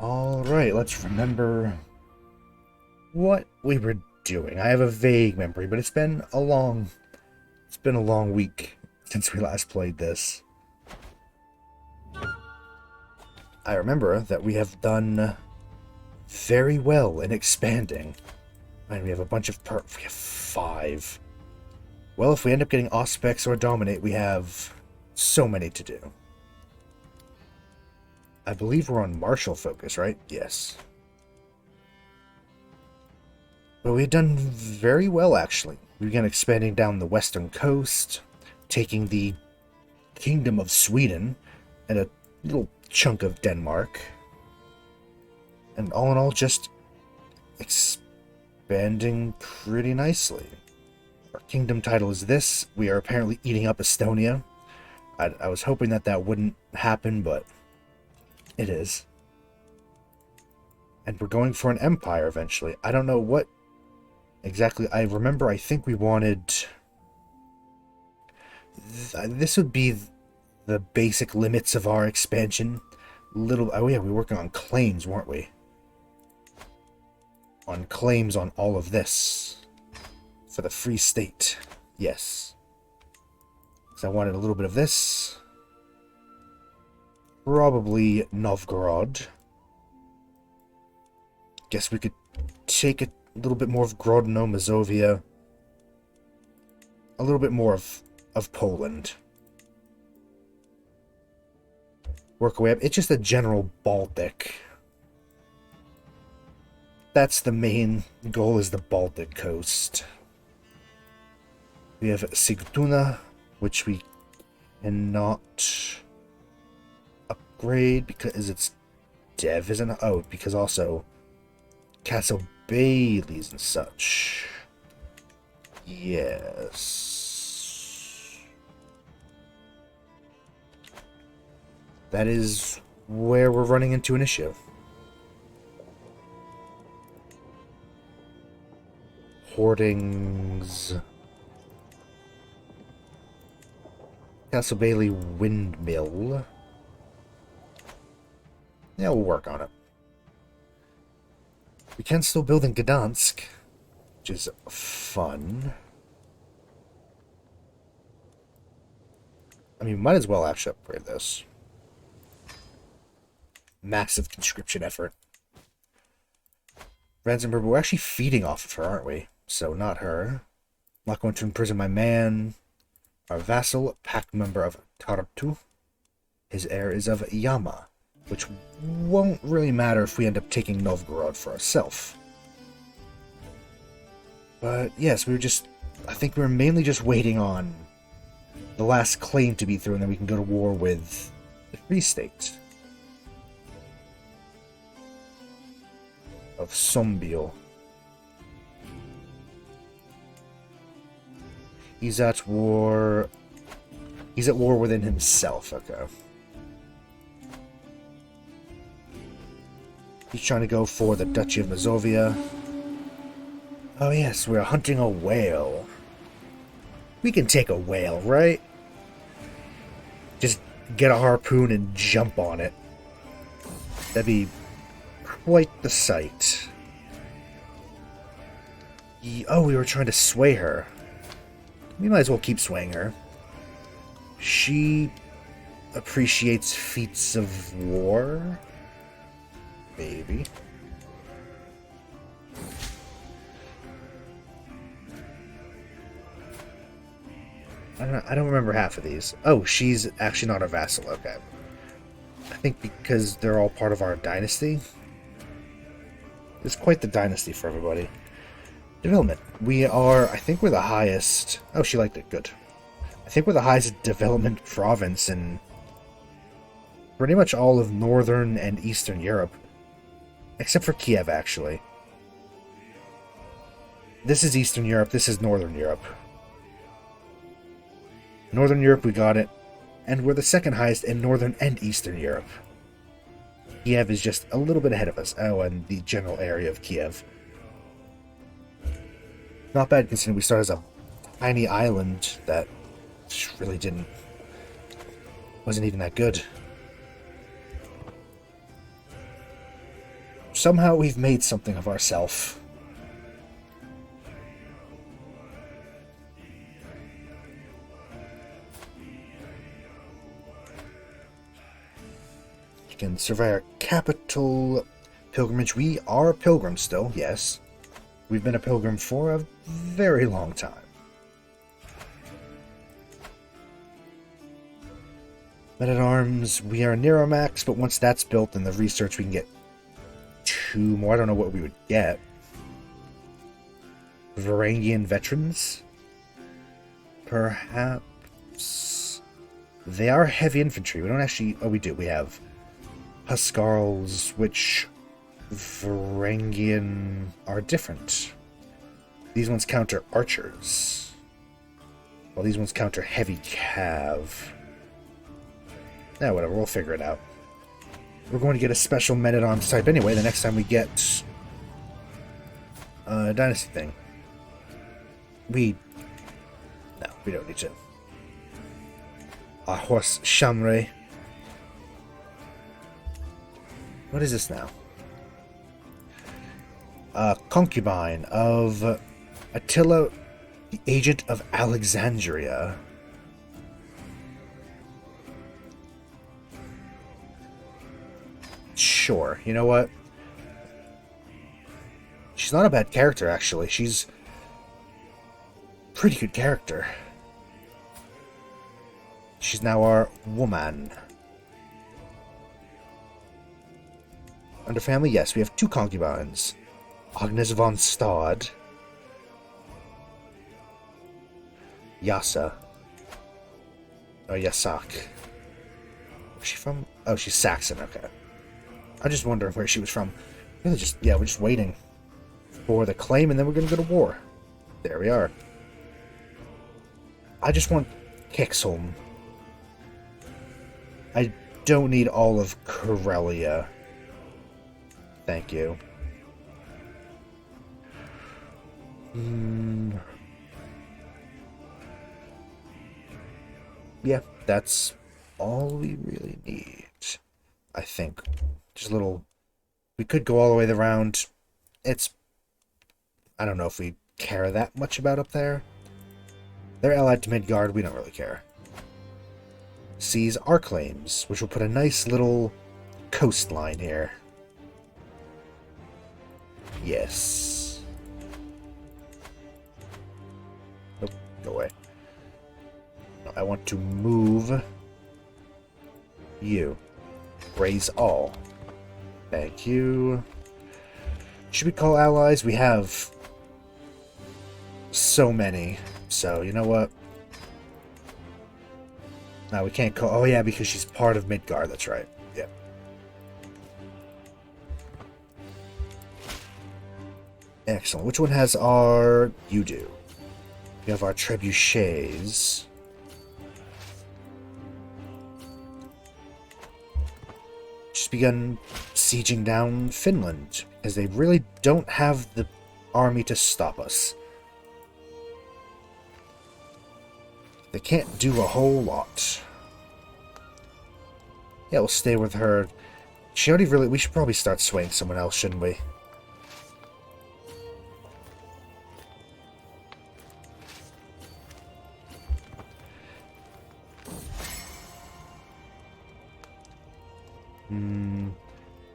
Alright, let's remember what we were doing. I have a vague memory, but it's been a long week since we last played this. I remember that we have done very well in expanding. And we have a bunch of we have 5. Well, if we end up getting Auspex or Dominate, we have so many to do. I believe we're on martial focus, right? Yes. But we've done very well, actually. We began expanding down the western coast, taking the Kingdom of Sweden and a little chunk of Denmark. And all in all, just expanding pretty nicely. Our kingdom title is this. We are apparently eating up Estonia. I was hoping that that wouldn't happen, but it is. And we're going for an empire eventually. I don't know what exactly. I remember I think we wanted... This would be the basic limits of our expansion. Oh yeah, we were working on claims, weren't we? On claims on all of this. For the Free State. Yes. So I wanted a little bit of this. Probably Novgorod. Guess we could take a little bit more of Grodno, Mazovia. A little bit more of Poland. Work our way up. It's just a general Baltic. That's the main goal, is the Baltic coast. We have Sigtuna, which we cannot upgrade because it's dev, isn't it? Oh, because also Castle Bailey's and such. Yes. That is where we're running into an issue. Hoardings. Castle Bailey Windmill. Yeah, we'll work on it. We can still build in Gdansk, which is fun. I mean, might as well actually upgrade this. Massive conscription effort. Ransenberg, we're actually feeding off of her, aren't we? So, not her. Not going to imprison my man. Our vassal, pact member of Tartu. His heir is of Yama, which won't really matter if we end up taking Novgorod for ourselves. But yes, we were just... I think we were mainly just waiting on the last claim to be through, and then we can go to war with the Free State of Sombio. He's at war... He's at war within himself, okay. He's trying to go for the Duchy of Mazzolia. Oh yes, we're hunting a whale. We can take a whale, right? Just get a harpoon and jump on it. That'd be quite the sight. Oh, we were trying to sway her. We might as well keep swaying her. She appreciates feats of war. Maybe. I don't remember half of these. Oh, she's actually not a vassal. Okay. I think because they're all part of our dynasty. It's quite the dynasty for everybody. Development. We are... I think we're the highest... Oh, she liked it. Good. I think we're the highest development province in pretty much all of Northern and Eastern Europe. Except for Kiev, actually. This is Eastern Europe. This is Northern Europe. Northern Europe, we got it. And we're the second highest in Northern and Eastern Europe. Kiev is just a little bit ahead of us. Oh, and the general area of Kiev. Not bad considering we started as a tiny island that really wasn't even that good. Somehow we've made something of ourselves. You can survey our capital pilgrimage. We are pilgrims still, yes. We've been a pilgrim for a very long time. Men-at-Arms, we are near our max, but once that's built in the research, we can get 2 more. I don't know what we would get. Varangian veterans? Perhaps. They are heavy infantry. We don't actually... Oh, we do. We have Huskarls, which Varangian are different. These ones counter archers, while these ones counter heavy cav. Yeah, whatever. We'll figure it out. We're going to get a special men-at-arms type anyway the next time we get a dynasty thing. No, we don't need to. Our horse Shamre. What is this now? Concubine of Attila, the agent of Alexandria. Sure, you know what? She's not a bad character, actually. She's a pretty good character. She's now our woman. Under family, yes, we have 2 concubines. Agnes von Stad. Yasa. Or Yasak. Where's she from? Oh, she's Saxon, okay. I'm just wondering where she was from. We're just waiting for the claim, and then we're going to go to war. There we are. I just want Kixholm. I don't need all of Karelia. Thank you. Yeah, that's all we really need. I think. Just a little... We could go all the way around. I don't know if we care that much about up there. They're allied to Midgard. We don't really care. Seize our claims, which will put a nice little coastline here. Yes. Nope, go away. No, I want to move you. Raise all. Thank you. Should we call allies? We have so many. So, you know what? No, we can't call... Oh, yeah, because she's part of Midgard. That's right. Yeah. Excellent. Which one has our... You do. We have our trebuchets. Just begun sieging down Finland, because they really don't have the army to stop us. They can't do a whole lot. Yeah, we'll stay with her. She already really... We should probably start swaying someone else, shouldn't we?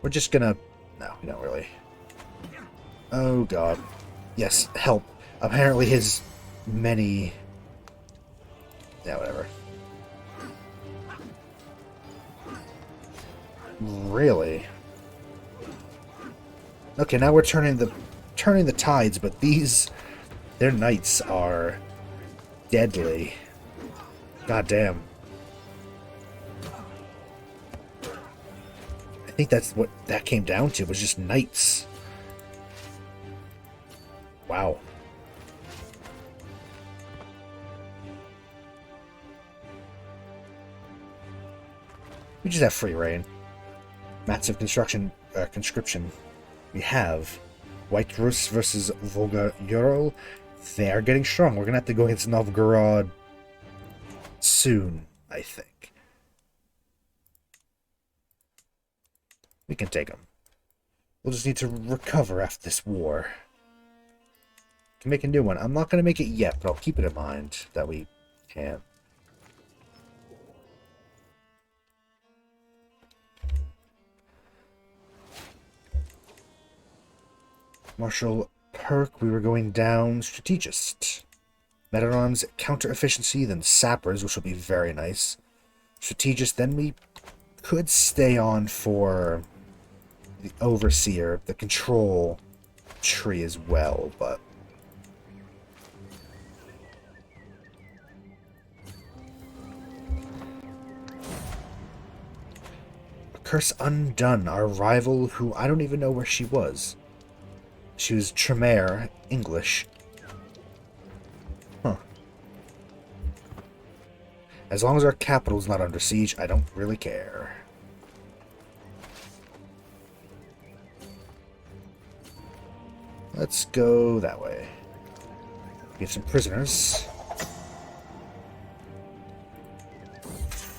We're just gonna... No, we don't really. Oh, God. Yes, help. Apparently his many... Yeah, whatever. Really? Okay, now we're turning the tides, but their knights are deadly. God damn. I think that's what that came down to, was just knights. Wow. We just have free reign. Massive conscription. We have White Rus versus Volga Ural. They are getting strong. We're going to have to go against Novgorod soon, I think. We can take them. We'll just need to recover after this war. Can make a new one. I'm not going to make it yet, but I'll keep it in mind that we can. Marshal Perk, we were going down Strategist. Men-at-Arms, counter efficiency, then Sappers, which will be very nice. Strategist, then we could stay on for the Overseer, the control tree as well, but Curse Undone, our rival, who I don't even know where she was. She was Tremere, English. Huh. As long as our capital's not under siege, I don't really care. Let's go that way. We have some prisoners.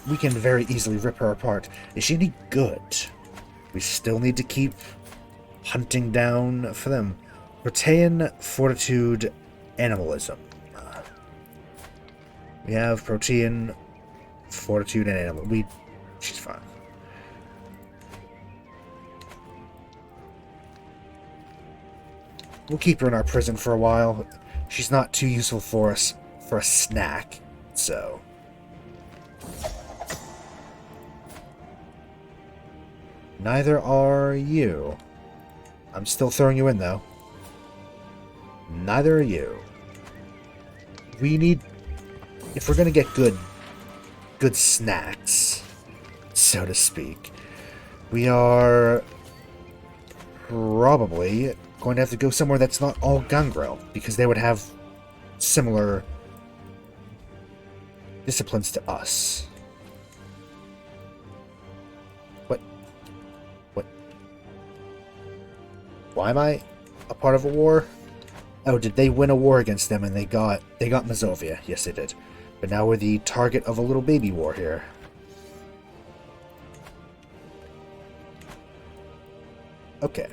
We can very easily rip her apart. Is she any good? We still need to keep hunting down for them. Protean, Fortitude, Animalism. We have Protean, Fortitude, and Animal. She's fine. We'll keep her in our prison for a while. She's not too useful for us for a snack, so. Neither are you. I'm still throwing you in, though. Neither are you. We need... If we're gonna get good snacks, so to speak, we are probably going to have to go somewhere that's not all Gangrel, because they would have similar disciplines to us. What? Why am I a part of a war? Oh, did they win a war against them and they got Mazzolia? Yes, they did. But now we're the target of a little baby war here. Okay.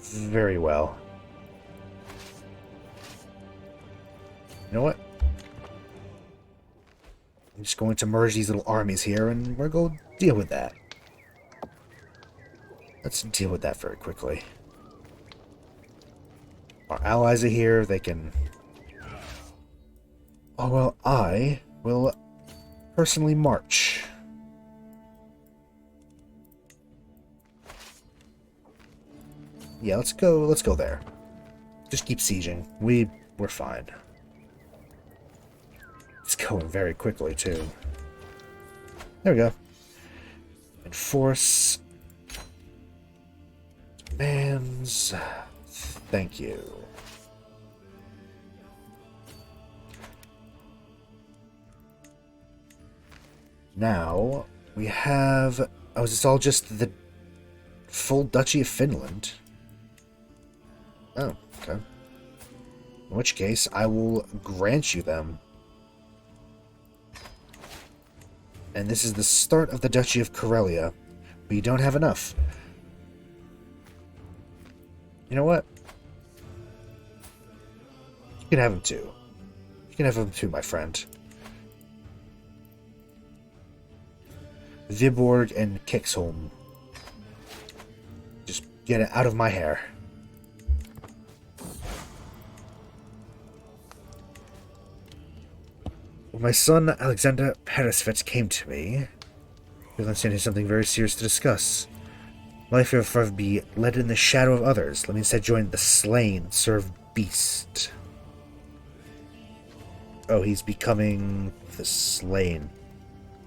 Very well. You know what? I'm just going to merge these little armies here and we're going to deal with that. Let's deal with that very quickly. Our allies are here. They can... Oh, well, I will personally march. Yeah, let's go there. Just keep sieging. We're fine. It's going very quickly, too. There we go. Enforce. Demands. Thank you. Now, we have... Oh, is this all just the full Duchy of Finland? Oh, okay. In which case, I will grant you them. And this is the start of the Duchy of Karelia. We don't have enough. You know what? You can have them too. You can have them too, my friend. Viborg and Kixholm. Just get it out of my hair. When my son Alexander Peresvets came to me, he understanding something very serious to discuss. Life will forever be led in the shadow of others. Let me instead join the slain, serve beast. Oh, he's becoming the slain.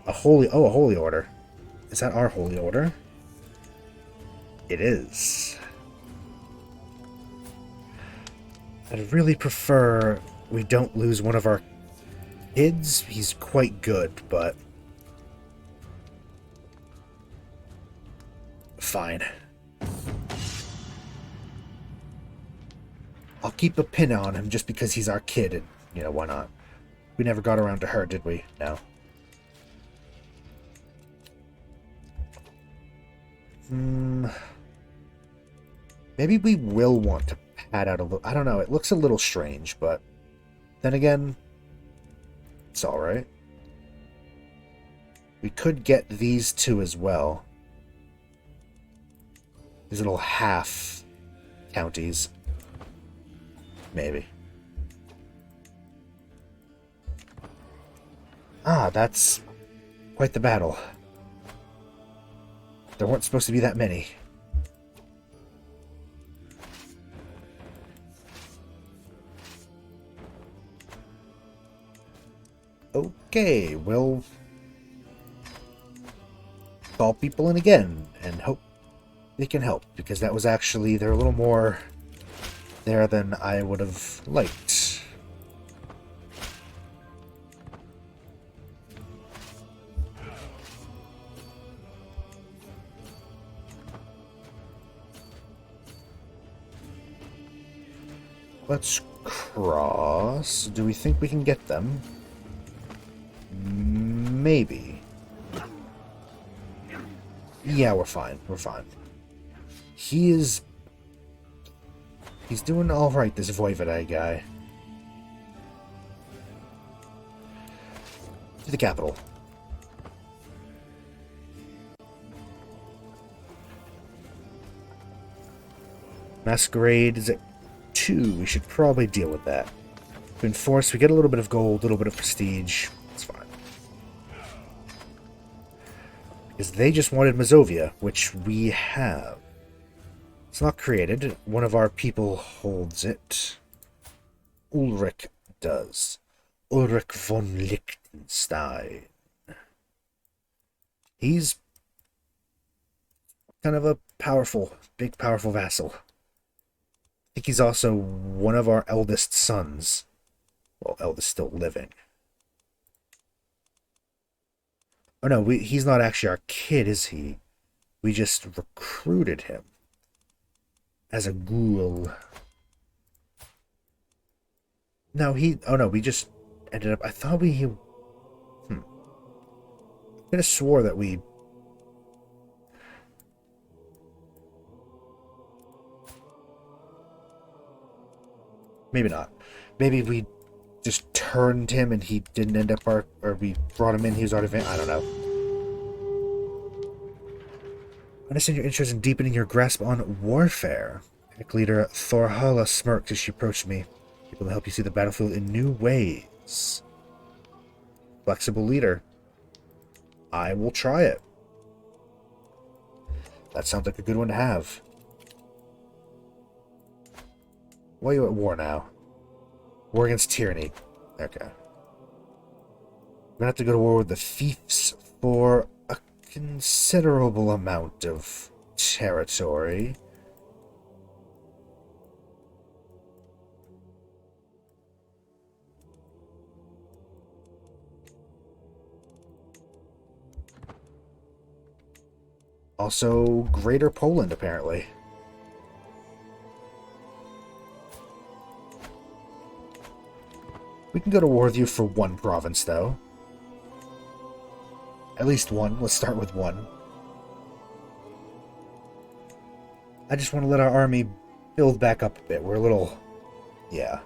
A holy order. Is that our holy order? It is. I'd really prefer we don't lose one of our kids. He's quite good, but fine. I'll keep a pin on him just because he's our kid, and, you know, why not? We never got around to her, did we? No. Hmm. Maybe we will want to pad out a little. I don't know. It looks a little strange, but then again, it's alright. We could get these two as well. These little half counties. Maybe. Ah, that's quite the battle. There weren't supposed to be that many. Okay, we'll call people in again and hope they can help, because that was actually, they're a little more there than I would have liked. Let's cross. Do we think we can get them? Maybe. Yeah, we're fine. We're fine. He's doing alright, this Voivode guy. To the capital. Masquerade is at 2. We should probably deal with that. To enforce, we get a little bit of gold, a little bit of prestige. It's fine. Because they just wanted Mazzolia, which we have. It's not created. One of our people holds it. Ulrich does. Ulrich Von Lichtenstein. He's kind of a powerful, big powerful vassal. I think he's also one of our eldest sons. Well, eldest still living. Oh no, he's not actually our kid, is he? We just recruited him. As a ghoul. No, oh no, we just ended up, I thought I could have swore that we... Maybe not. Maybe we just turned him and he didn't end up or we brought him in, he was already... I don't know. I understand your interest in deepening your grasp on warfare. Heretic leader Thorhala smirked as she approached me. Able to help you see the battlefield in new ways. Flexible leader. I will try it. That sounds like a good one to have. Why are you at war now? War against tyranny. Okay. We're gonna have to go to war with the fiefs for a considerable amount of territory. Also, Greater Poland, apparently. We can go to war with you for one province, though. At least one. Let's start with one. I just want to let our army build back up a bit. We're a little... yeah.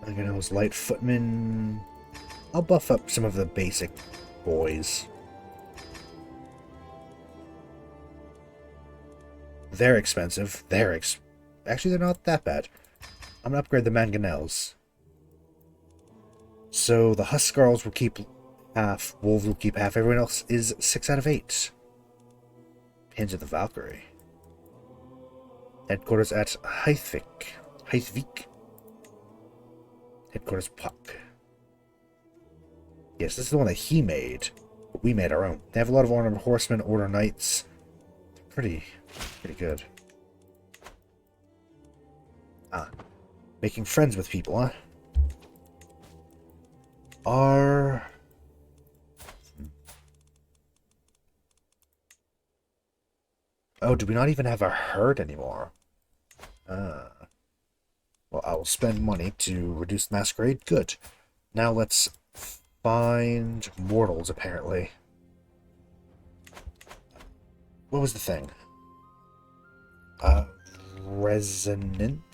Again, those light footmen. I'll buff up some of the basic boys. They're expensive. Actually, they're not that bad. I'm gonna upgrade the mangonels. So the Huskarls will keep half, Wolves will keep half. Everyone else is 6 out of 8. Pins of the Valkyrie. Headquarters at Heithvik. Headquarters Puck. Yes, this is the one that he made. But we made our own. They have a lot of armored horsemen, order knights. Pretty good. Making friends with people, huh? Oh, do we not even have a herd anymore? Well, I will spend money to reduce masquerade. Good. Now let's find mortals, apparently. What was the thing? Resonance?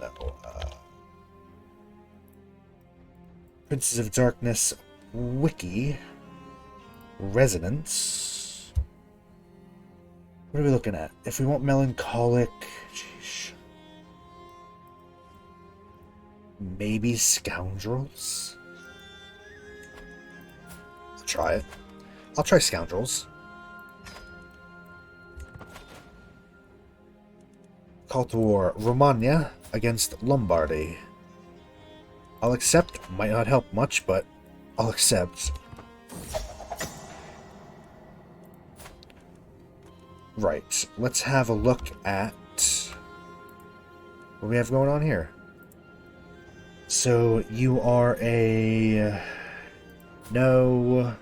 No, Princes of Darkness Wiki. Resonance. What are we looking at? If we want melancholic... Sheesh. Maybe scoundrels? I'll try it. I'll try scoundrels. Call to war. Romagna against Lombardy. I'll accept. Might not help much, but I'll accept. Right. Let's have a look at what we have going on here. So you are a... No...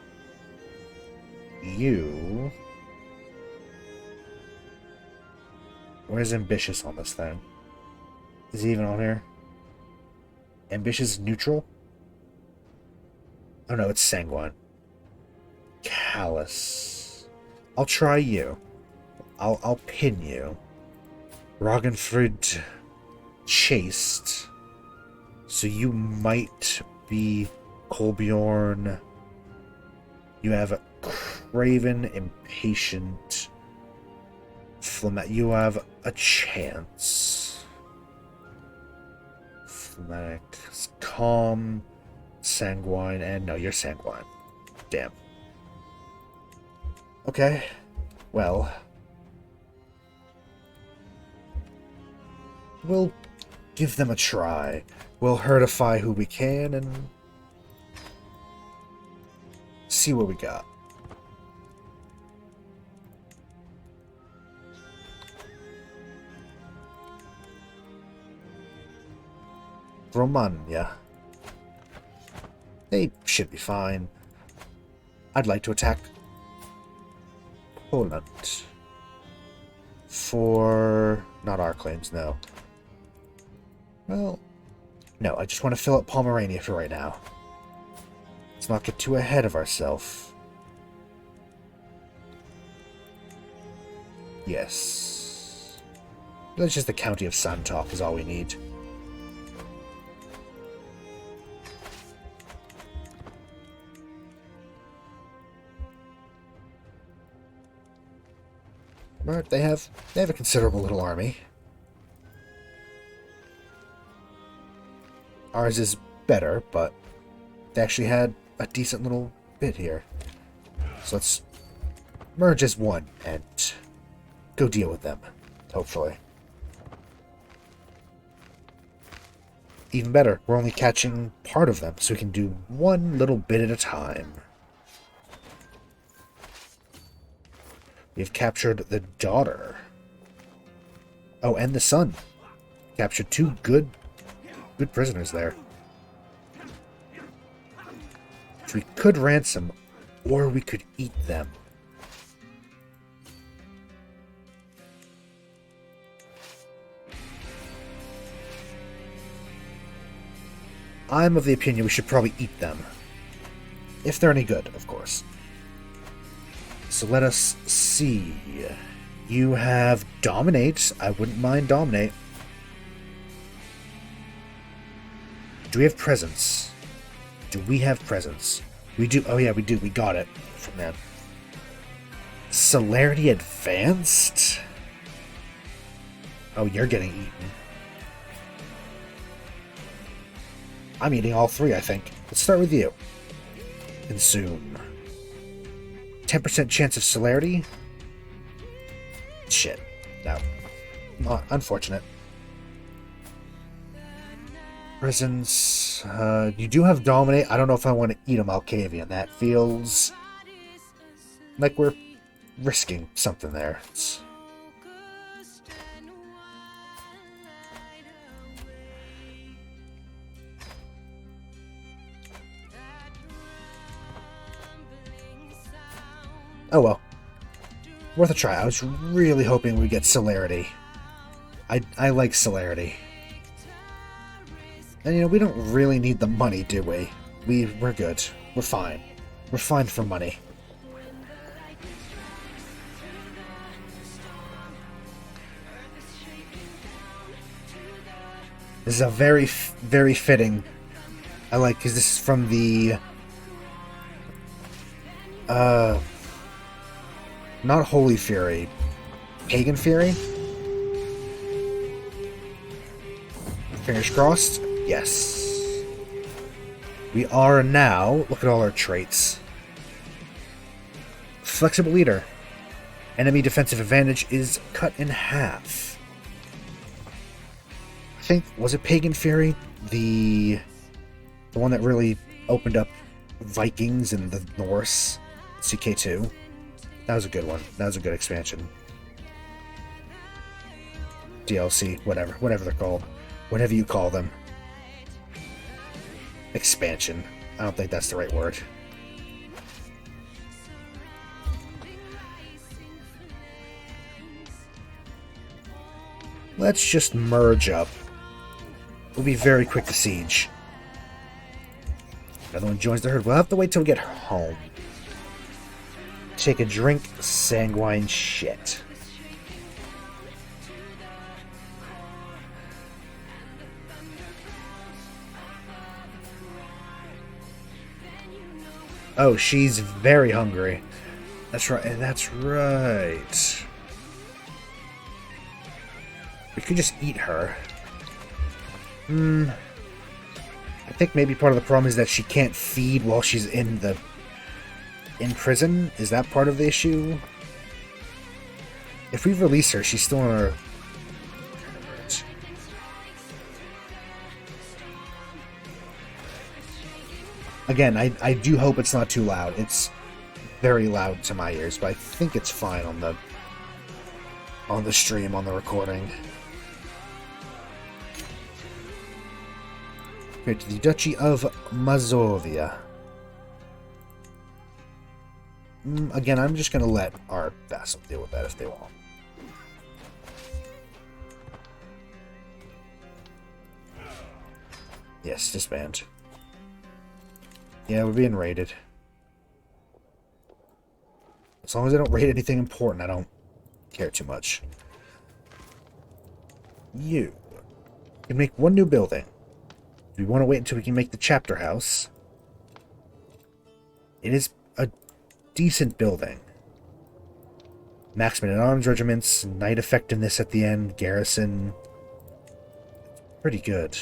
You... Where's Ambitious on this thing? Is he even on here? Ambitious neutral? Oh no, it's Sanguine. Callous. I'll try you. I'll pin you. Ragnfrid chaste. So you might be Kolbjorn. You have Craven, impatient. You have a chance. Phlegmatic, calm, sanguine, and no, you're sanguine. Damn. Okay. Well. We'll give them a try. We'll herdify who we can and see what we got. Romagna. They should be fine. I'd like to attack Poland. For... not our claims, no. Well, no, I just want to fill up Pomerania for right now. Let's not get too ahead of ourselves. Yes. That's just the county of Santok is all we need. But they have a considerable little army. Ours is better, but they actually had a decent little bit here. So let's merge as one and go deal with them, hopefully. Even better, we're only catching part of them, so we can do one little bit at a time. We've captured the daughter. Oh, and the son. Captured two good prisoners there. Which we could ransom, or we could eat them. I'm of the opinion we should probably eat them. If they're any good, of course. So let us see. You have Dominate. I wouldn't mind Dominate. Do we have Presence? Do we have Presence? We do. Oh yeah, we do. We got it from them. Celerity Advanced? Oh, you're getting eaten. I'm eating all three, I think. Let's start with you. Consume. 10% chance of celerity? Shit. No. Not unfortunate. Presence. You do have Dominate. I don't know if I want to eat a Malkavian. That feels like we're risking something there. Oh well. Worth a try. I was really hoping we'd get celerity. I like celerity. And you know, we don't really need the money, do we? We're good. We're fine. We're fine for money. This is a very, very fitting. I like, because this is from the not Holy Fury, Pagan Fury? Fingers crossed. Yes. We are now, look at all our traits. Flexible leader. Enemy defensive advantage is cut in half. I think, was it Pagan Fury? The one that really opened up Vikings and the Norse, CK2. That was a good one. That was a good expansion. DLC, whatever they're called. Whatever you call them. Expansion. I don't think that's the right word. Let's just merge up. We'll be very quick to siege. Another one joins the herd. We'll have to wait till we get home. Take a drink, sanguine shit. Oh, she's very hungry. That's right, that's right. We could just eat her. I think maybe part of the problem is that she can't feed while she's in prison. Is that part of the issue? If we release her, she's still in her... Again, I do hope it's not too loud. It's very loud to my ears, but I think it's fine on the stream, on the recording. Okay, to the Duchy of Mazzolia. Again, I'm just going to let our vassal deal with that if they want. Yes, disband. Yeah, we're being raided. As long as I don't raid anything important, I don't care too much. You can make one new building. Do we want to wait until we can make the chapter house? It is a decent building. Maximum in arms regiments, knight effectiveness at the end, garrison. Pretty good.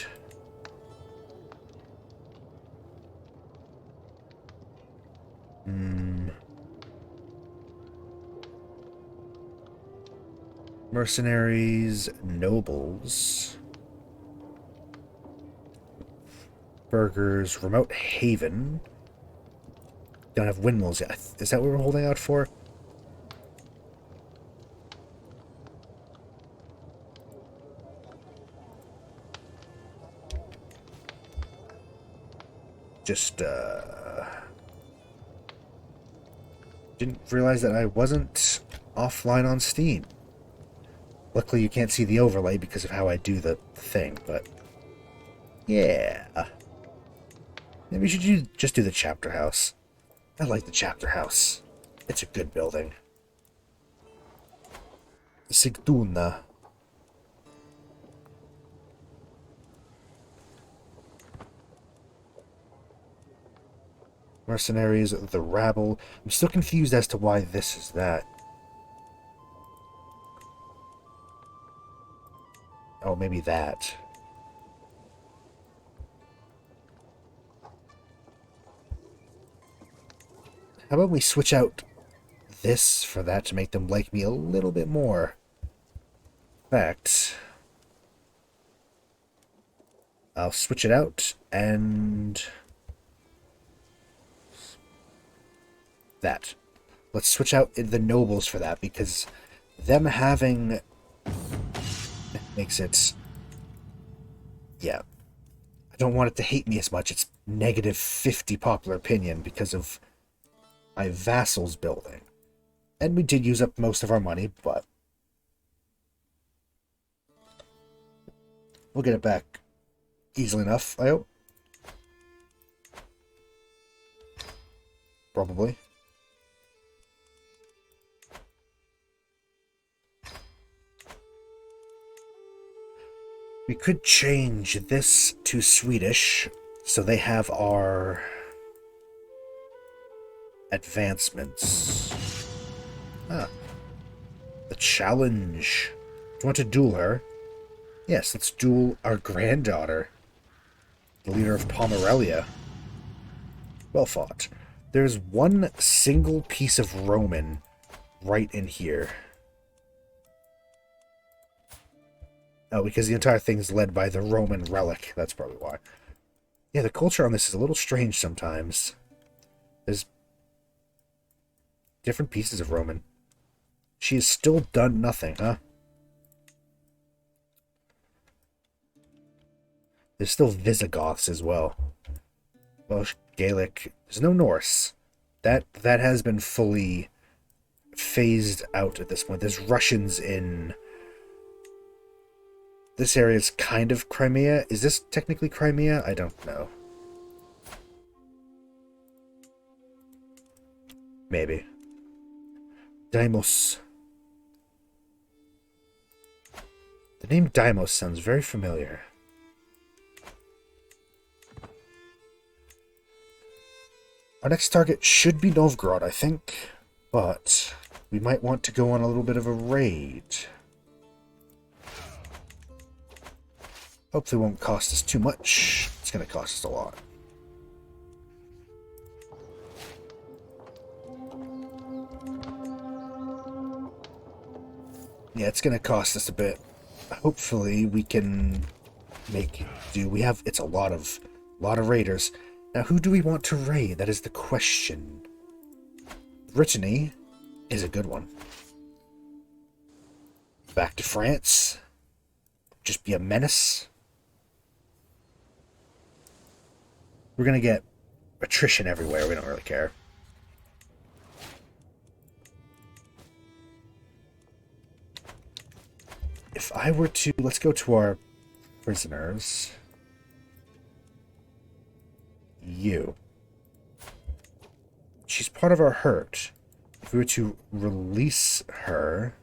Mercenaries, nobles, burghers, remote haven. Don't have windmills yet. Is that what we're holding out for? Just, didn't realize that I wasn't offline on Steam. Luckily, you can't see the overlay because of how I do the thing, but... yeah. Maybe we should just do the chapter house. I like the chapter house. It's a good building. Sigtuna. Mercenaries, the rabble. I'm still confused as to why this is that. Oh, maybe that. How about we switch out this for that to make them like me a little bit more? In fact, I'll switch it out and that. Let's switch out the nobles for that because them having makes it, yeah, I don't want it to hate me as much. It's -50 popular opinion because of my vassal's building. And we did use up most of our money, but we'll get it back easily enough, I hope. Probably. We could change this to Swedish, so they have our advancements. Ah. The challenge. Do you want to duel her? Yes, let's duel our granddaughter, the leader of Pomerelia. Well fought. There's one single piece of Roman right in here. Oh, because the entire thing's led by the Roman relic. That's probably why. Yeah, the culture on this is a little strange sometimes. There's different pieces of Roman. She has still done nothing, huh? There's still Visigoths as well. Welsh, Gaelic. There's no Norse. That has been fully phased out at this point. There's Russians in... This area is kind of Crimea. Is this technically Crimea? I don't know. Maybe. Deimos. The name Deimos sounds very familiar. Our next target should be Novgorod, I think. But we might want to go on a little bit of a raid. Hopefully it won't cost us too much. It's going to cost us a lot. Yeah, it's going to cost us a bit. Hopefully we can make do. We have... It's a lot of raiders. Now, who do we want to raid? That is the question. Brittany is a good one. Back to France. Just be a menace. We're going to get attrition everywhere. We don't really care. If I were to... Let's go to our prisoners. You. She's part of our herd. If we were to release her...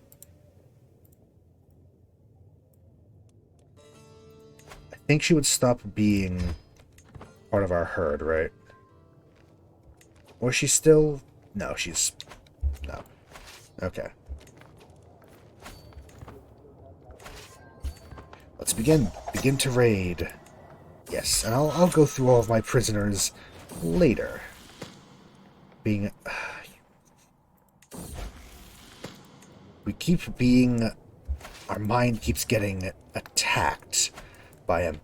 I think she would stop being part of our herd, right? Or is she still... No, she's... No. Okay. Let's begin to raid. Yes, and I'll go through all of my prisoners later. We keep being... Our mind keeps getting attacked by him.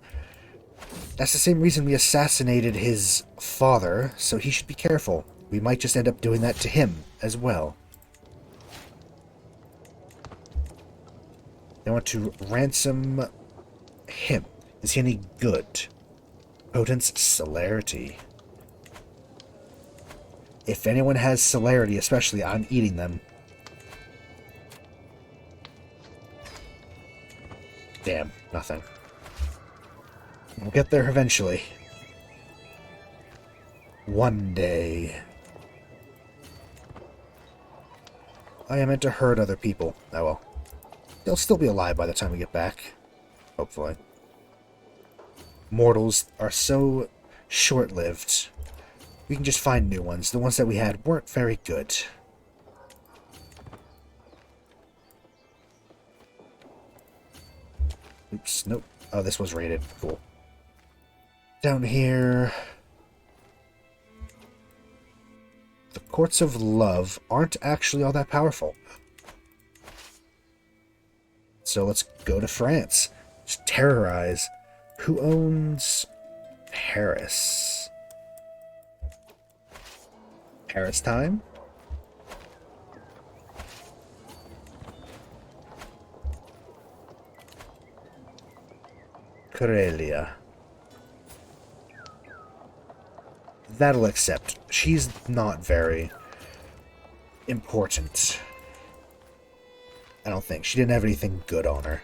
That's the same reason we assassinated his father, so he should be careful. We might just end up doing that to him as well. They want to ransom him. Is he any good? Potence, celerity. If anyone has celerity, especially, I'm eating them. Damn, nothing. We'll get there eventually. One day. I am meant to hurt other people. Oh well. They'll still be alive by the time we get back. Hopefully. Mortals are so short-lived. We can just find new ones. The ones that we had weren't very good. Oops, nope. Oh, this was raided. Cool. Down here... The Courts of Love aren't actually all that powerful. So let's go to France. Just terrorize. Who owns Paris? Paris time? Karelia. That'll accept. She's not very important. I don't think. She didn't have anything good on her.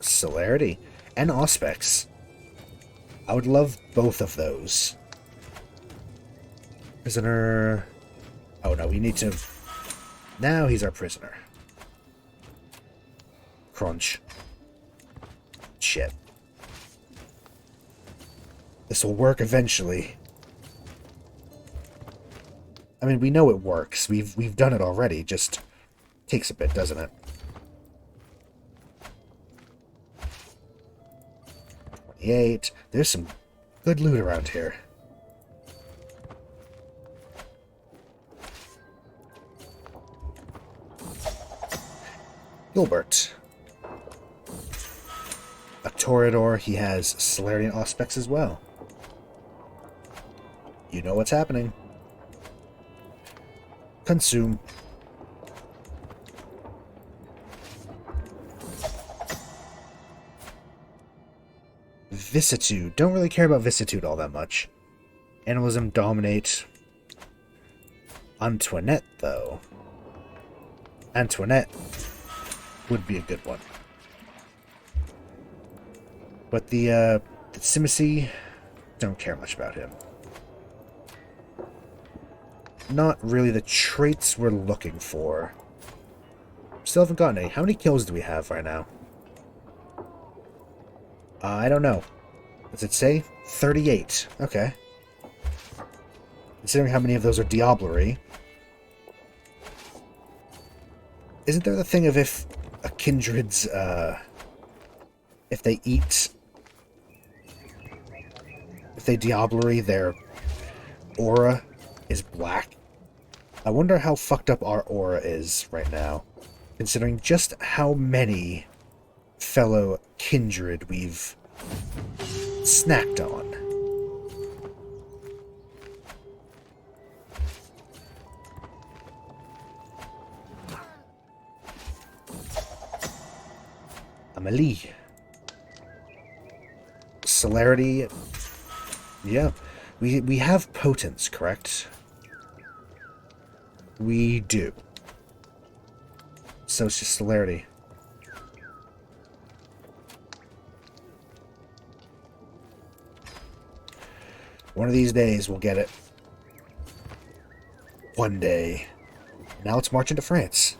Celerity and Auspex. I would love both of those. Prisoner. Oh no, we need to. Now he's our prisoner. Crunch. Shit. This will work eventually. I mean, we know it works. We've done it already. Just takes a bit, doesn't it? 28. There's some good loot around here. Gilbert. A Toreador. He has Celerity and Auspex as well. You know what's happening. Consume. Vicissitude. Don't really care about Vicissitude all that much. Animalism, Dominate. Antoinette, though. Antoinette would be a good one. But the Simacy, don't care much about him. Not really the traits we're looking for. Still haven't gotten any. How many kills do we have right now? I don't know. Does it say? 38. Okay. Considering how many of those are Diablerie. Isn't there the thing of if a Kindred's, if they eat... If they Diablerie, their aura is black? I wonder how fucked up our aura is right now, considering just how many fellow Kindred we've snacked on. Amelie. Celerity. Yeah. We have Potence, correct? We do. So it's just Celerity. One of these days we'll get it. One day. Now let's march into France.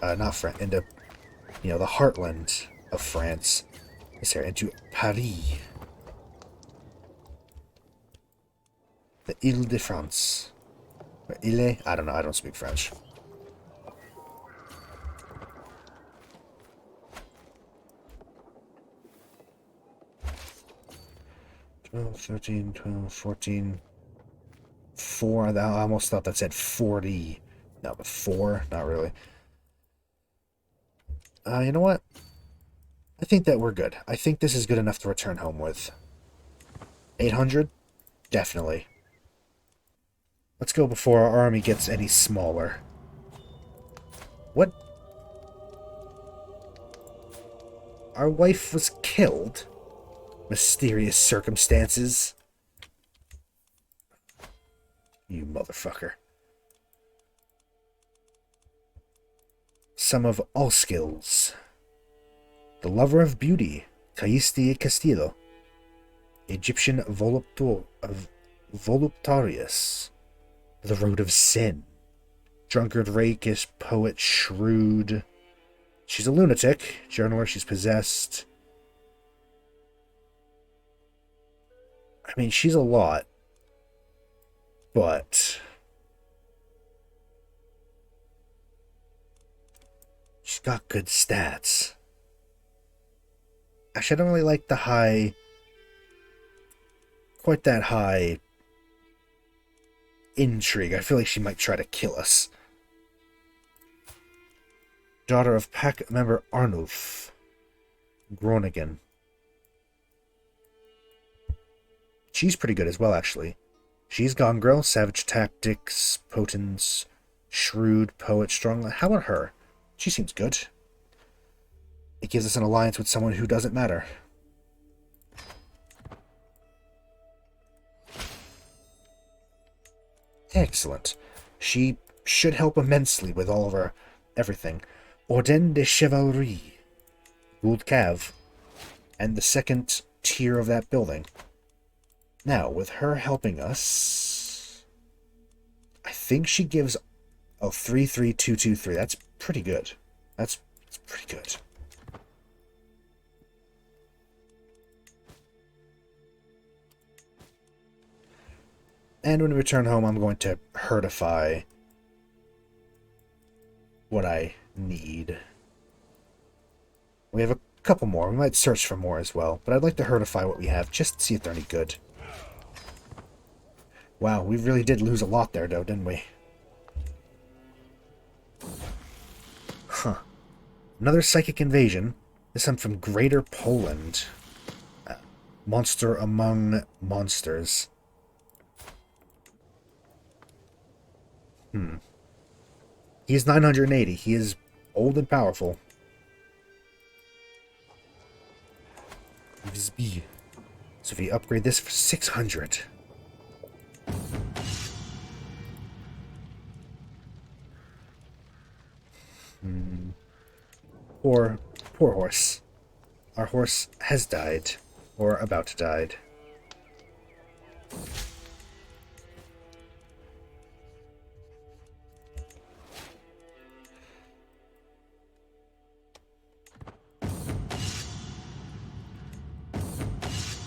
Not France, into, you know, the heartland of France. Yes, sir, into Paris. The Ile-de-France. Or Ile? I don't know, I don't speak French. $12, $13, $12, $14, $4. I almost thought that said 40. No, but 4? Not really. You know what? I think that we're good. I think this is good enough to return home with. 800? Definitely. Let's go before our army gets any smaller. What? Our wife was killed? Mysterious circumstances. You motherfucker. Some of all skills. The lover of beauty, Caisti Castillo. Egyptian voluptarius. The road of sin. Drunkard, rakish, poet, shrewd. She's a lunatic. Journaler, she's possessed. I mean, she's a lot. But she's got good stats. Actually, I don't really like the high... Quite that high... intrigue. I feel like she might try to kill us. Daughter of pack member Arnulf. Groningen. She's pretty good as well, actually. She's Gangrel, savage tactics, potence, shrewd, poet, strong. How about her? She seems good. It gives us an alliance with someone who doesn't matter. Excellent. She should help immensely with all of our everything. Ordine de Chevalerie, Gould Cav, and the second tier of that building. Now, with her helping us, I think she gives 33223. That's pretty good. That's pretty good. And when we return home, I'm going to hertify what I need. We have a couple more. We might search for more as well, but I'd like to hertify what we have just to see if they're any good. Wow, we really did lose a lot there, though, didn't we? Huh. Another psychic invasion. This time from Greater Poland. Monster among monsters. He is 980. He is old and powerful. So if we upgrade this for 600. Poor horse. Our horse has died. Or about to die.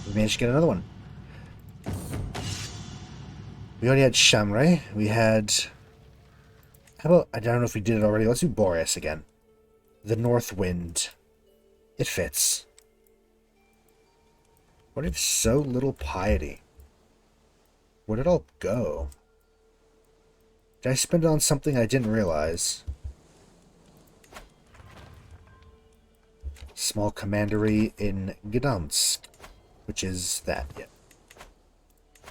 We managed to get another one. We already had Shamray. We had... How about... I don't know if we did it already. Let's do Boreas again. The North Wind. It fits. What if so little piety? Where did it all go? Did I spend it on something I didn't realize? Small commandery in Gdansk. Which is that, yeah. I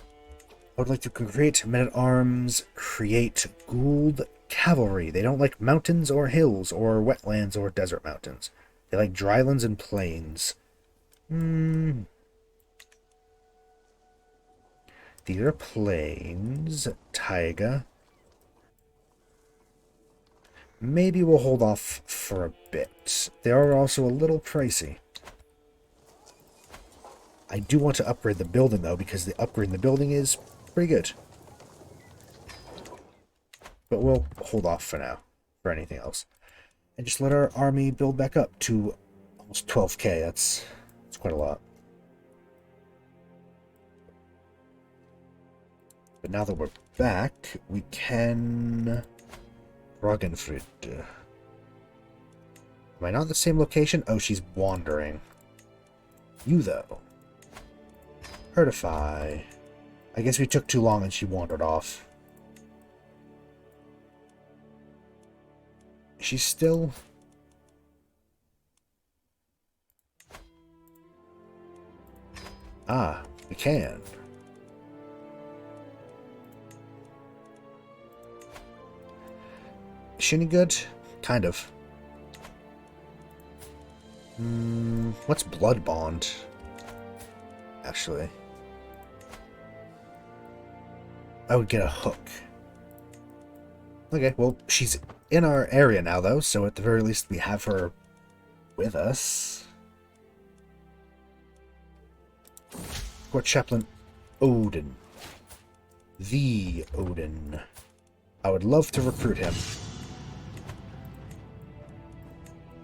would like to create men-at-arms, create Gould Cavalry. They don't like mountains or hills or wetlands or desert mountains. They like drylands and plains. These are plains. Taiga. Maybe we'll hold off for a bit. They are also a little pricey. I do want to upgrade the building, though, because the upgrade in the building is pretty good. But we'll hold off for now, for anything else. And just let our army build back up to almost 12k. That's quite a lot. But now that we're back, we can... Ragenfrid. Am I not in the same location? Oh, she's wandering. You, though. Hertify. I guess we took too long and she wandered off. She's still... Ah, we can. Is she any good? Kind of. What's Blood Bond? Actually. I would get a hook. Okay, well, she's in our area now, though, so at the very least we have her with us. Court Chaplain Odin. The Odin. I would love to recruit him.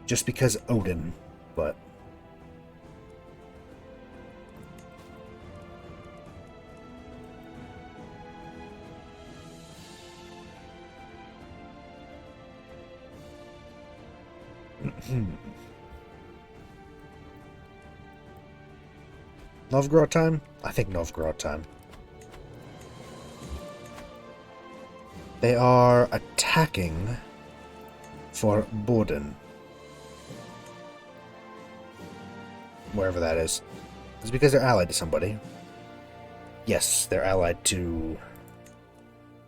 Just because Odin, but... Novgorod time? I think Novgorod time. They are attacking for Borden. Wherever that is. It's because they're allied to somebody. Yes, they're allied to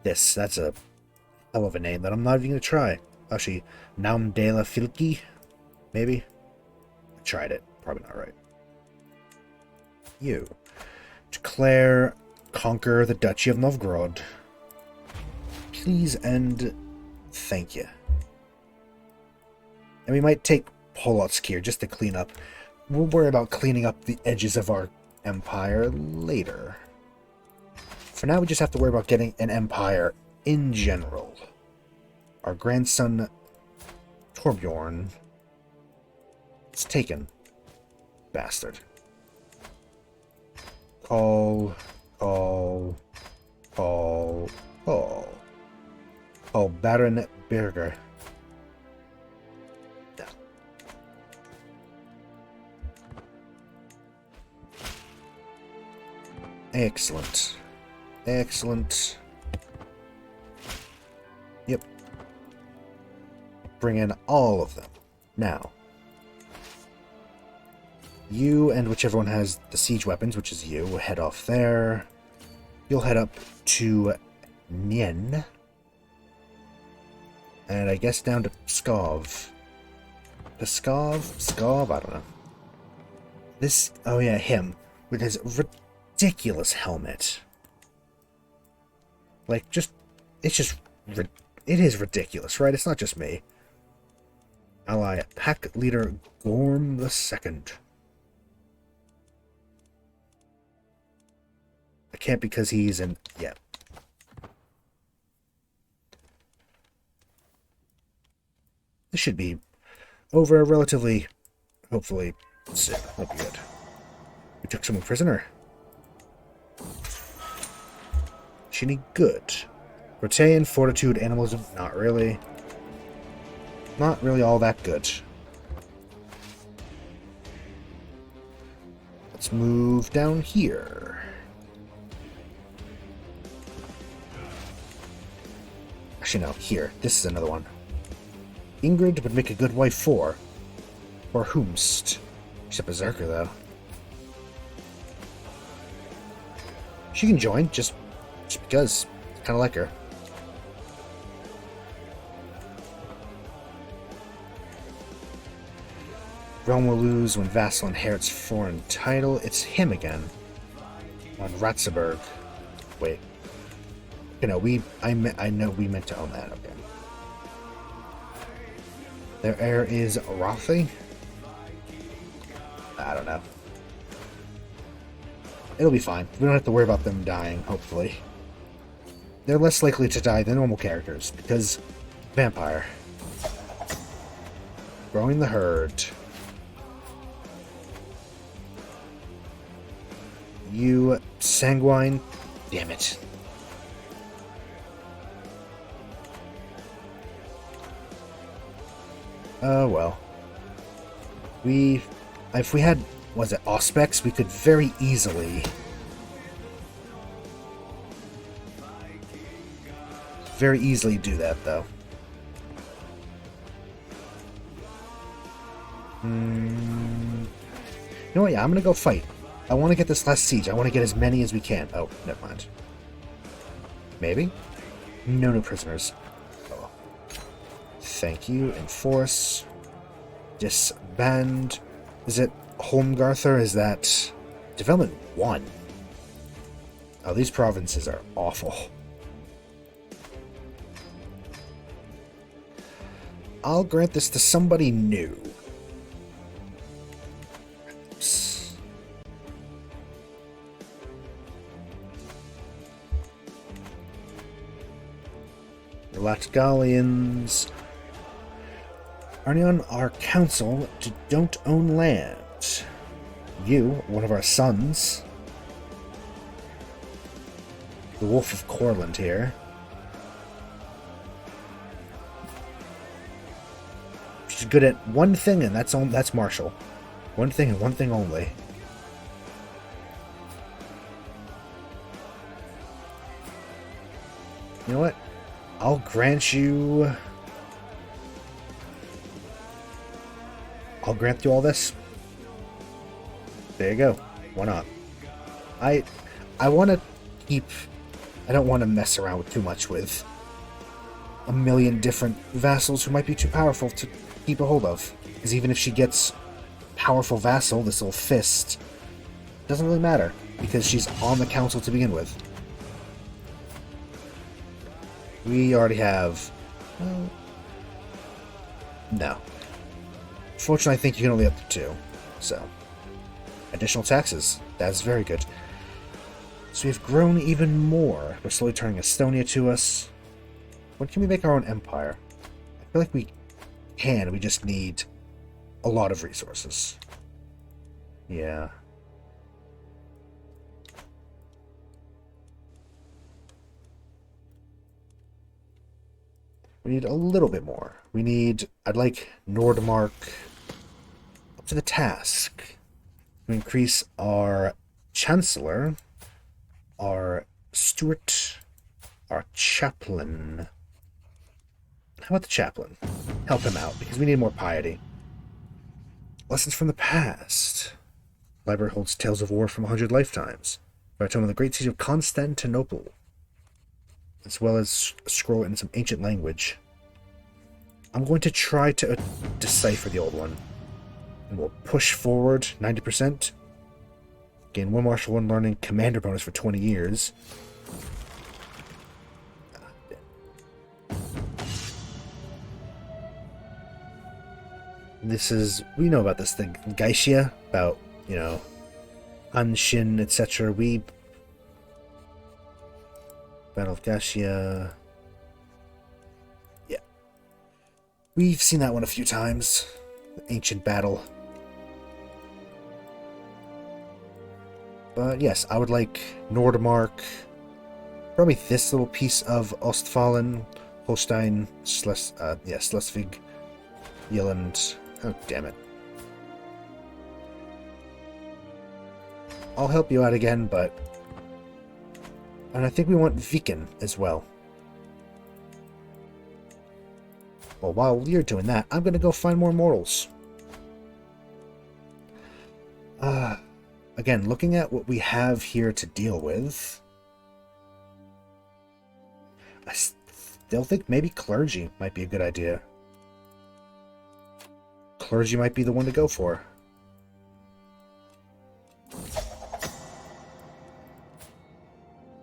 this. That's a hell of a name that I'm not even going to try. Actually, Naumdela Filki? Maybe? I tried it. Probably not right. You. Declare, conquer the Duchy of Novgorod. Please and thank you. And we might take Polotsk here just to clean up. We'll worry about cleaning up the edges of our empire later. For now, we just have to worry about getting an empire in general. Our grandson, Torbjorn, is taken. Bastard. Call Baron Birger. No. Excellent. Excellent. Yep. Bring in all of them. Now. You and whichever one has the siege weapons, which is you, will head off there. You'll head up to Nien. And I guess down to Pskov. Pskov? I don't know. This, oh yeah, him. With his ridiculous helmet. Like, it is ridiculous, right? It's not just me. Ally, Pack Leader Gorm II. I can't because he's in... Yeah. This should be over relatively... Hopefully soon. That'll be good. We took someone prisoner. Is she any good? Rotean, Fortitude, Animalism? Not really. Not really all that good. Let's move down here. Actually, no, here. This is another one. Ingrid would make a good wife for whomst. She's a berserker, though. She can join, just because. I kind of like her. Realm will lose when vassal inherits foreign title. It's him again. On Ratzeburg. Wait. You know, I know we meant to own that, okay. Their heir is Rothi? I don't know. It'll be fine. We don't have to worry about them dying, hopefully. They're less likely to die than normal characters, because vampire. Growing the herd. You sanguine. Damn it. Oh, well. If we had, was it Auspex, we could very easily do that, though. You know what, yeah, I'm gonna go fight. I want to get this last siege. I want to get as many as we can. Oh, never mind. Maybe? No new prisoners. Oh. Thank you. Enforce. Disband. Is it Holmgarther? Is that Development 1? Oh, these provinces are awful. I'll grant this to somebody new. Oops. The Latgalians are on our council to don't own land. You, one of our sons, the Wolf of Courland here. She's good at one thing, and that's martial. One thing and one thing only. You know what? I'll grant you all this. There you go. Why not? I want to keep... I don't want to mess around with too much with a million different vassals who might be too powerful to keep a hold of. Because even if she gets powerful vassal, this little fist, doesn't really matter. Because she's on the council to begin with. We already have... Well, no. Fortunately, I think you can only up to 2. So, additional taxes. That's very good. So we've grown even more. We're slowly turning Estonia to us. When can we make our own empire? I feel like we can. We just need a lot of resources. Yeah. We need a little bit more. We need... I'd like Nordmark up to the task to increase our Chancellor, our Steward, our Chaplain. How about the Chaplain? Help him out, because we need more piety. Lessons from the past. Library holds tales of war from 100 lifetimes. By the time of the Great Siege of Constantinople, as well as a scroll in some ancient language. I'm going to try to decipher the old one. And we'll push forward 90%. Gain 1 martial 1 learning commander bonus for 20 years. This is... We know about this thing. Gaishia, about, you know, Anshin, etc. We... Battle of Gaishia... Yeah. We've seen that one a few times. The ancient battle. But yes, I would like Nordmark. Probably this little piece of Ostfalen, Holstein, Schleswig, Jylland. Oh, damn it. I'll help you out again, but... And I think we want Viken as well. Well, while you're doing that, I'm going to go find more mortals. Again, looking at what we have here to deal with... I still think maybe clergy might be a good idea. Clergy might be the one to go for.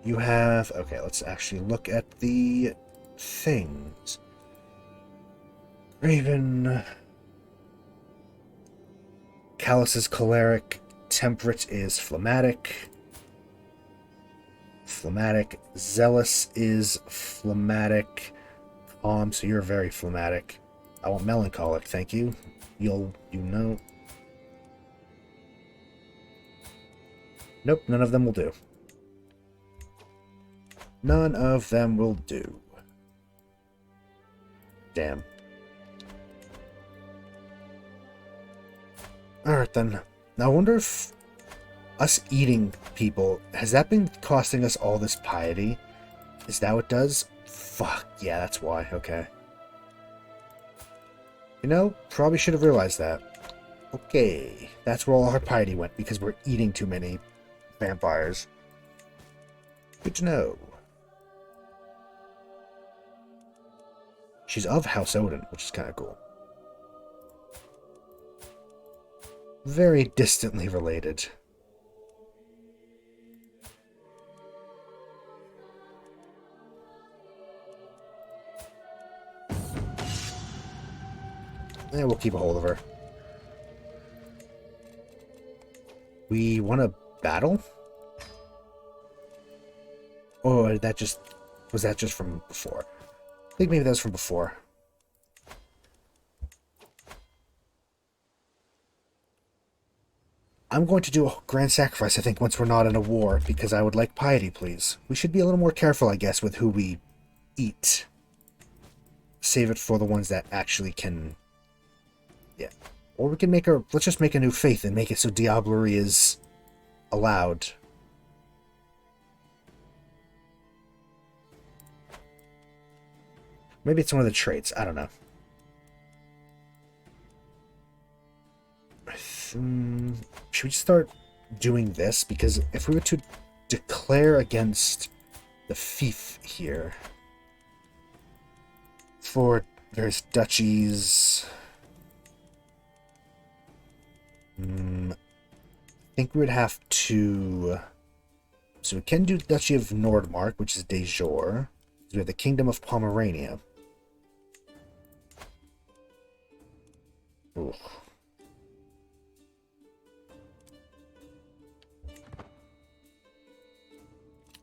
You have... Okay, let's actually look at the things. Raven... Callous is choleric. Temperate is phlegmatic. Phlegmatic. Zealous is phlegmatic. Calm, so you're very phlegmatic. I want melancholic, thank you. You know. Nope, none of them will do. None of them will do. Damn. Alright then. Now I wonder if us eating people, has that been costing us all this piety? Is that what it does? Fuck, yeah, that's why, okay. You know, probably should have realized that. Okay, that's where all our piety went, because we're eating too many vampires. Good to know. She's of House Odin, which is kind of cool. Very distantly related. We'll keep a hold of her. We want to battle? Or that just... Was that just from before? I think maybe that was from before. I'm going to do a grand sacrifice, I think, once we're not in a war, because I would like piety, please. We should be a little more careful, I guess, with who we eat. Save it for the ones that actually can... Yeah. Or we can make our... Let's just make a new faith and make it so diablerie is allowed. Maybe it's one of the traits. I don't know. Should we start doing this? Because if we were to declare against the fief here... For various duchies... I think we would have to... So we can do Duchy of Nordmark, which is de jure. We have the Kingdom of Pomerania. Ooh.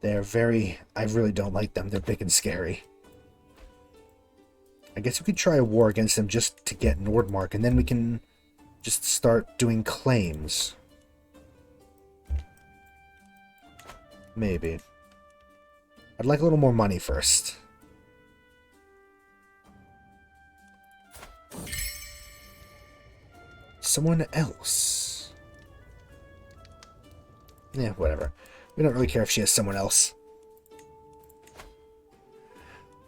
They're very... I really don't like them. They're big and scary. I guess we could try a war against them just to get Nordmark, and then we can just start doing claims. Maybe. I'd like a little more money first. Someone else. Yeah, whatever. We don't really care if she has someone else.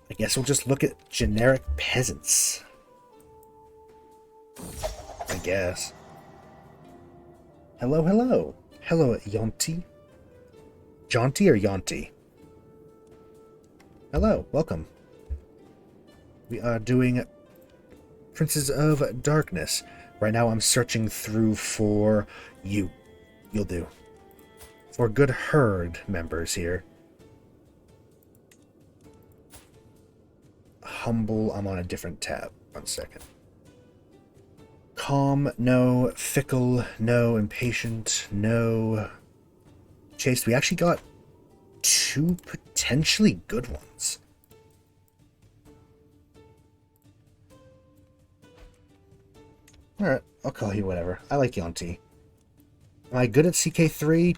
I guess we'll just look at generic peasants. I guess. Hello, hello. Hello, Yonti. Jaunty or Yonti? Hello, welcome. We are doing Princes of Darkness. Right now I'm searching through for you. You'll do. For good herd members here. Humble, I'm on a different tab. 1 second. Calm, no. Fickle, no. Impatient, no. Chaste, we actually got 2 potentially good ones. Alright, I'll call you whatever. I like Yonti. Am I good at CK3?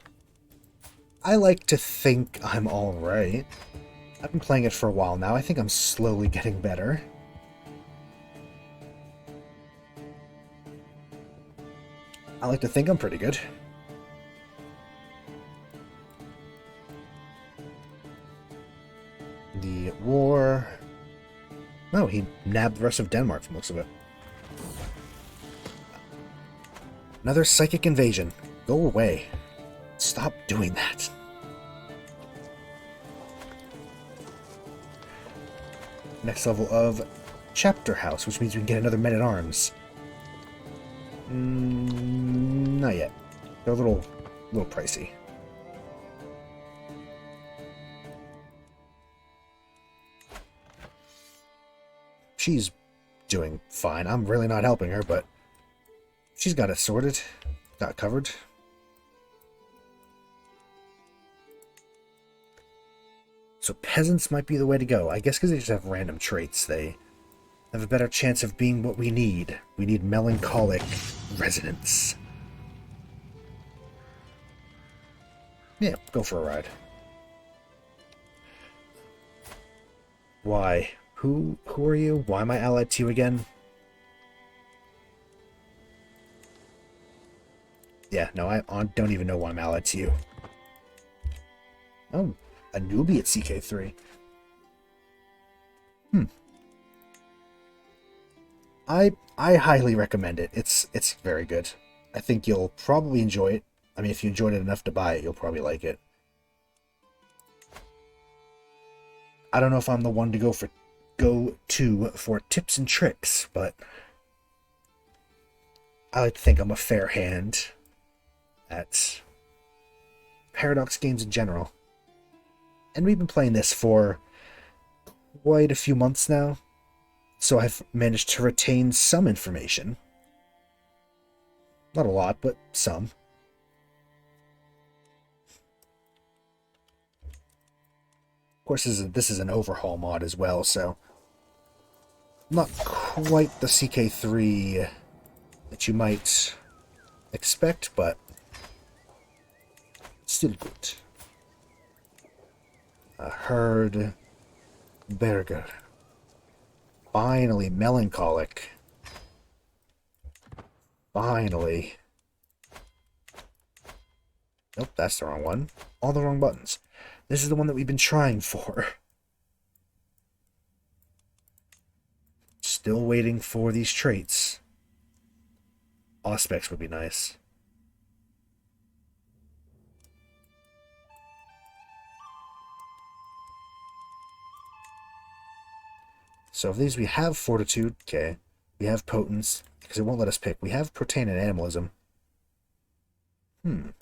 I like to think I'm alright. I've been playing it for a while now. I think I'm slowly getting better. I like to think I'm pretty good. The war... Oh, he nabbed the rest of Denmark from the looks of it. Another psychic invasion. Go away. Stop doing that. Next level of Chapter House, which means we can get another men-at-arms. Not yet. They're a little pricey. She's doing fine. I'm really not helping her, but she's got it sorted. Got it covered. So peasants might be the way to go. I guess because they just have random traits, they have a better chance of being what we need. We need melancholic resonance. Yeah, go for a ride. Why? Who are you? Why am I allied to you again? Yeah, no, I don't even know why I'm allied to you. Oh, a newbie at CK3. I highly recommend it. It's very good. I think you'll probably enjoy it. I mean, if you enjoyed it enough to buy it, you'll probably like it. I don't know if I'm the one to go to for tips and tricks, but I like to think I'm a fair hand at Paradox games in general. And we've been playing this for quite a few months now, so I've managed to retain some information. Not a lot, but some. Of course, this is an overhaul mod as well, so not quite the CK3 that you might expect, but still good. A herd burger. Finally, melancholic. Finally. Nope, that's the wrong one. All the wrong buttons. This is the one that we've been trying for. Still waiting for these traits. Auspex would be nice. So of these we have Fortitude, okay. We have Potence, because it won't let us pick. We have Protein and Animalism. Maybe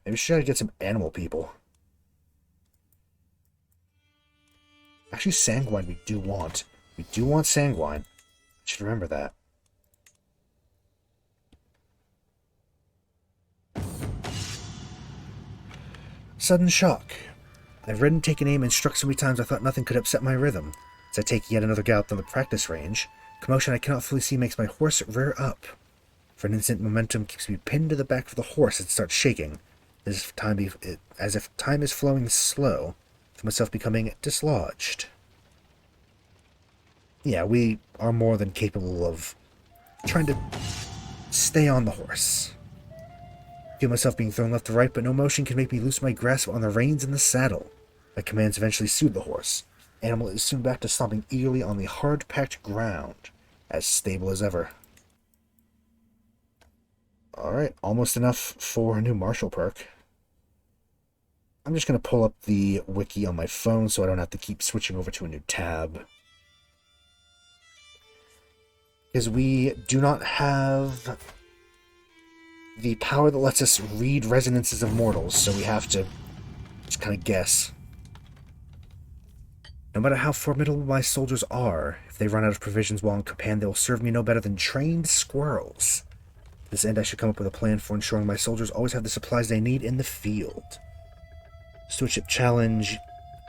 we should try to get some animal people. Actually, sanguine we do want. We do want sanguine. I should remember that. Sudden shock. I've ridden, taken aim, and struck so many times I thought nothing could upset my rhythm. As I take yet another gallop down the practice range, commotion I cannot fully see makes my horse rear up. For an instant, momentum keeps me pinned to the back of the horse and starts shaking, as if time is flowing slow, with myself becoming dislodged. Yeah, we are more than capable of trying to stay on the horse. I feel myself being thrown left to right, but no motion can make me loose my grasp on the reins and the saddle. My commands eventually soothe the horse. Animal is soon back to stomping eagerly on the hard-packed ground, as stable as ever. Alright, almost enough for a new martial perk. I'm just going to pull up the wiki on my phone so I don't have to keep switching over to a new tab. Because we do not have the power that lets us read resonances of mortals, so we have to just kind of guess. No matter how formidable my soldiers are, if they run out of provisions while in command, they will serve me no better than trained squirrels. To this end, I should come up with a plan for ensuring my soldiers always have the supplies they need in the field. Stewardship challenge,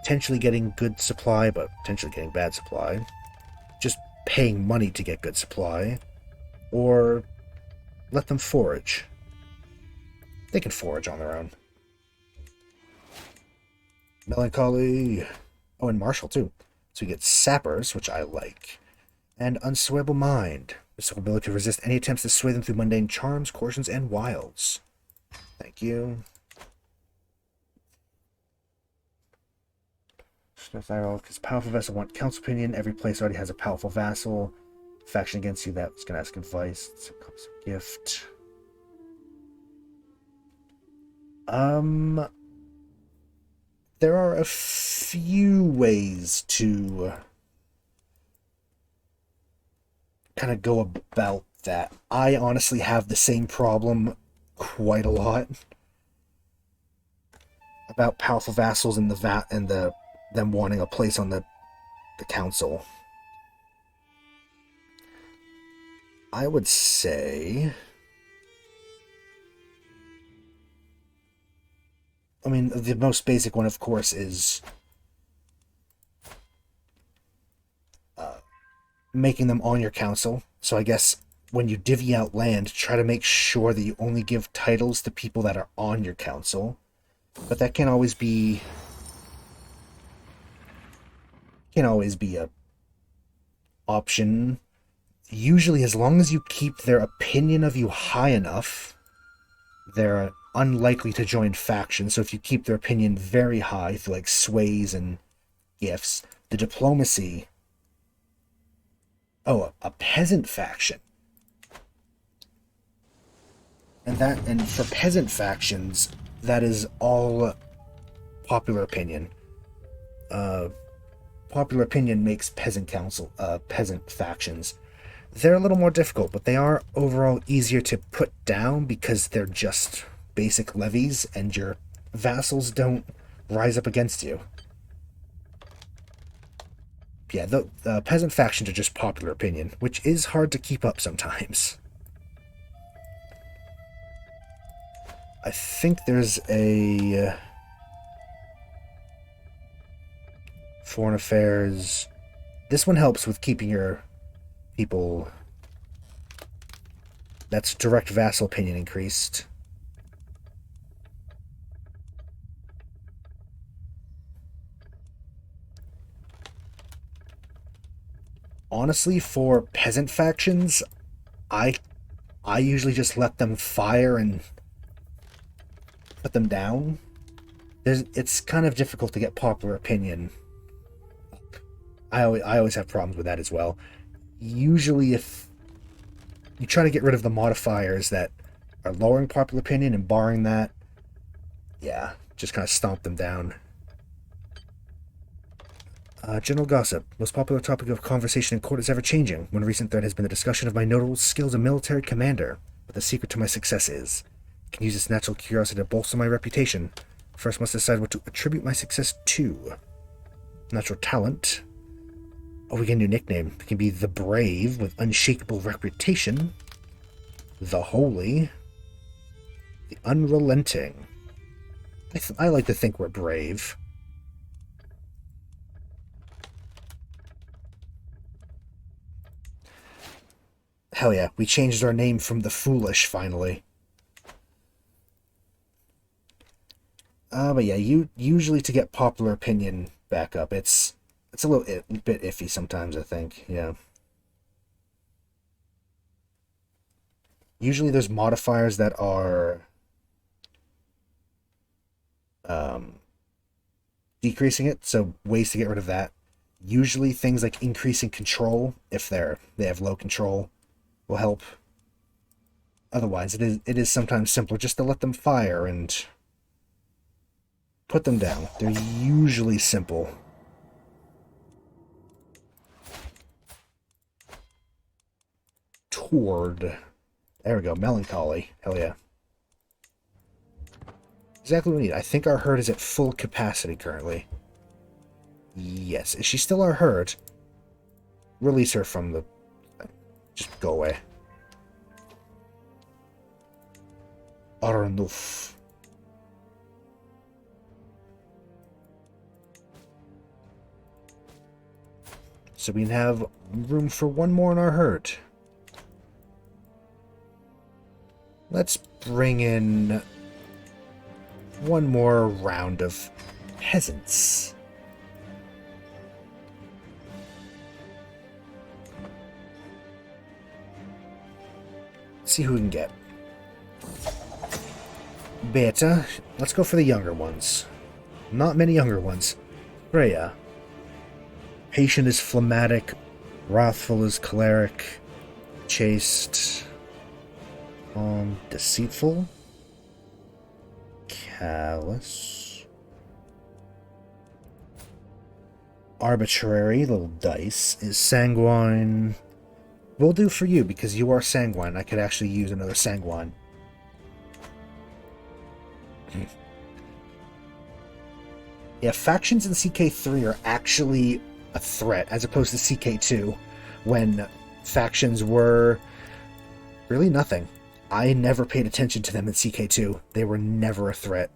potentially getting good supply, but potentially getting bad supply. Just paying money to get good supply. Or let them forage. They can forage on their own. Melancholy. Oh, and martial too. So we get sappers, which I like. And unswayable mind. This ability to resist any attempts to sway them through mundane charms, coercions, and wilds. Thank you. Because powerful vassal want council opinion. Every place already has a powerful vassal. Faction against you, that's going to ask advice. It's a gift. There are a few ways to kind of go about that. I honestly have the same problem quite a lot about powerful vassals and them wanting a place on the council. I would say, I mean, the most basic one, of course, is making them on your council. So I guess when you divvy out land, try to make sure that you only give titles to people that are on your council. But that can't always be a option. Usually, as long as you keep their opinion of you high enough, they're unlikely to join factions. So if you keep their opinion very high through like sways and gifts, the diplomacy. Oh, a peasant faction. And for peasant factions, that is all popular opinion. Popular opinion makes peasant factions. They're a little more difficult, but they are overall easier to put down because they're just basic levies and your vassals don't rise up against you. Yeah, the peasant factions are just popular opinion, which is hard to keep up sometimes. I think there's a foreign affairs. This one helps with keeping your people. That's direct vassal opinion increased. Honestly, for peasant factions, I usually just let them fire and put them down. It's kind of difficult to get popular opinion up. I always have problems with that as well. Usually, if you try to get rid of the modifiers that are lowering popular opinion and barring that, yeah, just kind of stomp them down. General gossip. Most popular topic of conversation in court is ever-changing. One recent thread has been the discussion of my notable skills as a military commander. But the secret to my success is, I can use this natural curiosity to bolster my reputation. First must decide what to attribute my success to. Natural talent. Oh, we get a new nickname. It can be the Brave with unshakable reputation. The Holy. The Unrelenting. I like to think we're brave. Hell yeah, we changed our name from the Foolish, finally. But yeah, usually to get popular opinion back up, it's a little bit iffy sometimes, I think, yeah. Usually there's modifiers that are decreasing it, so ways to get rid of that. Usually things like increasing control, if they have low control, will help. Otherwise, it is sometimes simpler just to let them fire and put them down. They're usually simple. Toward. There we go. Melancholy. Hell yeah. Exactly what we need. I think our herd is at full capacity currently. Yes. Is she still our herd? Release her from the... Just go away. Arnulf. So we can have room for one more in our herd. Let's bring in one more round of peasants. See who we can get. Beta. Let's go for the younger ones. Not many younger ones. Freya. Patient is phlegmatic. Wrathful is choleric. Chaste. Deceitful. Callous. Arbitrary, little dice, is sanguine. We'll do for you because you are sanguine. I could actually use another sanguine. Yeah, factions in CK3 are actually a threat as opposed to CK2 when factions were really nothing. I never paid attention to them in CK2. They were never a threat.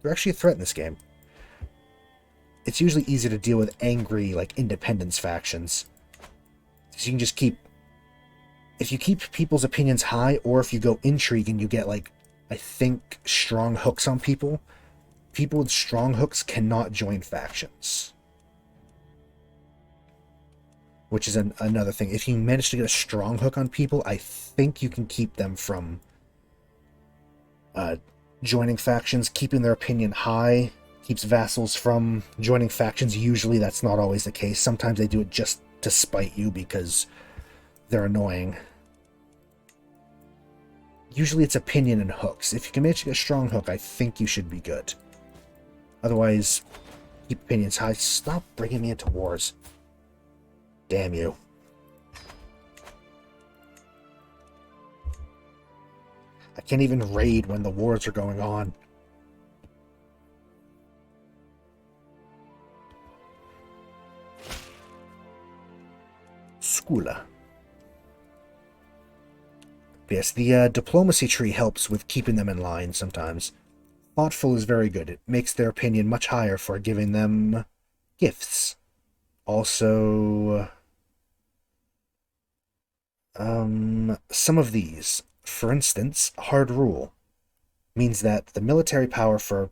They're actually a threat in this game. It's usually easier to deal with angry, like, independence factions. So you can just keep... If you keep people's opinions high, or if you go intrigue and you get, like, I think, strong hooks on people, people with strong hooks cannot join factions. Which is another thing. If you manage to get a strong hook on people, I think you can keep them from joining factions. Keeping their opinion high keeps vassals from joining factions. Usually that's not always the case. Sometimes they do it just to spite you because they're annoying. Usually it's opinion and hooks. If you can manage to get a strong hook, I think you should be good. Otherwise, keep opinions high. Stop bringing me into wars. Damn you. I can't even raid when the wars are going on. Skula. Yes, the diplomacy tree helps with keeping them in line sometimes. Thoughtful is very good. It makes their opinion much higher for giving them gifts. Also... some of these. For instance, hard rule means that the military power for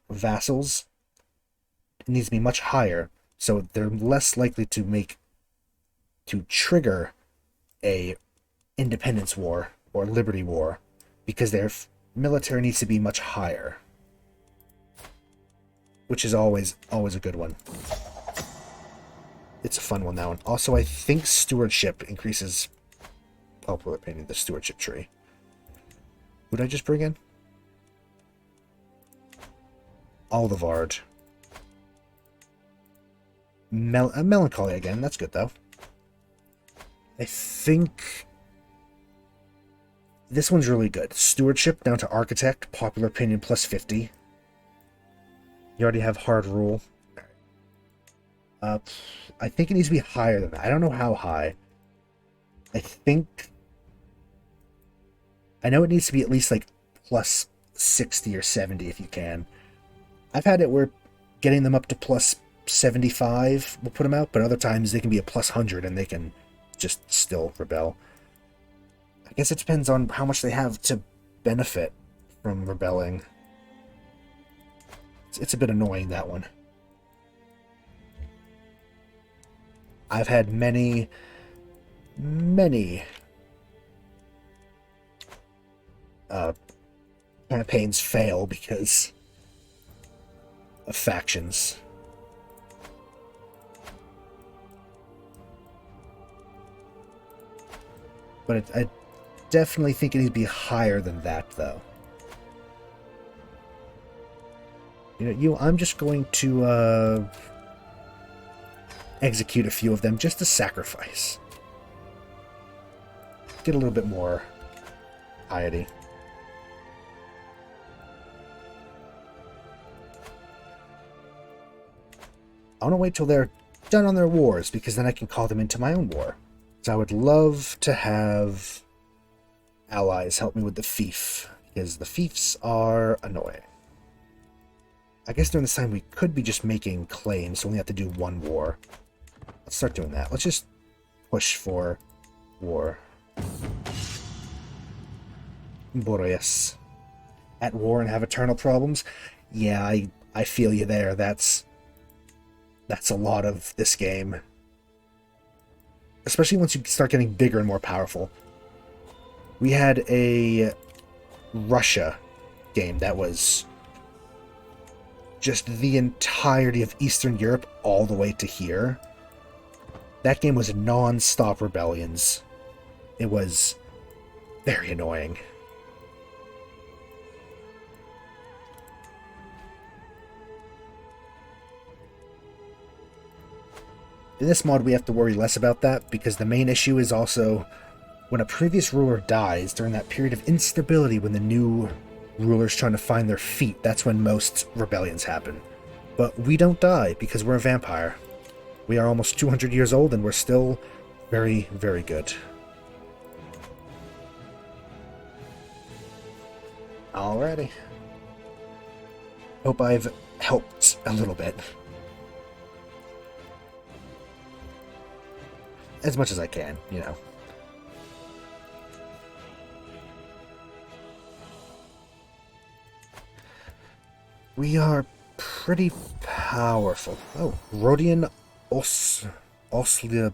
vassals needs to be much higher, so they're less likely to trigger a independence war or liberty war because their military needs to be much higher, which is always a good one. It's a fun one, that one. Also, I think stewardship increases popular opinion, the stewardship tree. Who did I just bring in? Aldevard. Melancholy again, that's good though. I think this one's really good. Stewardship down to architect, popular opinion plus 50. You already have hard rule. Uh, I think it needs to be higher than that. I don't know how high. I think... I know it needs to be at least, like, plus 60 or 70 if you can. I've had it where getting them up to plus 75 will put them out, but other times they can be a plus 100 and they can just still rebel. I guess it depends on how much they have to benefit from rebelling. It's a bit annoying, that one. I've had many campaigns fail because of factions. But I definitely think it needs to be higher than that, though. I'm just going to execute a few of them just to sacrifice. Get a little bit more piety. I want to wait till they're done on their wars, because then I can call them into my own war. So I would love to have allies help me with the fief, because the fiefs are annoying. I guess during this time we could be just making claims, so we only have to do one war. Let's start doing that. Let's just push for war. Boreas. At war and have eternal problems? Yeah, I feel you there. That's a lot of this game. Especially once you start getting bigger and more powerful. We had a Russia game that was just the entirety of Eastern Europe all the way to here. That game was non-stop rebellions. It was very annoying. In this mod, we have to worry less about that, because the main issue is also when a previous ruler dies during that period of instability when the new ruler's trying to find their feet, that's when most rebellions happen. But we don't die because we're a vampire. We are almost 200 years old and we're still very, very good. Alrighty. Hope I've helped a little bit. As much as I can, you know. We are pretty powerful. Oh, Rodian Osliabia.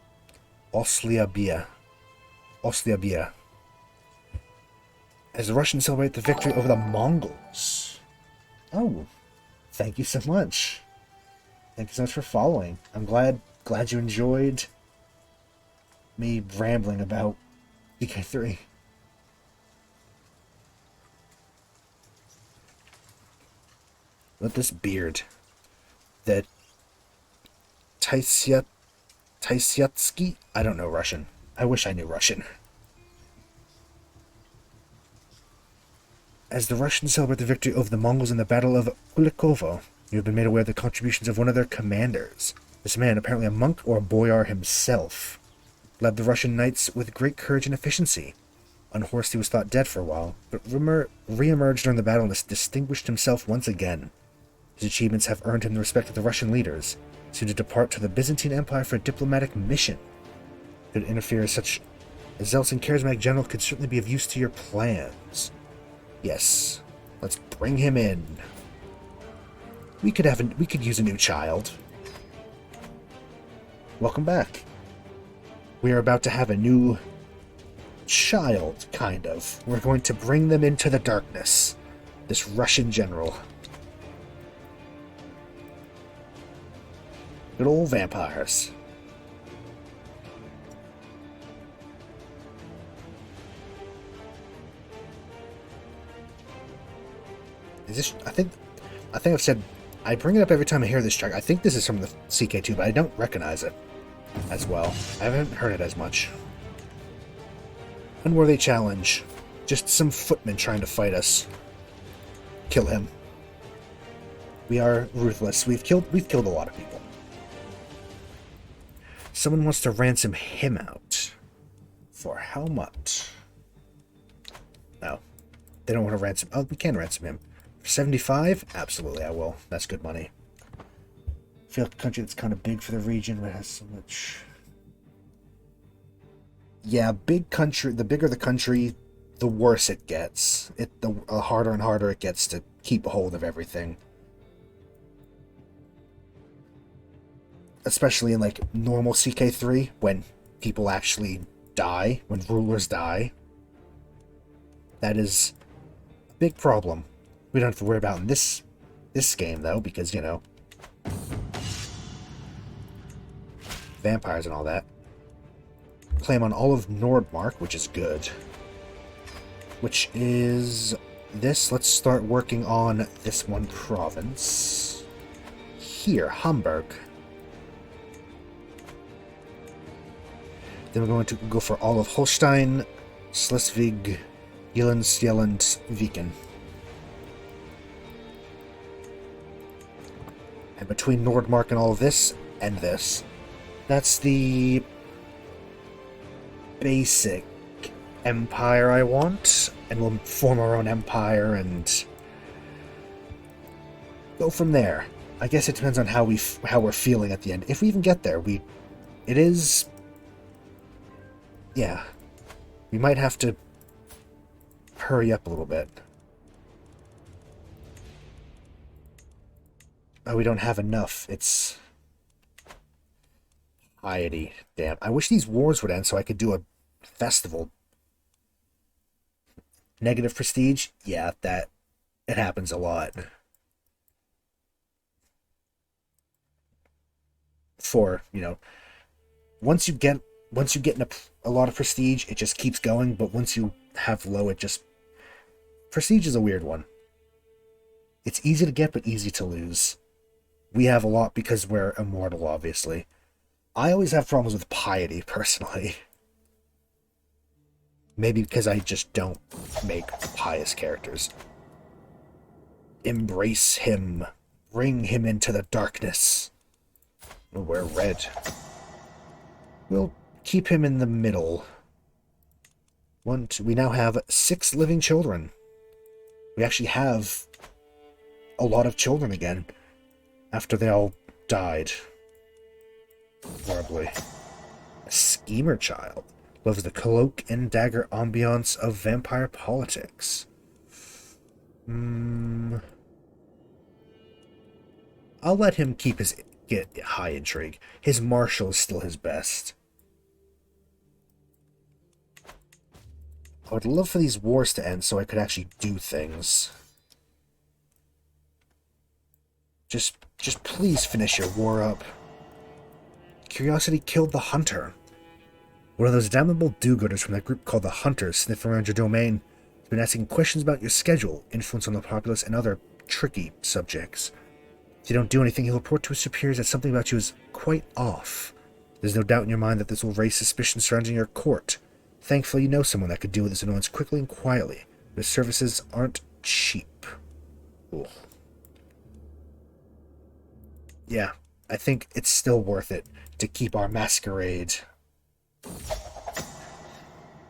As the Russians celebrate the victory over the Mongols. Oh, thank you so much. Thank you so much for following. I'm glad you enjoyed me rambling about DK3. With this beard. The Tysyatsky? I don't know Russian. I wish I knew Russian. As the Russians celebrate the victory over the Mongols in the Battle of Kulikovo, you have been made aware of the contributions of one of their commanders. This man, apparently a monk or a boyar himself, led the Russian knights with great courage and efficiency. Unhorsed, he was thought dead for a while, but re-emerged during the battle and distinguished himself once again. His achievements have earned him the respect of the Russian leaders, soon to depart to the Byzantine Empire for a diplomatic mission. Could interfere as such a zealous and charismatic general could certainly be of use to your plans. Yes, let's bring him in. We could use a new child. Welcome back. We are about to have a new child, kind of. We're going to bring them into the darkness. This Russian general. Good old vampires. Is this? I think I've said I bring it up every time I hear this track. I think this is from the CK2, but I don't recognize it as well. I haven't heard it as much. Unworthy challenge. Just some footmen trying to fight us. Kill him. We are ruthless. We've killed a lot of people. Someone wants to ransom him out. For how much? No. They don't want to ransom... Oh, we can ransom him. For 75? Absolutely, I will. That's good money. I feel like a country that's kind of big for the region, but has so much... Yeah, big country... The bigger the country, the worse it gets. The harder and harder it gets to keep a hold of everything. Especially in, like, normal CK3, when people actually die, when rulers die. That is a big problem. We don't have to worry about in this game, though, because, you know, vampires and all that. Claim on all of Nordmark, which is good. Which is this. Let's start working on this one province. Here, Hamburg. Then we're going to go for all of Holstein, Schleswig, Jylland, Viken. And between Nordmark and all of this, and this, that's the basic empire I want. And we'll form our own empire and go from there. I guess it depends on how we're feeling at the end. If we even get there, it is... Yeah, we might have to hurry up a little bit. Oh, we don't have enough. It's piety. Damn. I wish these wars would end so I could do a festival. Negative prestige? Yeah, it happens a lot. For, you know, once you get a lot of prestige, it just keeps going, but once you have low, it just... Prestige is a weird one. It's easy to get, but easy to lose. We have a lot because we're immortal, obviously. I always have problems with piety, personally. Maybe because I just don't make pious characters. Embrace him. Bring him into the darkness. We'll wear red. We'll keep him in the middle. We now have 6 living children. We actually have a lot of children again, after they all died. Horribly. A schemer child. Loves the cloak and dagger ambiance of vampire politics. I'll let him get high intrigue. His martial is still his best. I would love for these wars to end so I could actually do things. Just please finish your war up. Curiosity killed the hunter. One of those damnable do-gooders from that group called the Hunters sniffing around your domain has been asking questions about your schedule, influence on the populace, and other tricky subjects. If you don't do anything, he'll report to his superiors that something about you is quite off. There's no doubt in your mind that this will raise suspicion surrounding your court. Thankfully, you know someone that could deal with this annoyance quickly and quietly. But his services aren't cheap. Ooh. Yeah, I think it's still worth it to keep our masquerade.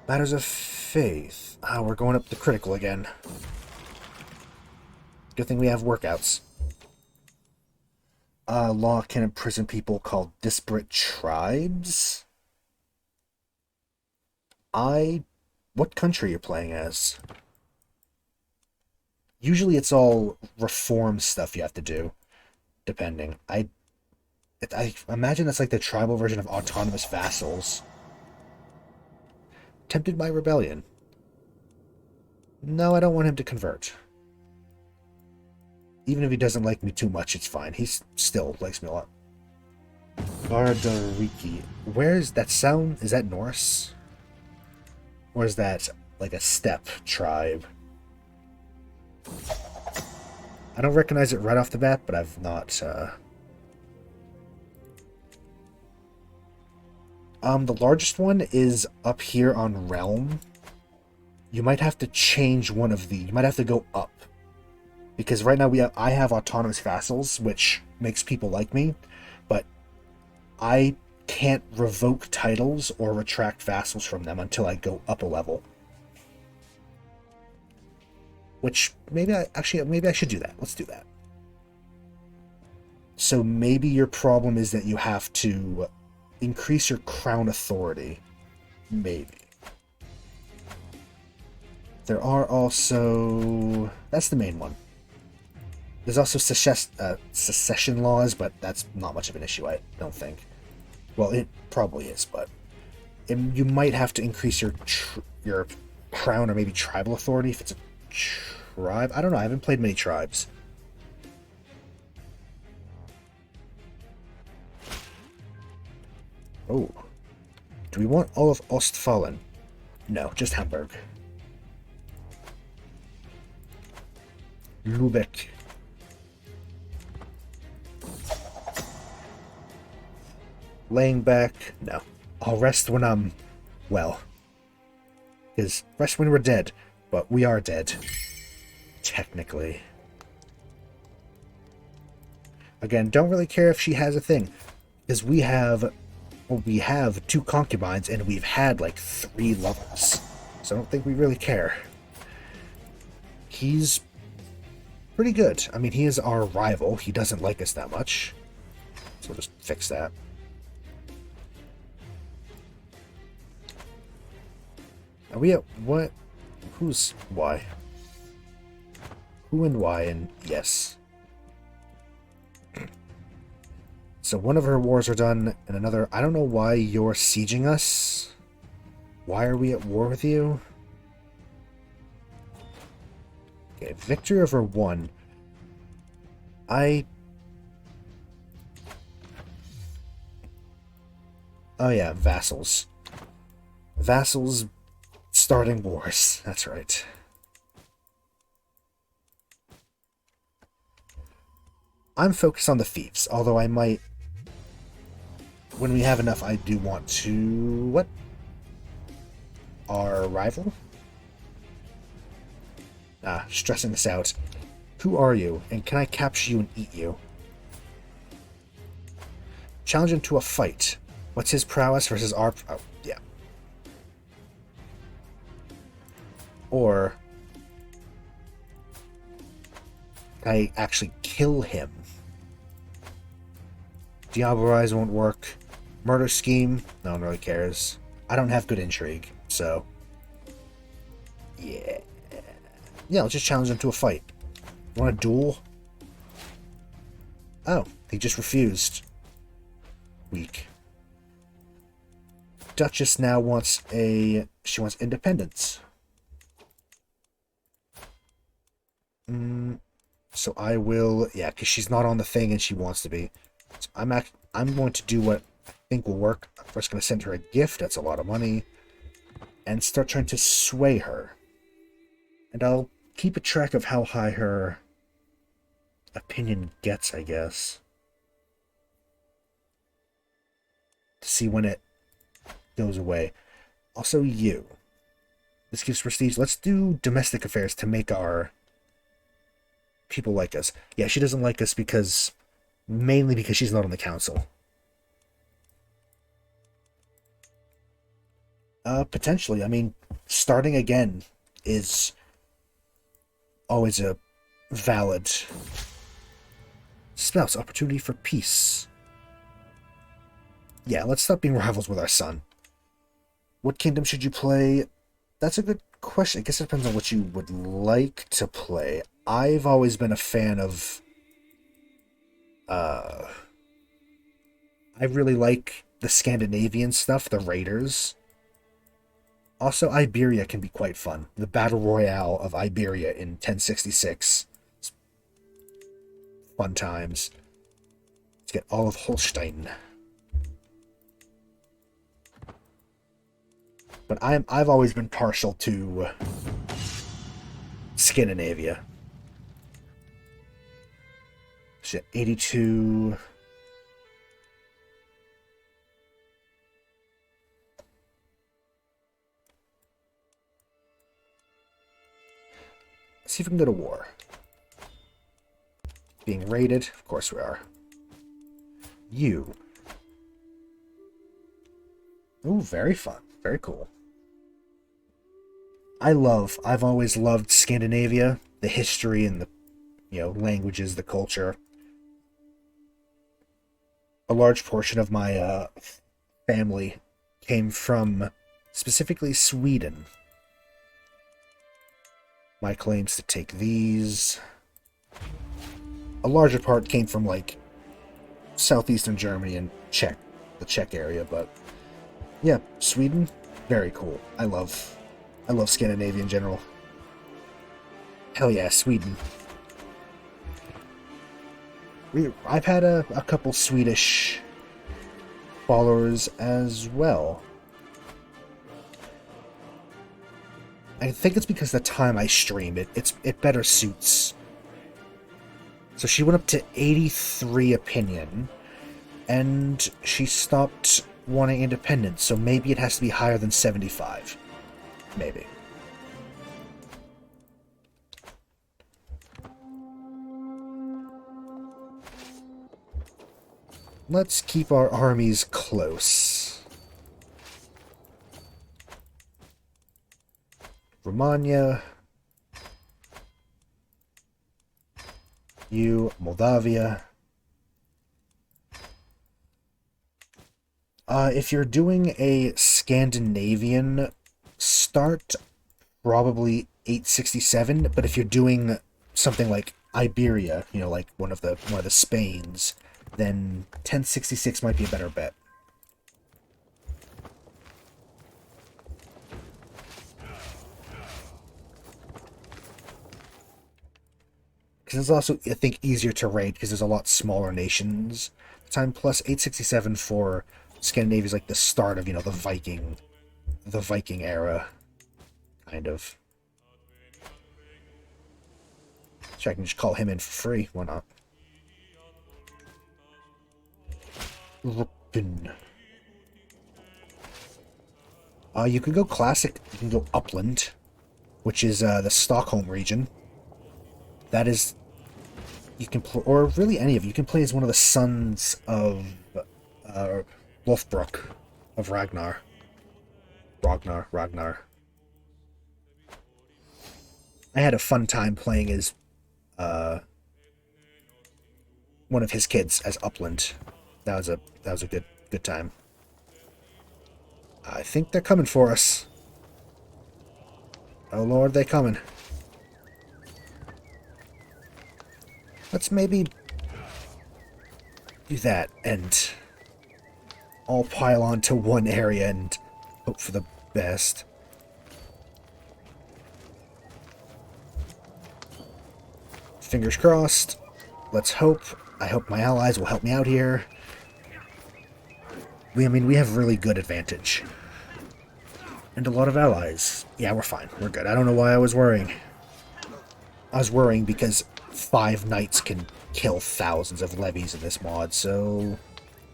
Matters of faith. Ah, we're going up the critical again. Good thing we have workouts. Law can imprison people called disparate tribes. What country you're playing as? Usually it's all reform stuff you have to do, depending. I imagine that's like the tribal version of autonomous vassals. Tempted by rebellion. No, I don't want him to convert. Even if he doesn't like me too much, it's fine. He still likes me a lot. Gardariki. Where is that sound? Is that Norse? Or is that like a steppe tribe? I don't recognize it right off the bat, but I've not... The largest one is up here on Realm. You might have to change one of the... You might have to go up. Because right now I have autonomous vassals, which makes people like me. But I can't revoke titles or retract vassals from them until I go up a level. Which, maybe I should do that. Let's do that. So maybe your problem is that you have to increase your crown authority. Maybe. There are also... That's the main one. There's also secession laws, but that's not much of an issue, I don't think. Well, it probably is, but... you might have to increase your crown or maybe tribal authority if it's a tribe. I don't know, I haven't played many tribes. Oh. Do we want all of Ostfalen? No, just Hamburg. Lübeck. Laying back? No. I'll rest when I'm... well. Because rest when we're dead. But we are dead. Technically. Again, don't really care if she has a thing. Because we have 2 concubines and we've had like 3 lovers. So I don't think we really care. He's pretty good. I mean, he is our rival. He doesn't like us that much. So we'll just fix that. Are we at what? Who's why? Who and why and yes. So one of her wars are done and another... I don't know why you're sieging us. Why are we at war with you? Okay, victory over 1. Oh yeah, vassals. Vassals starting wars. That's right. I'm focused on the fiefs, although I might... when we have enough, I do want to... what? Our rival? Stressing this out. Who are you, and can I capture you and eat you? Challenge him to a fight. What's his prowess versus our... oh, yeah. Or... can I actually kill him? Diabolize won't work. Murder scheme? No one really cares. I don't have good intrigue, so... yeah. Yeah, let's just challenge him to a fight. Want a duel? Oh, he just refused. Weak. Duchess now wants a... she wants independence. So I will... yeah, because she's not on the thing and she wants to be. So I'm going to do what I think will work. I'm first going to send her a gift. That's a lot of money. And start trying to sway her. And I'll keep a track of how high her opinion gets, I guess. To see when it goes away. Also, you. This gives prestige. Let's do domestic affairs to make our people like us. Yeah, she doesn't like us because... mainly because she's not on the council. Potentially. I mean, starting again is always a valid spouse. Opportunity for peace. Yeah, let's stop being rivals with our son. What kingdom should you play? That's a good question. I guess it depends on what you would like to play. I've always been a fan of... I really like the Scandinavian stuff, the Raiders. Also, Iberia can be quite fun. The Battle Royale of Iberia in 1066. It's fun times. Let's get all of Holstein. But I've always been partial to Scandinavia. Shit, 82... Let's see if we can go to war. Being raided? Of course we are. You. Ooh, very fun. Very cool. I've always loved Scandinavia, the history and the, languages, the culture. A large portion of my family came from specifically Sweden. My claims to take these. A larger part came from like southeastern Germany and the Czech area, but yeah, Sweden, very cool. I love Scandinavia in general. Hell yeah, Sweden. I've had a couple Swedish followers as well. I think it's because the time I stream it better suits. So she went up to 83 opinion, and she stopped wanting independence, so maybe it has to be higher than 75. Maybe. Let's keep our armies close. Romania. You, Moldavia. If you're doing a Scandinavian start, probably 867, but if you're doing something like Iberia, like one of the Spains, then 1066 might be a better bet. Because it's also, I think, easier to raid because there's a lot smaller nations. Time plus 867 for Scandinavia is like the start of, the Viking era, kind of. So I can just call him in for free. Why not? Ruppen. You can go classic. You can go upland, which is the Stockholm region. That is, you can play, or really any of you can play as one of the sons of Wolfbrook of Ragnar. Ragnar. I had a fun time playing as one of his kids as Upland. That was a good time. I think they're coming for us. Oh lord, they're coming. Let's maybe do that and all pile onto one area and hope for the best. Fingers crossed. Let's hope. I hope my allies will help me out here. I mean, we have really good advantage. And a lot of allies. Yeah, we're fine. We're good. I don't know why I was worrying. I was worrying because 5 knights can kill thousands of levies in this mod, so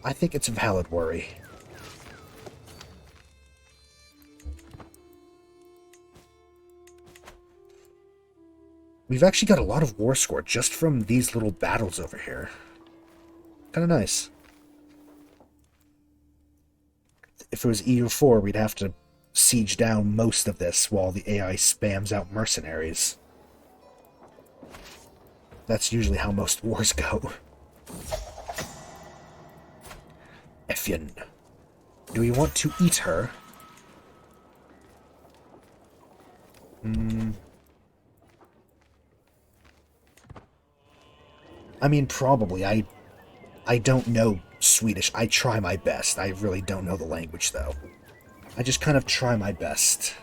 I think it's a valid worry. We've actually got a lot of war score just from these little battles over here. Kind of nice. If it was EU4, we'd have to siege down most of this while the AI spams out mercenaries. That's usually how most wars go. Effian. Do we want to eat her? I mean, probably. I don't know Swedish. I try my best. I really don't know the language, though. I just kind of try my best.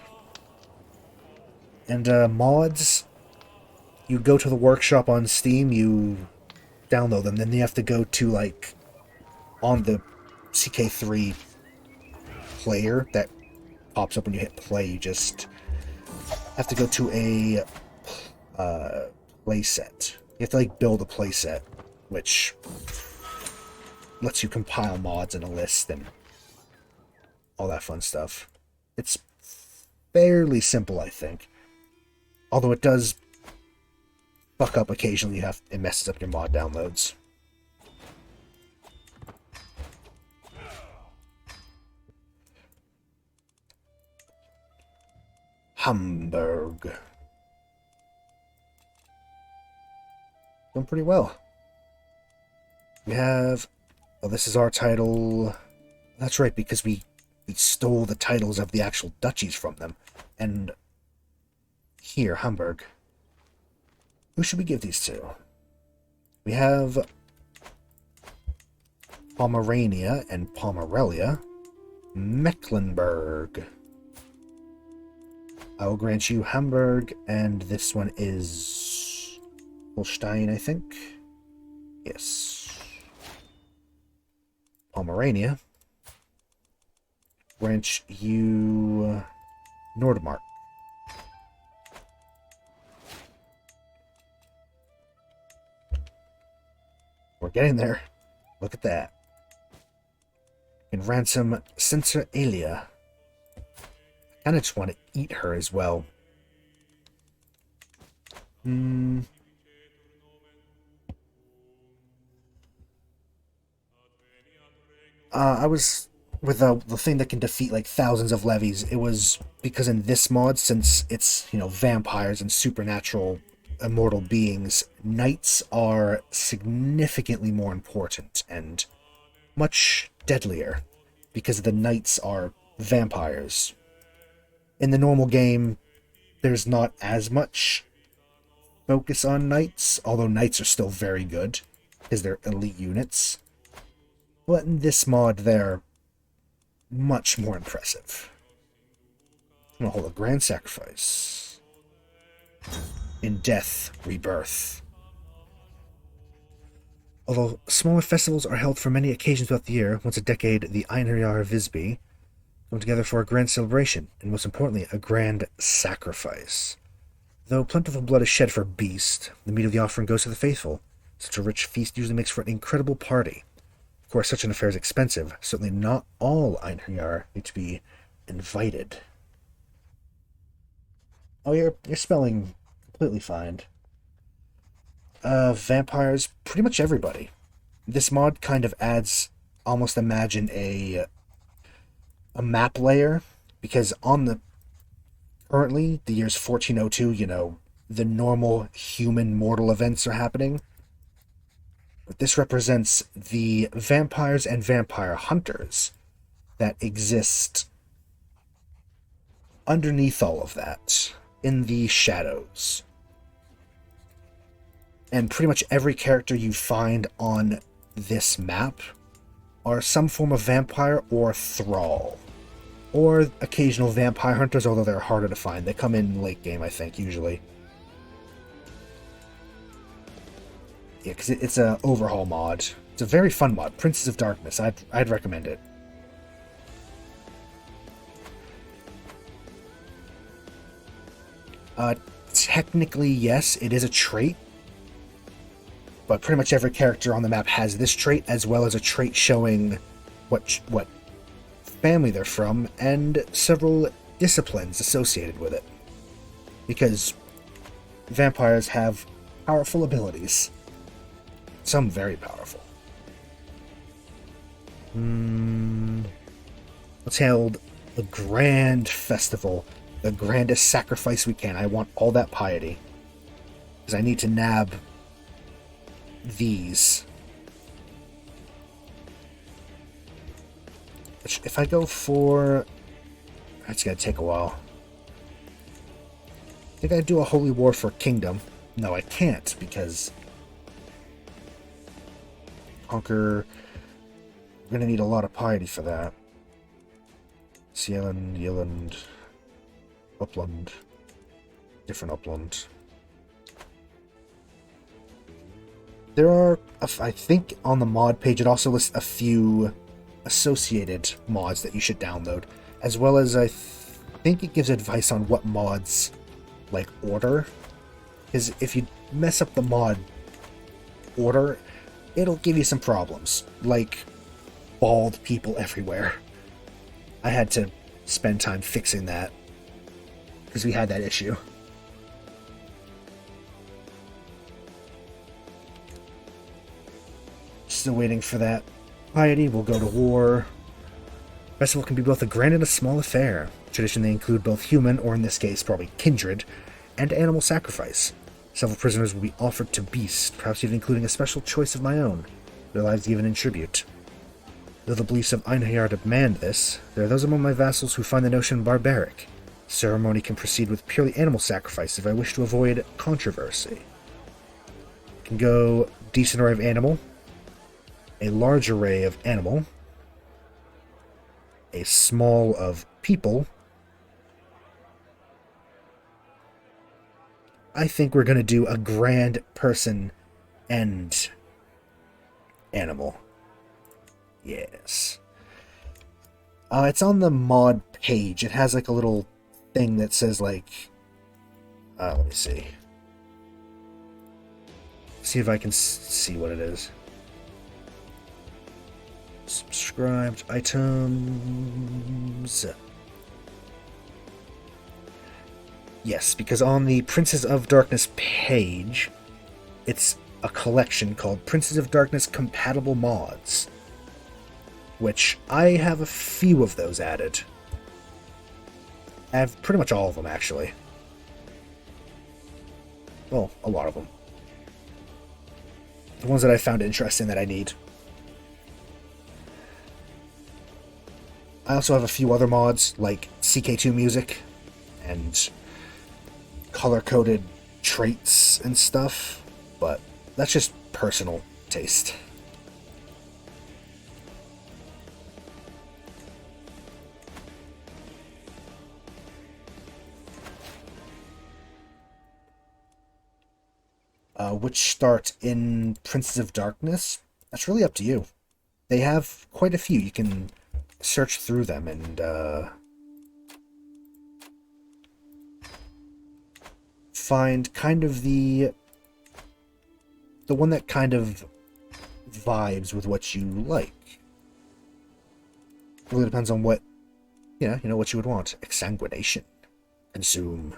And, mods, you go to the workshop on Steam, you download them, then you have to go to, like, on the CK3 player that pops up when you hit play, you just have to go to a playset. You have to, like, build a playset, which lets you compile mods in a list and all that fun stuff. It's fairly simple, I think. Although it does fuck up occasionally. It messes up your mod downloads. Hamburg. Doing pretty well. We have... Oh, this is our title. That's right, because we stole the titles of the actual duchies from them. And here, Hamburg. Who should we give these to? We have Pomerania and Pomerelia. Mecklenburg. I will grant you Hamburg, and this one is Holstein, I think. Yes. Pomerania. Grant you Nordmark. We're getting there. Look at that. And ransom Centralia. I kind of just want to eat her as well. I was with the thing that can defeat like thousands of levies. It was because in this mod, since it's, you know, vampires and supernatural immortal beings, knights are significantly more important and much deadlier because the knights are vampires. In the normal game, there's not as much focus on knights, although knights are still very good because they're elite units. But in this mod, they're much more impressive. I'm gonna hold a grand sacrifice. In death, rebirth. Although smaller festivals are held for many occasions throughout the year, once a decade, the Einherjar Visby come together for a grand celebration, and most importantly, a grand sacrifice. Though plentiful blood is shed for a beast, the meat of the offering goes to the faithful. Such a rich feast usually makes for an incredible party. Of course, such an affair is expensive. Certainly not all Einherjar need to be invited. Oh, you're spelling completely fine. Vampires, pretty much everybody. This mod kind of adds, almost imagine a map layer, because on the currently, the year's 1402, you know, the normal human mortal events are happening. But this represents the vampires and vampire hunters that exist underneath all of that, in the shadows. And pretty much every character you find on this map are some form of vampire or thrall. Or occasional vampire hunters, although they're harder to find. They come in late game, I think, usually. Yeah, because it's an overhaul mod. It's a very fun mod. Princes of Darkness. I'd recommend it. Technically, yes, it is a trait. But pretty much every character on the map has this trait, as well as a trait showing what family they're from, and several disciplines associated with it. Because vampires have powerful abilities. Some very powerful. Let's hold a grand festival. The grandest sacrifice we can. I want all that piety. Because I need to nab these. If I go for... That's gonna take a while. I think I'd do a holy war for kingdom. No, I can't, because... Conquer... We're gonna need a lot of piety for that. Sealand, Yeland... Upland. Different upland. There are, I think on the mod page, it also lists a few associated mods that you should download, as well as I think it gives advice on what mods like order, because if you mess up the mod order, it'll give you some problems, like bald people everywhere. I had to spend time fixing that because we had that issue. Still waiting for that piety. We'll go to war. Festival can be both a grand and a small affair. Traditionally, they include both human, or in this case, probably kindred, and animal sacrifice. Several prisoners will be offered to beasts, perhaps even including a special choice of my own, their lives given in tribute. Though the beliefs of Einherjar demand this, there are those among my vassals who find the notion barbaric. The ceremony can proceed with purely animal sacrifice if I wish to avoid controversy. Can go decent array of animal, a large array of animal, a small of people. I think we're going to do a grand person and animal. Yes. It's on the mod page. It has like a little thing that says like... let me see. See if I can see what it is. Subscribed items. Yes, because on the Princes of Darkness page, it's a collection called Princes of Darkness Compatible Mods, which I have a few of those added. I have pretty much all of them, actually. Well, a lot of them. The ones that I found interesting that I need. I also have a few other mods, like CK2 music, and color-coded traits and stuff, but that's just personal taste. Which start in Princes of Darkness? That's really up to you. They have quite a few. You can search through them and find kind of the one that kind of vibes with what you like. It really depends on what what you would want. Exsanguination. Consume.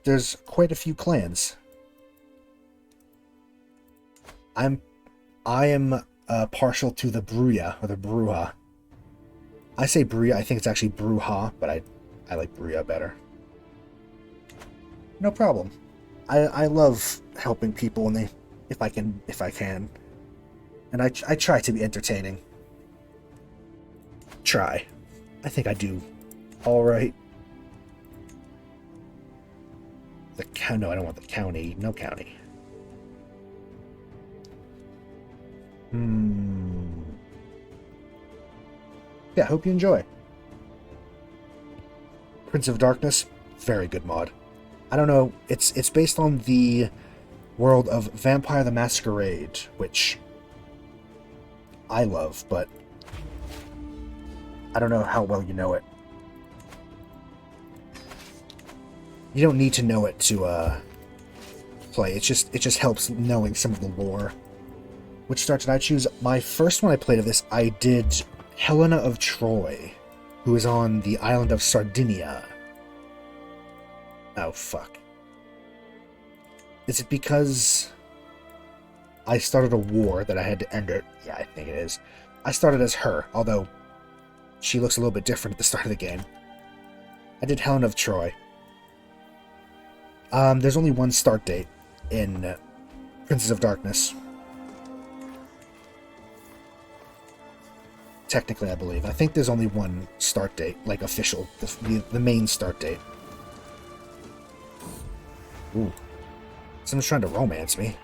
There's quite a few clans. I am partial to the Bruja, or the Bruja. I say Bruja, I think it's actually Bruja, but I like Bruja better. No problem. I love helping people when if I can. And I try to be entertaining. Try. I think I do alright. No, I don't want the county. No county. Yeah, hope you enjoy. Prince of Darkness, very good mod. I don't know, it's based on the world of Vampire the Masquerade, which I love, but I don't know how well you know it. You don't need to know it to play. It just helps knowing some of the lore. Which start did I choose? My first one I played of this, I did Helena of Troy, who is on the island of Sardinia. Oh, fuck. Is it because I started a war that I had to end it? Yeah, I think it is. I started as her, although she looks a little bit different at the start of the game. I did Helena of Troy. There's only one start date in Princes of Darkness. Technically, I believe. I think there's only one start date, like official, the main start date. Ooh. Someone's trying to romance me.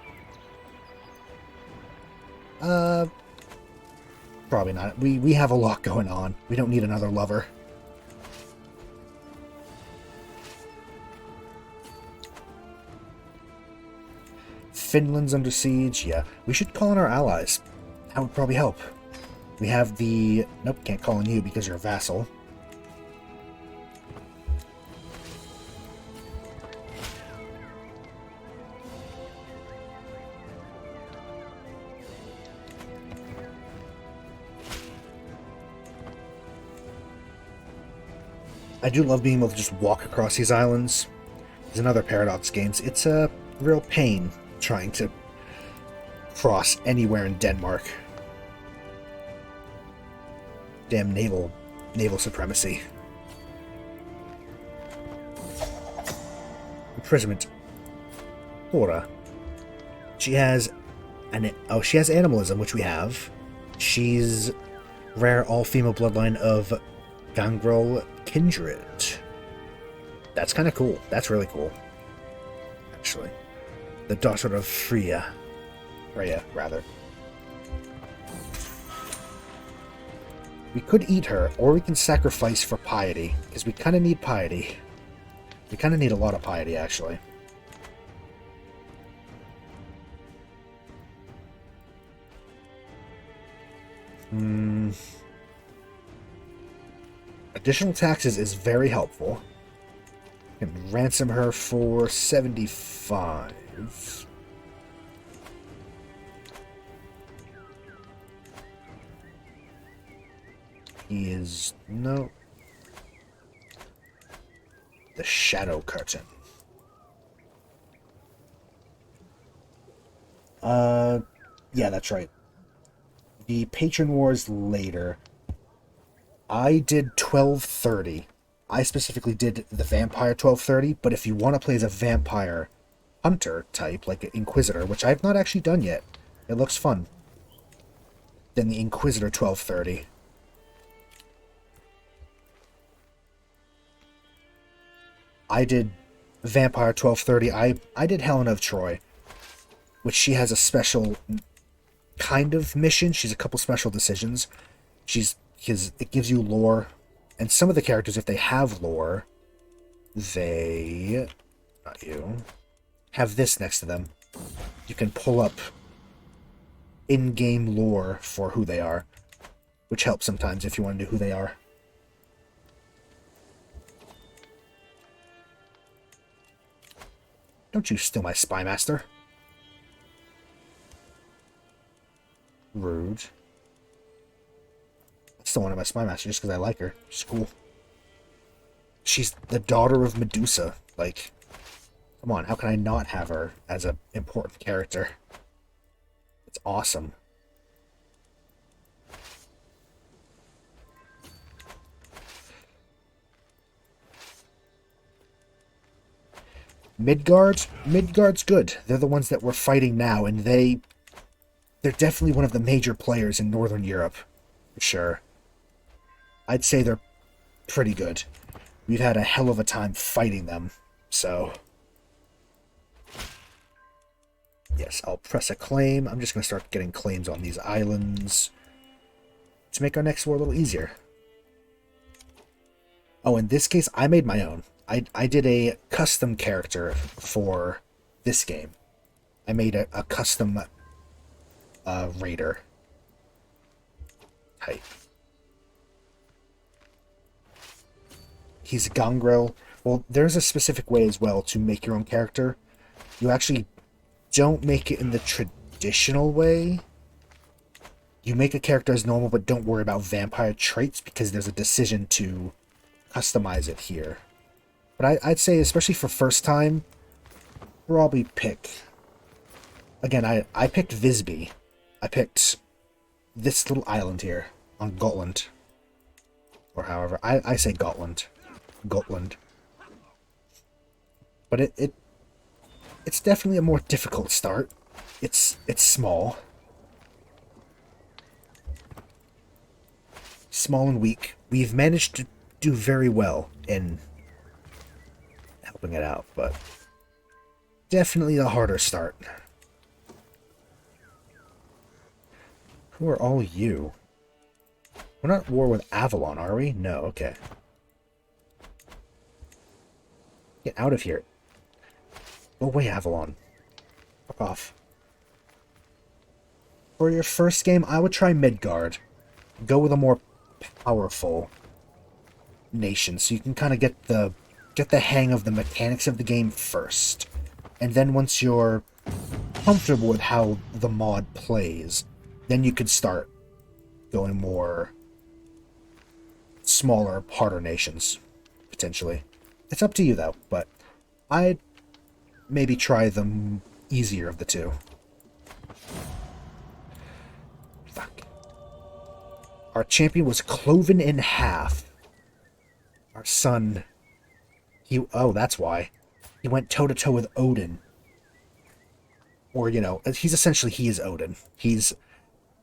Probably not. We have a lot going on. We don't need another lover. Finland's under siege. Yeah, we should call on our allies. That would probably help. We have the... Nope, can't call on you because you're a vassal. I do love being able to just walk across these islands. There's another Paradox games. It's a real pain trying to cross anywhere in Denmark. Damn naval supremacy. Imprisonment. Laura. She has she has animalism, which we have. She's rare all-female bloodline of Gangrel Kindred. That's kind of cool. That's really cool, actually. The daughter of Freya, rather. We could eat her, or we can sacrifice for piety, because we kind of need piety. We kind of need a lot of piety, actually. Additional taxes is very helpful. We can ransom her for 75. He is... no. The Shadow Curtain. Yeah, that's right. The Patron Wars later. I did 1230. I specifically did the Vampire 1230, but if you want to play as a Vampire Hunter type, like an Inquisitor, which I've not actually done yet, it looks fun, then the Inquisitor 1230. I did Vampire 1230. I did Helena of Troy, which she has a special kind of mission. She's a couple special decisions. Because it gives you lore, and some of the characters, if they have lore, they, not you, have this next to them. You can pull up in-game lore for who they are, which helps sometimes if you want to know who they are. Don't you steal my spy master. Rude. I still wanted my spy master just because I like her. She's cool. She's the daughter of Medusa. Like, come on, how can I not have her as an important character? It's awesome. Midgard's good. They're the ones that we're fighting now, and they're definitely one of the major players in Northern Europe, for sure. I'd say they're pretty good. We've had a hell of a time fighting them, so... yes, I'll press a claim. I'm just going to start getting claims on these islands to make our next war a little easier. Oh, in this case, I made my own. I did a custom character for this game. I made a custom raider type. He's Gangrel. Well, there's a specific way as well to make your own character. You actually don't make it in the traditional way. You make a character as normal, but don't worry about vampire traits because there's a decision to customize it here. But I'd say, especially for first time, probably pick... again, I picked Visby. I picked this little island here on Gotland. Or however, I say Gotland. Gotland. But it's definitely a more difficult start. It's small. Small and weak. We've managed to do very well in helping it out, but definitely a harder start. Who are all you? We're not at war with Avalon, are we? No, okay. Get out of here. Go away, Avalon. Fuck off. For your first game, I would try Midgard. Go with a more powerful nation, so you can kind of get the hang of the mechanics of the game first. And then once you're comfortable with how the mod plays, then you could start going more smaller, harder nations, potentially. It's up to you, though, but I'd maybe try the easier of the two. Fuck. Our champion was cloven in half. Our son... Oh, that's why. He went toe-to-toe with Odin. Or, you know, he is Odin. He's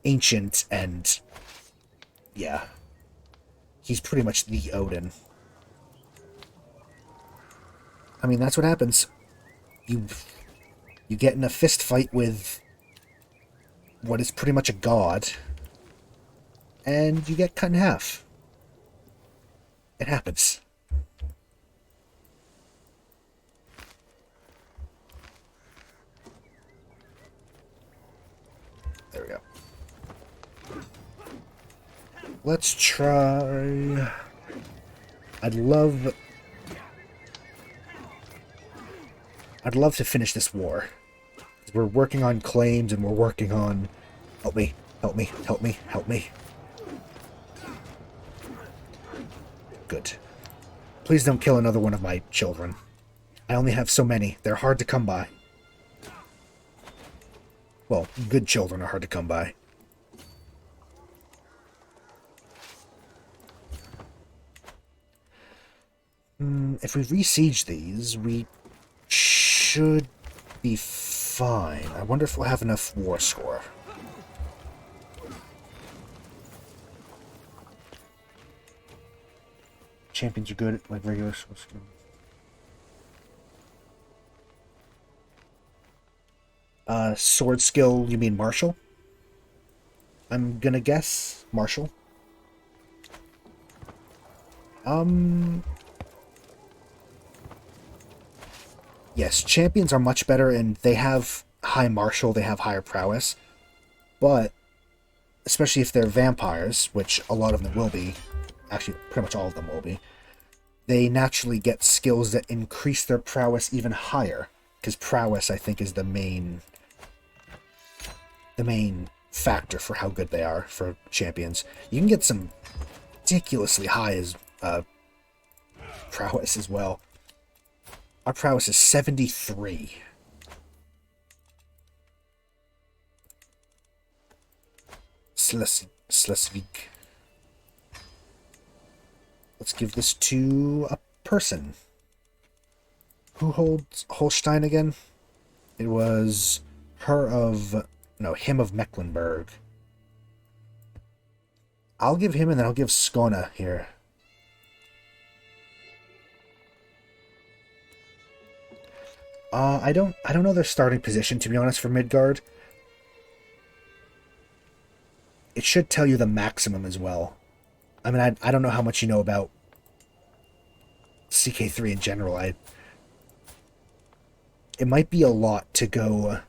ancient and... yeah. He's pretty much the Odin. I mean, that's what happens. You get in a fist fight with what is pretty much a god, and you get cut in half. It happens. There we go. Let's try... I'd love to finish this war. We're working on claims and we're working on... Help me, help me, help me, help me. Good. Please don't kill another one of my children. I only have so many. They're hard to come by. Well, good children are hard to come by. If we re-siege these, we should be fine. I wonder if we'll have enough war score. Champions are good at, like, regular... sword skill, you mean martial? I'm gonna guess martial. Yes, champions are much better, and they have high martial, they have higher prowess. But, especially if they're vampires, which a lot of them will be, actually pretty much all of them will be, they naturally get skills that increase their prowess even higher. Because prowess, I think, is the main factor for how good they are for champions. You can get some ridiculously high as prowess as well. Our prowess is 73. Schleswig. Let's give this to a person. Who holds Holstein again? It was him of Mecklenburg. I'll give him, and then I'll give Skåne here. I don't know their starting position, to be honest, for Midgard. It should tell you the maximum as well. I mean, I don't know how much you know about CK3 in general. It might be a lot to go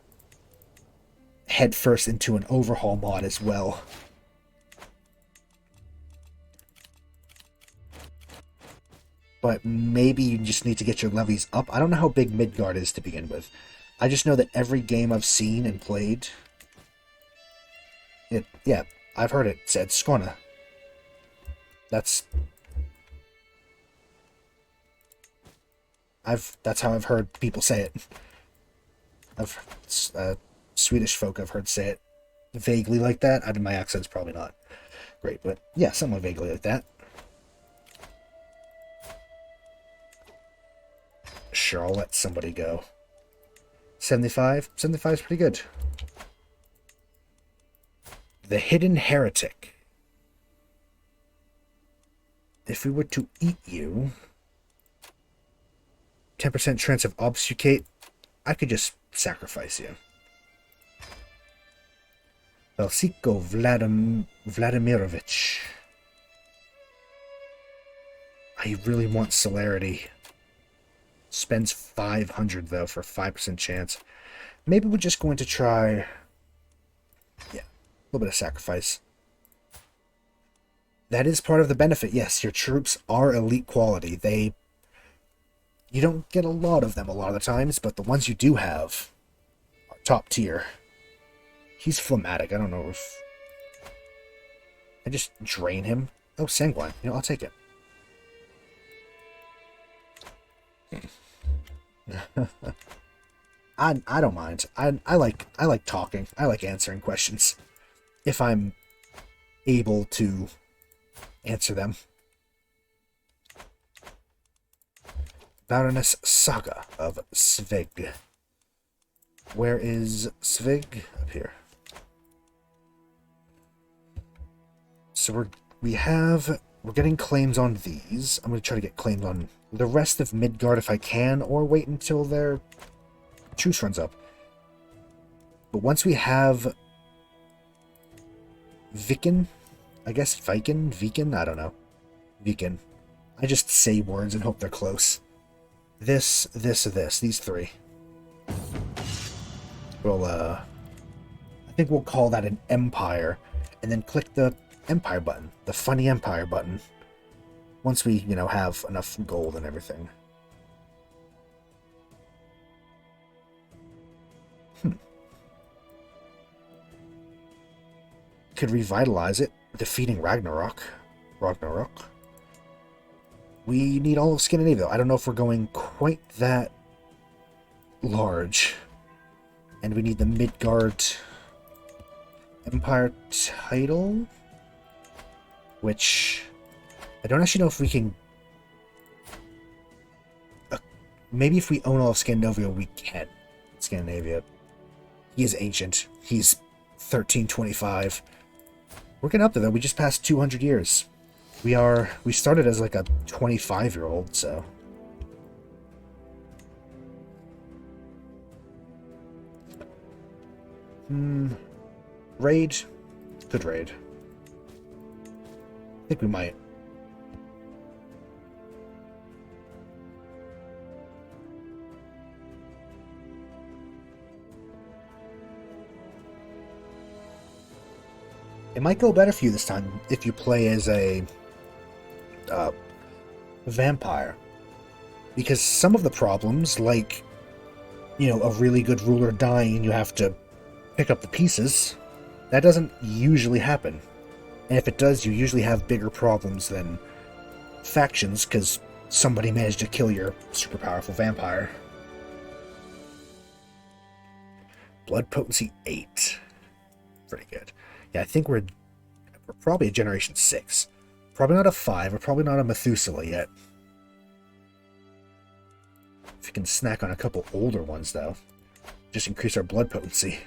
headfirst into an overhaul mod as well. But maybe you just need to get your levies up. I don't know how big Midgard is to begin with. I just know that every game I've seen and played... Yeah, I've heard it said Skåne. That's how I've heard people say it. Swedish folk I've heard say it vaguely like that. My accent's probably not great, but yeah, somewhat vaguely like that. Sure, I'll let somebody go. 75? 75 is pretty good. The Hidden Heretic. If we were to eat you... 10% chance of obfuscate. I could just sacrifice you. Belsico Vladimirovich. I really want celerity. Spends 500 though for 5% chance. Maybe we're just going to try... yeah, a little bit of sacrifice. That is part of the benefit. Yes, your troops are elite quality. You don't get a lot of them a lot of the times, but the ones you do have are top tier. He's phlegmatic. I don't know if... I just drain him. Oh, sanguine. You know, I'll take it. I don't mind. I like talking. I like answering questions. If I'm able to answer them. Baroness Saga of Sveg. Where is Sveg? Up here. So we're getting claims on these. I'm going to try to get claims on the rest of Midgard if I can, or wait until their truce runs up. But once we have Viken, I guess Viken, I don't know. Viken. I just say words and hope they're close. This, these three. We'll, I think we'll call that an empire, and then click the empire button, the funny empire button, once we, have enough gold and everything. Could revitalize it, defeating Ragnarok. We need all of Scandinavia. I don't know if we're going quite that large. And we need the Midgard Empire title, which I don't actually know if we can... maybe if we own all of Scandinavia, we can. Scandinavia. He is ancient. He's 1325. We're getting up there, though. We just passed 200 years. We started as like a 25-year-old, so... Raid? Good raid. I think we might. It might go better for you this time if you play as a vampire. Because some of the problems, like, a really good ruler dying and you have to pick up the pieces, that doesn't usually happen. And if it does, you usually have bigger problems than factions, because somebody managed to kill your super powerful vampire. Blood potency 8. Pretty good. Yeah, I think we're probably a generation 6. Probably not a 5. We're probably not a Methuselah yet. If we can snack on a couple older ones, though, just increase our blood potency.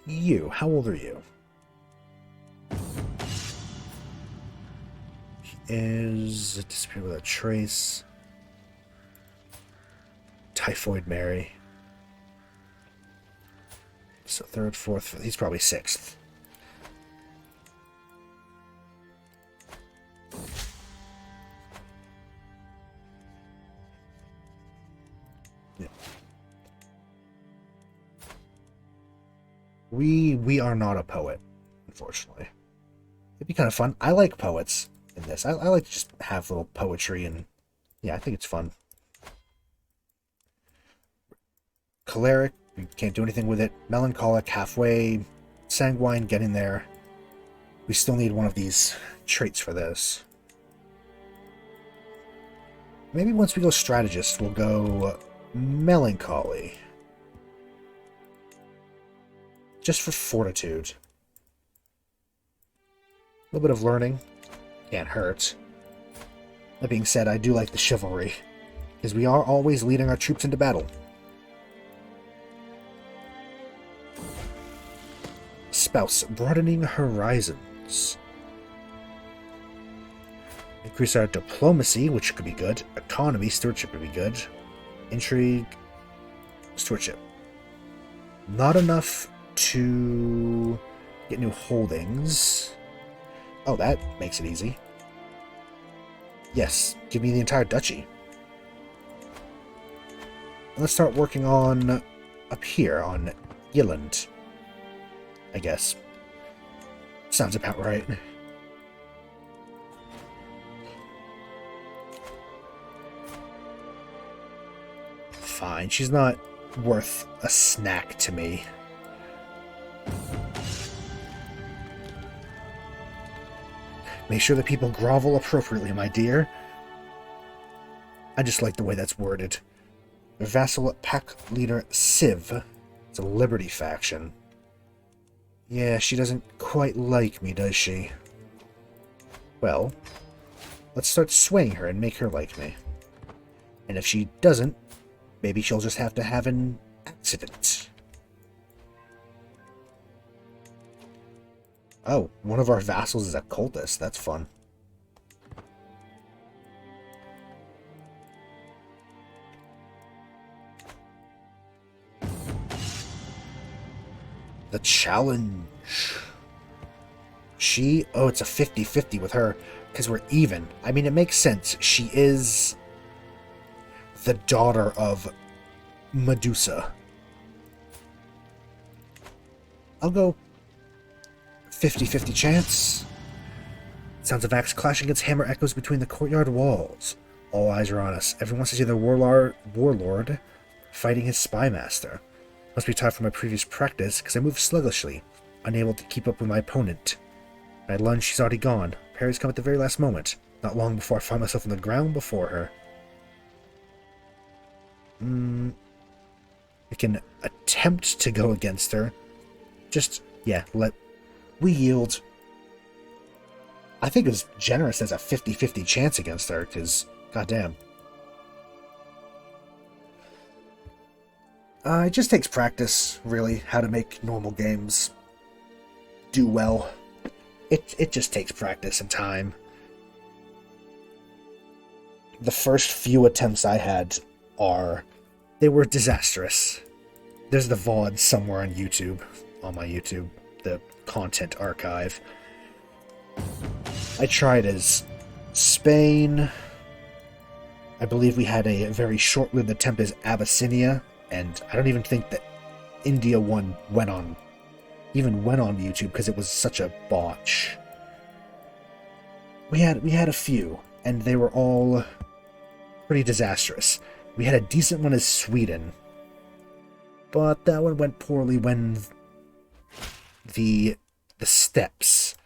You, how old are you? He is disappeared without trace. Typhoid Mary. So 3rd, 4th, he's probably 6th. Yeah. We are not a poet, unfortunately. It'd be kind of fun. I like poets in this. I like to just have little poetry, and yeah, I think it's fun. Choleric, we can't do anything with it. Melancholic, halfway. Sanguine, getting there. We still need one of these traits for this. Maybe once we go strategist, we'll go melancholy. Just for fortitude. A little bit of learning. Can't hurt. That being said, I do like the chivalry, because we are always leading our troops into battle. Spouse, broadening horizons. Increase our diplomacy, which could be good. Economy, stewardship would be good. Intrigue, stewardship. Not enough to get new holdings. Oh, that makes it easy. Yes, give me the entire duchy. Let's start working on up here on Gilland, I guess. Sounds about right. Fine, she's not worth a snack to me. Make sure that people grovel appropriately, my dear. I just like the way that's worded. Vassal pack leader Civ. It's a Liberty faction. Yeah, she doesn't quite like me, does she? Well, let's start swaying her and make her like me. And if she doesn't, maybe she'll just have to have an accident. Oh, one of our vassals is a cultist. That's fun. The challenge. Oh, it's a 50-50 with her, because we're even. I mean, it makes sense. She is the daughter of Medusa. I'll go 50-50 chance. Sounds of axe clashing against hammer echoes between the courtyard walls. All eyes are on us. Everyone wants to see the warlord fighting his spy master. Must be tired from my previous practice, because I move sluggishly, unable to keep up with my opponent. When I lunge, she's already gone. Parries come at the very last moment, not long before I find myself on the ground before her. We can attempt to go against her. We yield. I think it was generous as a 50-50 chance against her, because, goddamn. It just takes practice, really, how to make normal games do well. It just takes practice and time. The first few attempts I had they were disastrous. There's the VOD somewhere on YouTube, on my YouTube, the content archive. I tried as Spain. I believe we had a very short-lived attempt as Abyssinia, and I don't even think that India one went on YouTube because it was such a botch. We had a few, and they were all pretty disastrous. We had a decent one as Sweden, but that one went poorly when the steppes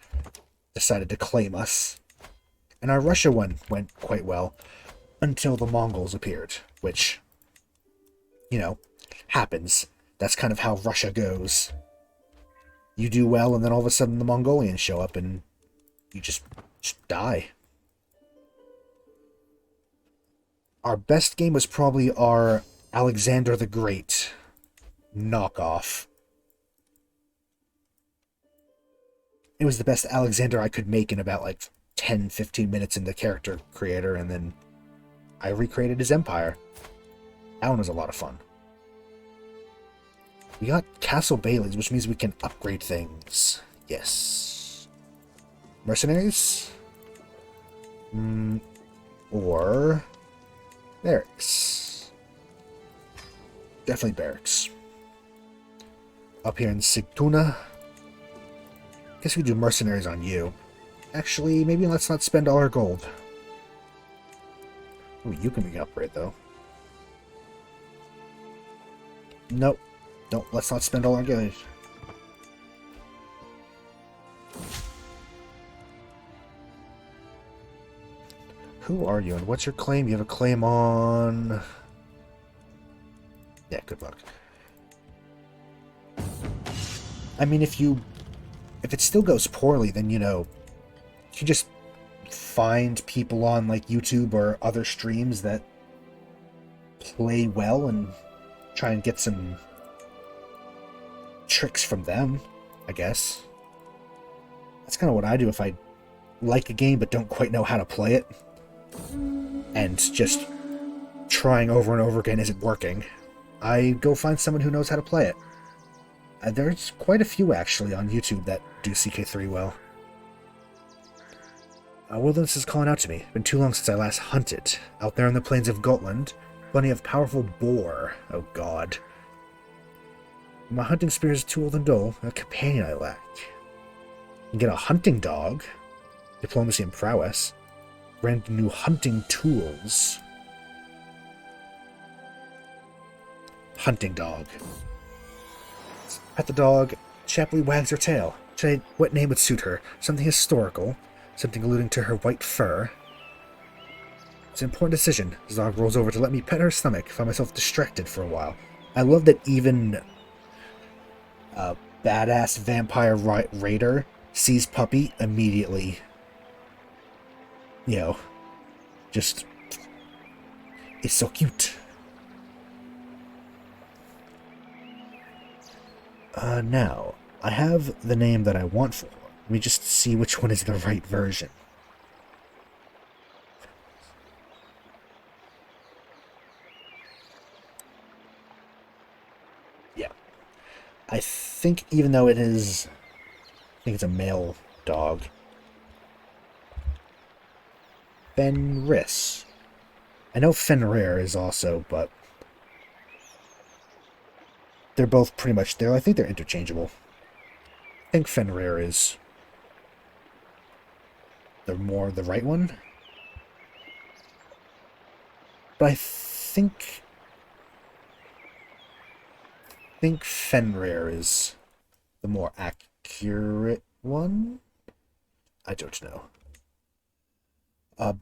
decided to claim us. And our Russia one went quite well until the Mongols appeared, which, happens. That's kind of how Russia goes. You do well, and then all of a sudden the Mongolians show up, and you just die. Our best game was probably our Alexander the Great knockoff. It was the best Alexander I could make in about 10-15 minutes in the character creator, and then I recreated his empire. That one was a lot of fun. We got Castle Baileys, which means we can upgrade things. Yes. Mercenaries? Or Barracks. Definitely Barracks. Up here in Sigtuna. Guess we do mercenaries on you. Actually, maybe let's not spend all our gold. Ooh, you can make an upgrade, though. Nope. Let's not spend all our gold. Who are you, and what's your claim? You have a claim on... Yeah, good luck. I mean, if it still goes poorly, then, you just find people on, YouTube or other streams that play well and try and get some tricks from them, I guess. That's kind of what I do if I like a game but don't quite know how to play it. And just trying over and over again isn't working. I go find someone who knows how to play it. There's quite a few, actually, on YouTube that do CK3 well. Wilderness is calling out to me. It's been too long since I last hunted. Out there on the plains of Gotland, plenty of powerful boar. Oh god. My hunting spear is too old and dull. A companion I lack. You can get a hunting dog. Diplomacy and prowess. Brand new hunting tools. Hunting dog. Pet the dog. Chappily wags her tail. What name would suit her? Something historical. Something alluding to her white fur. It's an important decision. The dog rolls over to let me pet her stomach. Find myself distracted for a while. I love that even badass vampire raider sees puppy immediately. You know, just... It's so cute. Now, I have the name that I want for her. Let me just see which one is the right version. Yeah. I think even though it is... I think it's a male dog. Fenris. I know Fenrir is also, but... They're both pretty much there. I think they're interchangeable. I think Fenrir is the right one. But I think Fenrir is the more accurate one. I don't know.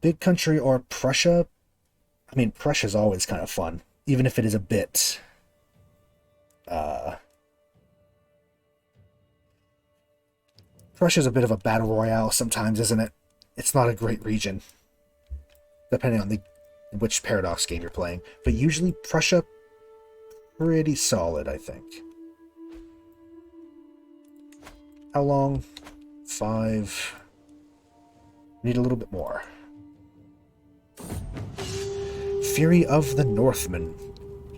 Big country or Prussia? I mean, Prussia's always kind of fun, even if it is a bit... Prussia's a bit of a battle royale sometimes, isn't it? It's not a great region, depending on which Paradox game you're playing. But usually Prussia, pretty solid, I think. How long? 5. Need a little bit more. Fury of the Northmen.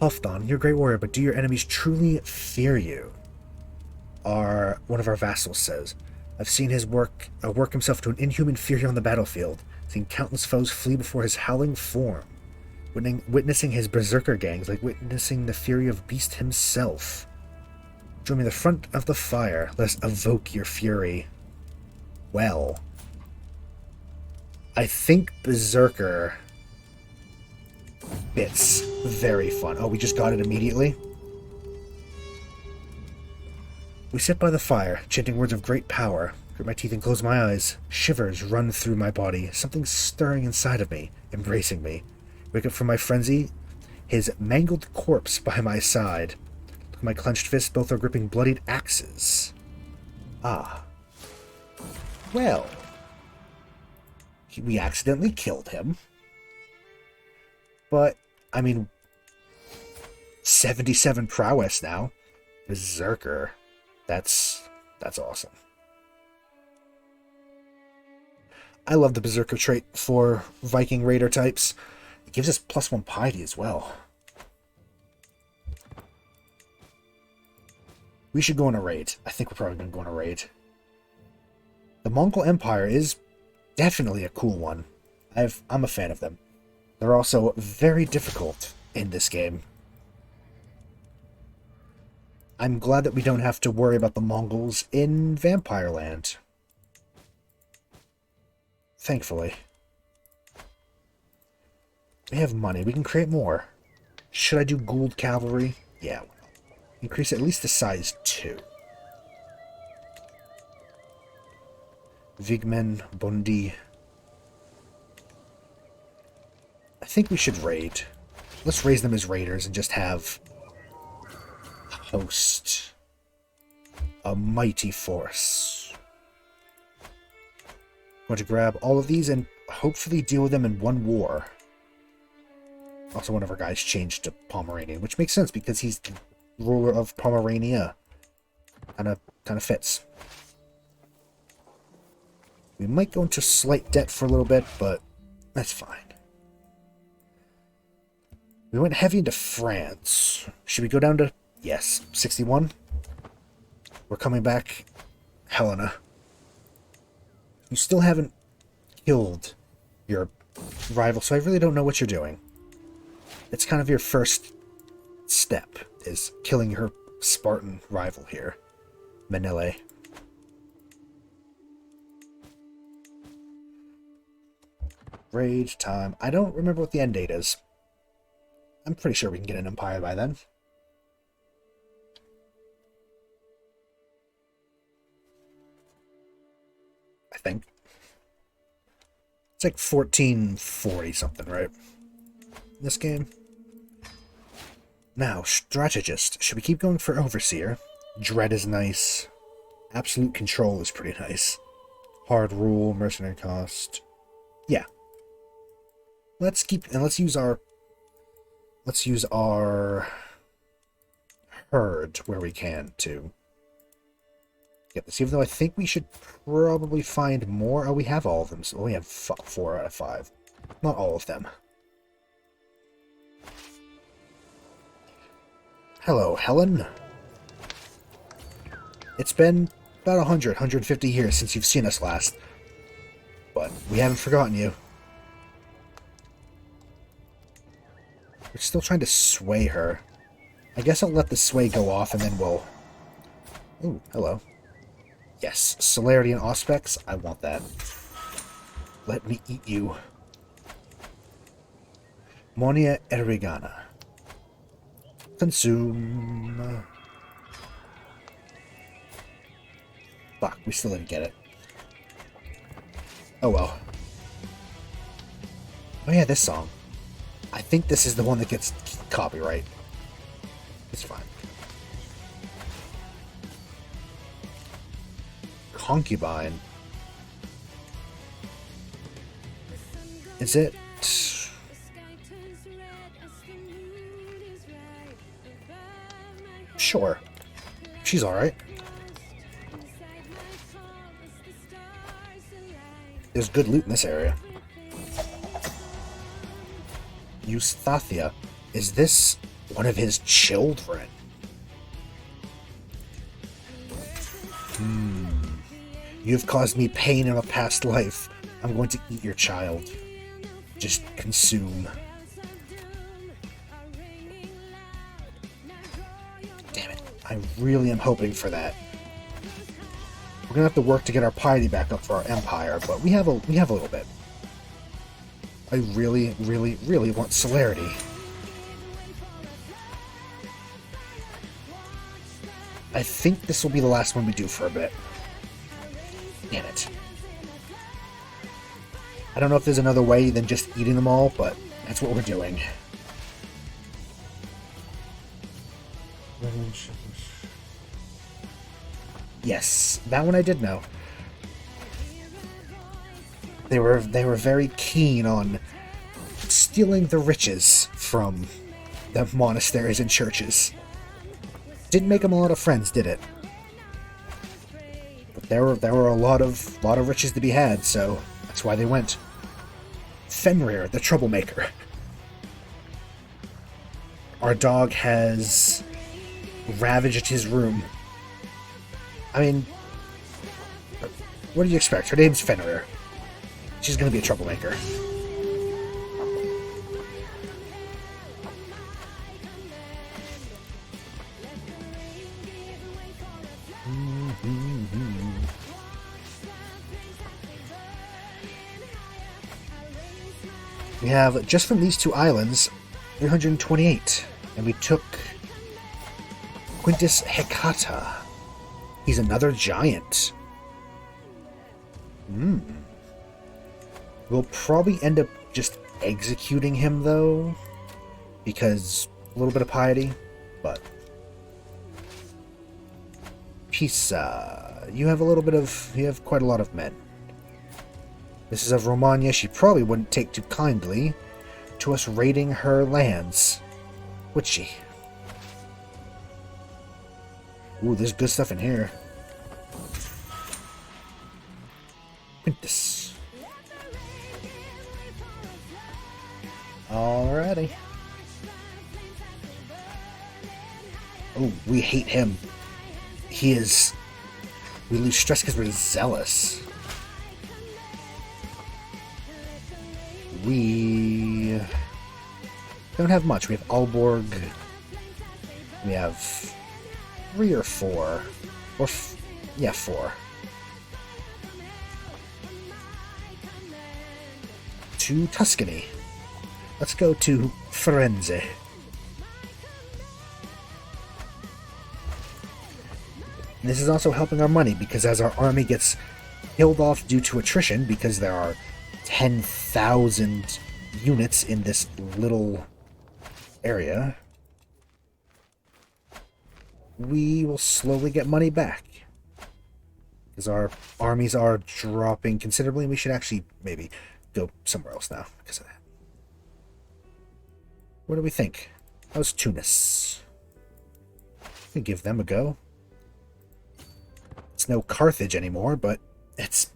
Halfdan, you're a great warrior, but do your enemies truly fear you? One of our vassals says. I've seen his work himself to an inhuman fury on the battlefield, seen countless foes flee before his howling form, witnessing his berserker gangs like witnessing the fury of Beast himself. Join me in the front of the fire, let us evoke your fury. Well, I think berserker bits very fun. Oh, we just got it immediately? We sit by the fire, chanting words of great power. Grit my teeth and close my eyes. Shivers run through my body. Something stirring inside of me, embracing me. Wake up from my frenzy. His mangled corpse by my side. Look at my clenched fists. Both are gripping bloodied axes. Ah. Well. We accidentally killed him. But, I mean... 77 prowess now. Berserker. That's awesome. I love the Berserker trait for Viking Raider types. It gives us +1 piety as well. We should go on a raid. I think we're probably going to go on a raid. The Mongol Empire is definitely a cool one. I'm a fan of them. They're also very difficult in this game. I'm glad that we don't have to worry about the Mongols in Vampire Land. Thankfully. We have money. We can create more. Should I do Gould Cavalry? Yeah. Increase at least to size 2. Vigmen, Bundi. I think we should raid. Let's raise them as raiders and just have... host. A mighty force. I'm going to grab all of these and hopefully deal with them in one war. Also, one of our guys changed to Pomeranian, which makes sense because he's the ruler of Pomerania. Kind of fits. We might go into slight debt for a little bit, but that's fine. We went heavy into France. Should we go down to... Yes, 61. We're coming back. Helena. You still haven't killed your rival, so I really don't know what you're doing. It's kind of your first step, is killing her Spartan rival here. Menele. Raid time. I don't remember what the end date is. I'm pretty sure we can get an empire by then. I think. It's like 1440 something, right? This game. Now, strategist. Should we keep going for overseer? Dread is nice. Absolute control is pretty nice. Hard rule, mercenary cost. Yeah. Let's use our herd where we can to get this. Even though I think we should probably find more. Oh, we have all of them. So we have 4 out of 5. Not all of them. Hello, Helen. It's been about 150 years since you've seen us last. But we haven't forgotten you. We're still trying to sway her. I guess I'll let the sway go off and then we'll... Ooh, hello. Yes, celerity and auspex. I want that. Let me eat you. Monia erigana. Consume. Fuck, we still didn't get it. Oh well. Oh yeah, this song. I think this is the one that gets copyright. It's fine. Concubine. Is it? Sure. She's alright. There's good loot in this area. Eustathathia. Is this one of his children? You've caused me pain in a past life. I'm going to eat your child. Just consume. Damn it. I really am hoping for that. We're gonna have to work to get our piety back up for our empire, but we have a little bit. I really, really, really want celerity. I think this will be the last one we do for a bit. Damn it. I don't know if there's another way than just eating them all, but that's what we're doing. Yes, that one I did know. They were very keen on stealing the riches from the monasteries and churches. Didn't make them a lot of friends, did it? But there were a lot of riches to be had, so that's why they went. Fenrir, the troublemaker. Our dog has ravaged his room. I mean, what do you expect? Her name's Fenrir. She's gonna be a troublemaker. We have, just from these 2 islands, 328. And we took Quintus Hecata. He's another giant. We'll probably end up just executing him, though, because a little bit of piety, but... Pisa. You have quite a lot of men. This is of Romagna. She probably wouldn't take too kindly to us raiding her lands, would she? Ooh, there's good stuff in here. Quintus. Alrighty. Oh, we hate him. He is... We lose stress because we're zealous. We don't have much. We have Aalborg. We have 3 or 4. Or, yeah, 4. 2 Tuscany. Let's go to Firenze. This is also helping our money, because as our army gets killed off due to attrition, because there are 10,000 units in this little area, we will slowly get money back. Because our armies are dropping considerably, and we should actually maybe go somewhere else now because of that. What do we think? How's Tunis? We can give them a go. It's no Carthage anymore, but it's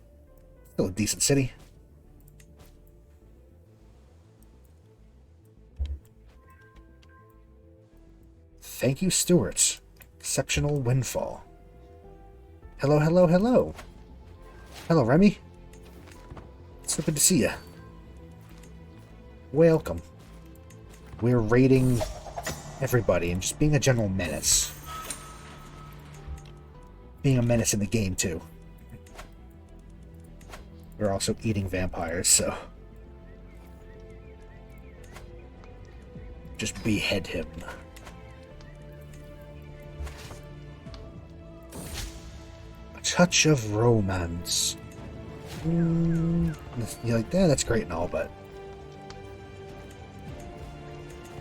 still a decent city. Thank you, Stuart. Exceptional windfall. Hello, hello, hello. Hello, Remy. So good to see you. Welcome. We're raiding everybody and just being a general menace. Being a menace in the game, too. We're also eating vampires, so... just behead him. A touch of romance. You're like, yeah, that's great and all, but...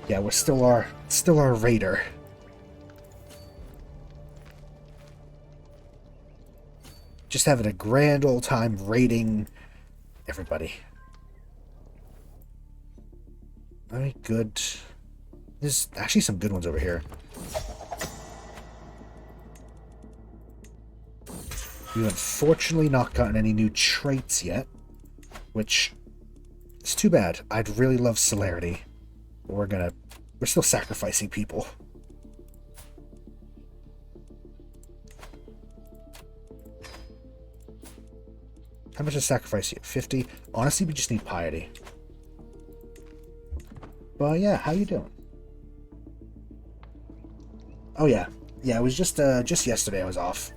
yeah, we're still our raider. Just having a grand old time raiding everybody. Very good. There's actually some good ones over here. We've unfortunately not gotten any new traits yet, which is too bad. I'd really love celerity. We're still sacrificing people. How much does sacrifice you? 50? Honestly, we just need piety. But yeah, how you doing? Oh yeah. Yeah, it was just yesterday I was off.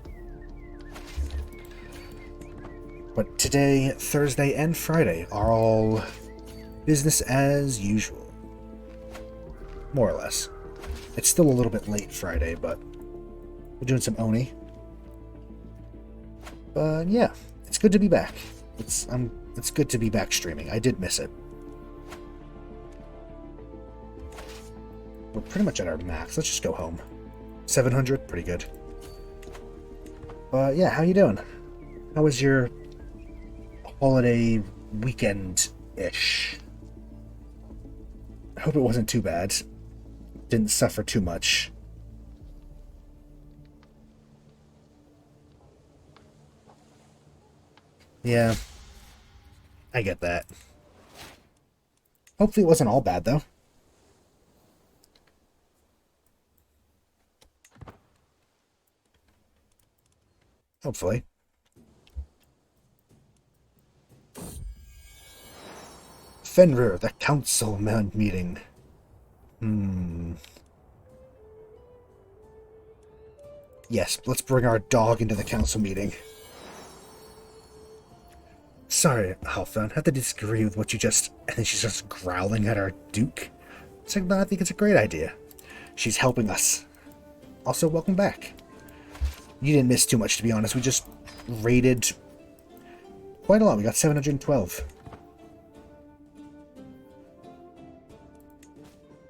But today, Thursday, and Friday are all business as usual. More or less. It's still a little bit late Friday, but we're doing some Oni. But yeah, it's good to be back. It's good to be back streaming. I did miss it. We're pretty much at our max. Let's just go home. 700, pretty good. But yeah, how you doing? How was your holiday weekend-ish? I hope it wasn't too bad. Didn't suffer too much. Yeah, I get that. Hopefully it wasn't all bad, though. Hopefully. Fenrir, the Councilman Meeting. Yes, let's bring our dog into the council meeting. Sorry, Halfdan, I have to disagree with what you just... and then she's just growling at our Duke. It's like, no, I think it's a great idea. She's helping us. Also, welcome back. You didn't miss too much, to be honest. We just raided quite a lot. We got 712.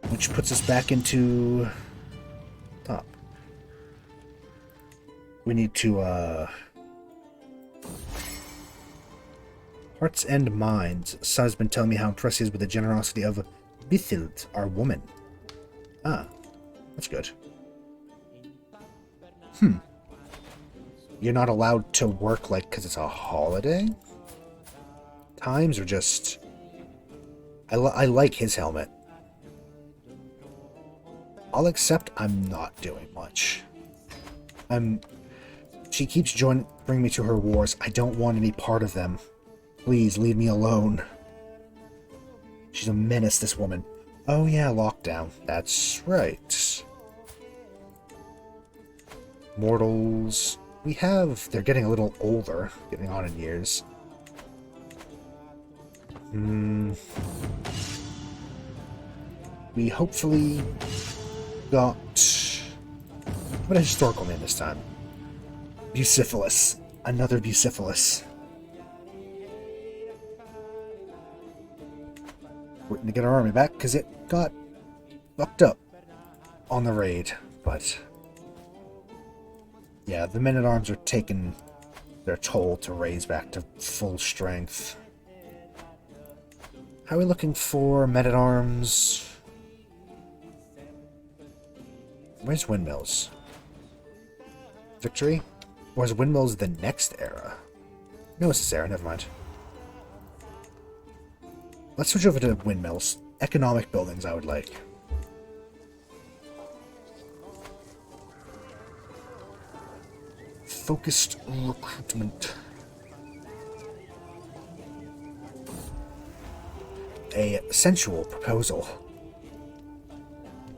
Which puts us back into top. We need to, Hearts and Minds. Sun's been telling me how impressed he is with the generosity of Bithild, our woman. Ah, that's good. You're not allowed to work, like, because it's a holiday? Times are just... I like his helmet. I'll accept I'm not doing much. She keeps bringing me to her wars. I don't want any part of them. Please, leave me alone. She's a menace, this woman. Oh yeah, lockdown. That's right. Mortals... they're getting a little older, getting on in years. We hopefully got... what a historical name this time. Bucephalus. Another Bucephalus. Waiting to get our army back, because it got fucked up on the raid, but... Yeah, the men-at-arms are taking their toll to raise back to full strength. How are we looking for men-at-arms? Where's Windmills? Victory? Or is Windmills the next era? No, it's this era, never mind. Let's switch over to Windmills. Economic buildings I would like. Focused recruitment. A sensual proposal.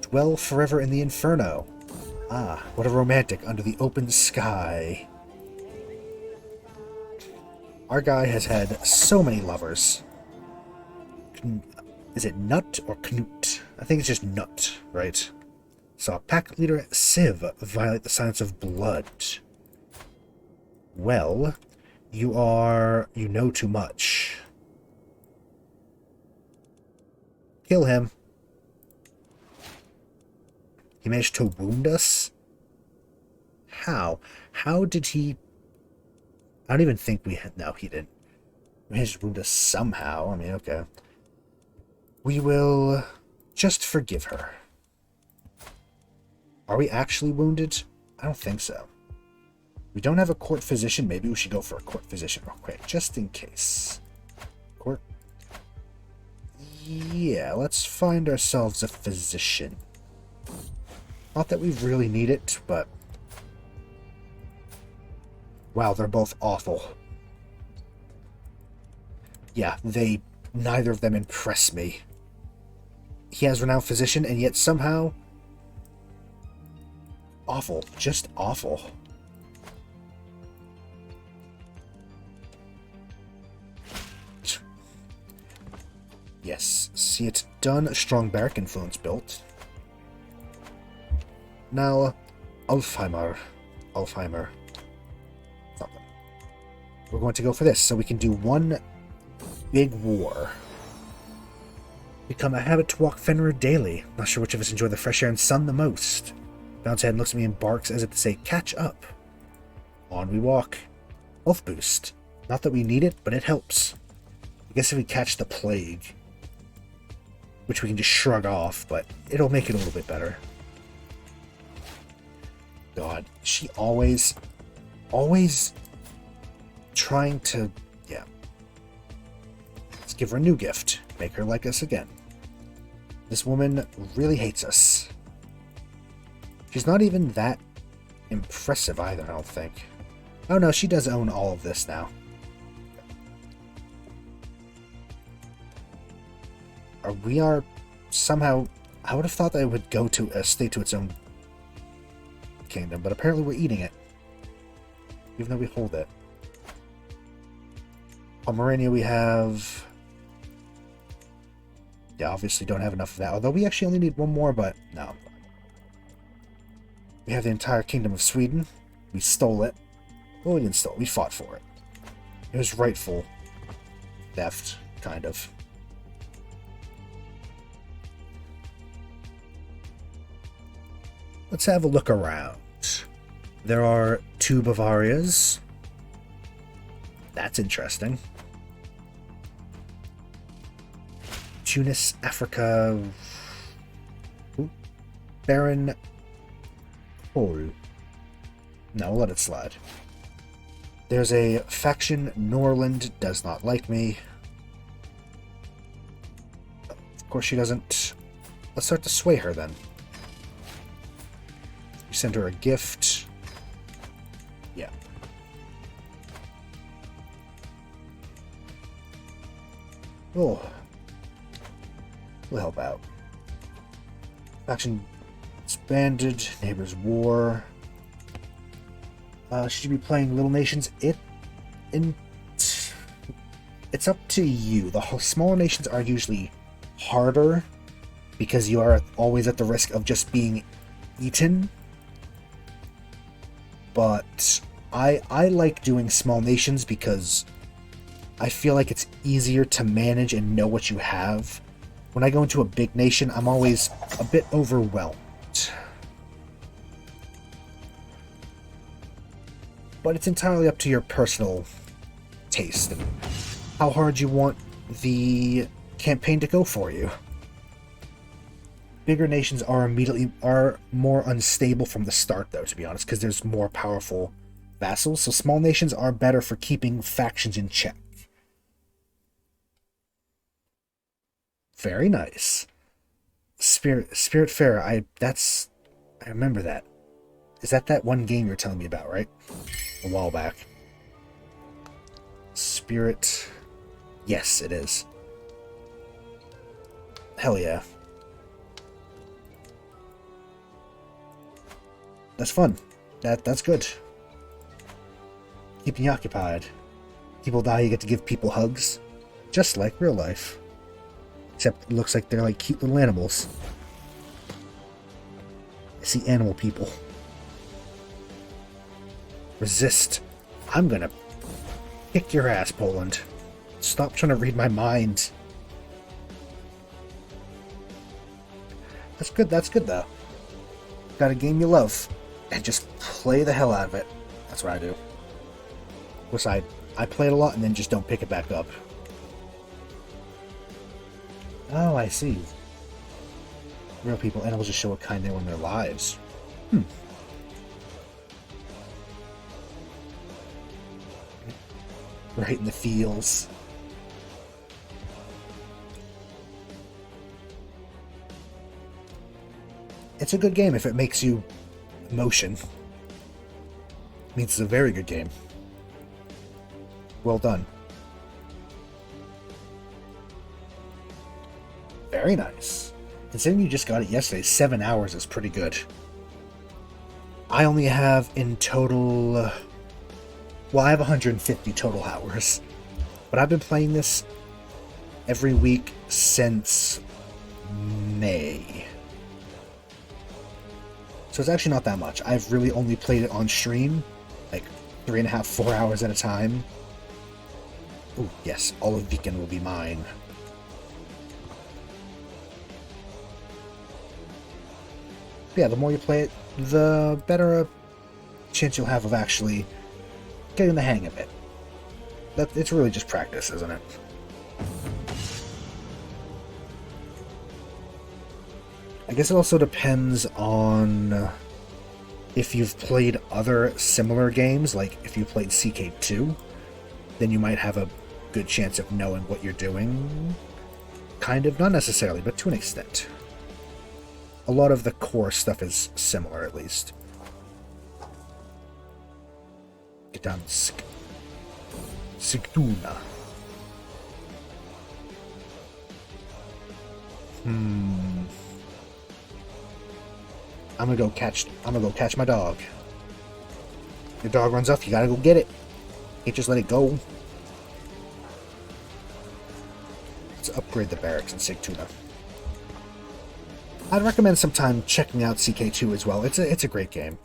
Dwell forever in the inferno. Ah, what a romantic under the open sky. Our guy has had so many lovers. Is it Nut or Knut? I think it's just Nut, right? Saw pack leader Civ violate the silence of blood. Well, you know too much. Kill him. He managed to wound us? How? How did he... I don't even think we had... No, he didn't. He managed to wound us somehow. I mean, okay. We will just forgive her. Are we actually wounded? I don't think so. We don't have a court physician. Maybe we should go for a court physician real quick, just in case. Court? Yeah, let's find ourselves a physician. Not that we really need it, but... Wow, they're both awful. Yeah, neither of them impress me. He has renowned physician, and yet somehow... Awful. Just awful. Yes, see it done. A strong barrack influence built. Now, Alfheimer. Something. We're going to go for this, so we can do one big war. Become a habit to walk Fenrir daily. Not sure which of us enjoy the fresh air and sun the most. Bounce head looks at me and barks as if to say, catch up. On we walk. Health boost. Not that we need it, but it helps. I guess if we catch the plague, which we can just shrug off, but it'll make it a little bit better. God, she always trying to, yeah. Let's give her a new gift. Make her like us again. This woman really hates us. She's not even that impressive either, I don't think. Oh no, she does own all of this now. We are somehow... I would have thought that it would go to a state to its own kingdom, but apparently we're eating it. Even though we hold it. Pomerania we have... Yeah, obviously don't have enough of that. Although we actually only need one more, but no. We have the entire kingdom of Sweden. We stole it. Well, we didn't steal it. We fought for it. It was rightful theft, kind of. Let's have a look around. There are 2 Bavarias. That's interesting. Tunis, Africa. Ooh. Baron Hol. No, we'll let it slide. There's a faction. Norland does not like me. Of course she doesn't. Let's start to sway her then. We send her a gift. Yeah. Oh. We'll help out. Faction expanded. Neighbors war. Should you be playing Little Nations? It's up to you. The smaller nations are usually harder because you are always at the risk of just being eaten. But I like doing small nations because I feel like it's easier to manage and know what you have. When I go into a big nation, I'm always a bit overwhelmed. but it's entirely up to your personal taste and how hard you want the campaign to go for you. Bigger nations are more unstable from the start, though, to be honest, because there's more powerful vassals, so small nations are better for keeping factions in check. Very nice. Spiritfarer, I remember that. Is that one game you were telling me about, right? A while back. Spirit... Yes, it is. Hell yeah. That's fun. That's good. Keeping you occupied. People die, you get to give people hugs. Just like real life. Except it looks like they're like cute little animals. I see animal people. Resist. I'm gonna kick your ass, Poland. Stop trying to read my mind. That's good though. Got a game you love. And just play the hell out of it. That's what I do. Of course, I play it a lot and then just don't pick it back up. Oh, I see. Real people, animals just show what kind they were in their lives. Right in the feels. It's a good game if it makes you emotion. It means it's a very good game. Well done. Very nice. Considering you just got it yesterday, 7 hours is pretty good. I only have in total... well, I have 150 total hours. But I've been playing this every week since May. So it's actually not that much. I've really only played it on stream, like 3.5, 4 hours at a time. Oh, yes, all of Viken will be mine. Yeah, the more you play it, the better a chance you'll have of actually getting the hang of it. It's really just practice, isn't it? I guess it also depends on if you've played other similar games, like if you played CK2, then you might have a good chance of knowing what you're doing. Kind of, not necessarily, but to an extent. A lot of the core stuff is similar, at least. Get down, Sigtuna. I'm gonna go catch my dog. Your dog runs off, you gotta go get it. Can't just let it go. Let's upgrade the barracks in Sigtuna. I'd recommend sometime checking out CK2 as well. It's a great game.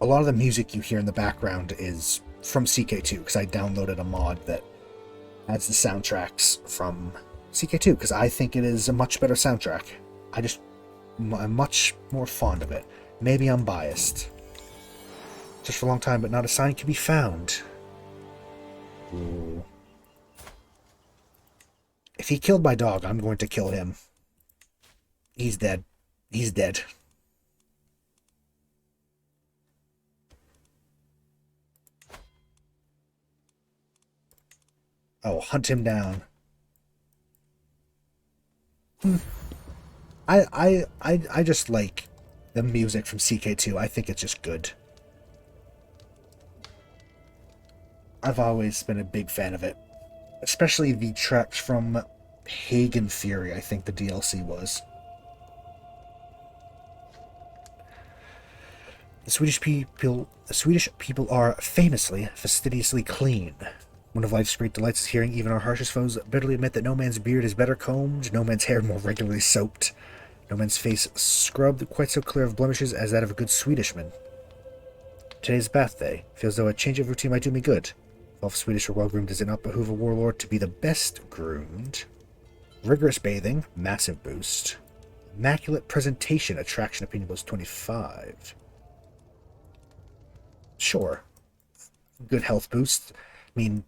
A lot of the music you hear in the background is from CK2, because I downloaded a mod that adds the soundtracks from CK2, because I think it is a much better soundtrack. I'm much more fond of it. Maybe I'm biased. Just for a long time, but not a sign can be found. Ooh. If he killed my dog, I'm going to kill him. He's dead. He's dead. Oh, hunt him down. I just like the music from CK2. I think it's just good. I've always been a big fan of it. Especially the tracks from Pagan Fury, I think the DLC was. The Swedish people are famously fastidiously clean. One of life's great delights is hearing even our harshest foes bitterly admit that no man's beard is better combed, no man's hair more regularly soaped, no man's face scrubbed quite so clear of blemishes as that of a good Swedishman. Today's bath day. Feels though a change of routine might do me good. If all Swedish are well-groomed, does it not behoove a warlord to be the best groomed? Rigorous bathing, massive boost. Immaculate presentation, attraction opinion was 25. Sure. good health boost. I mean,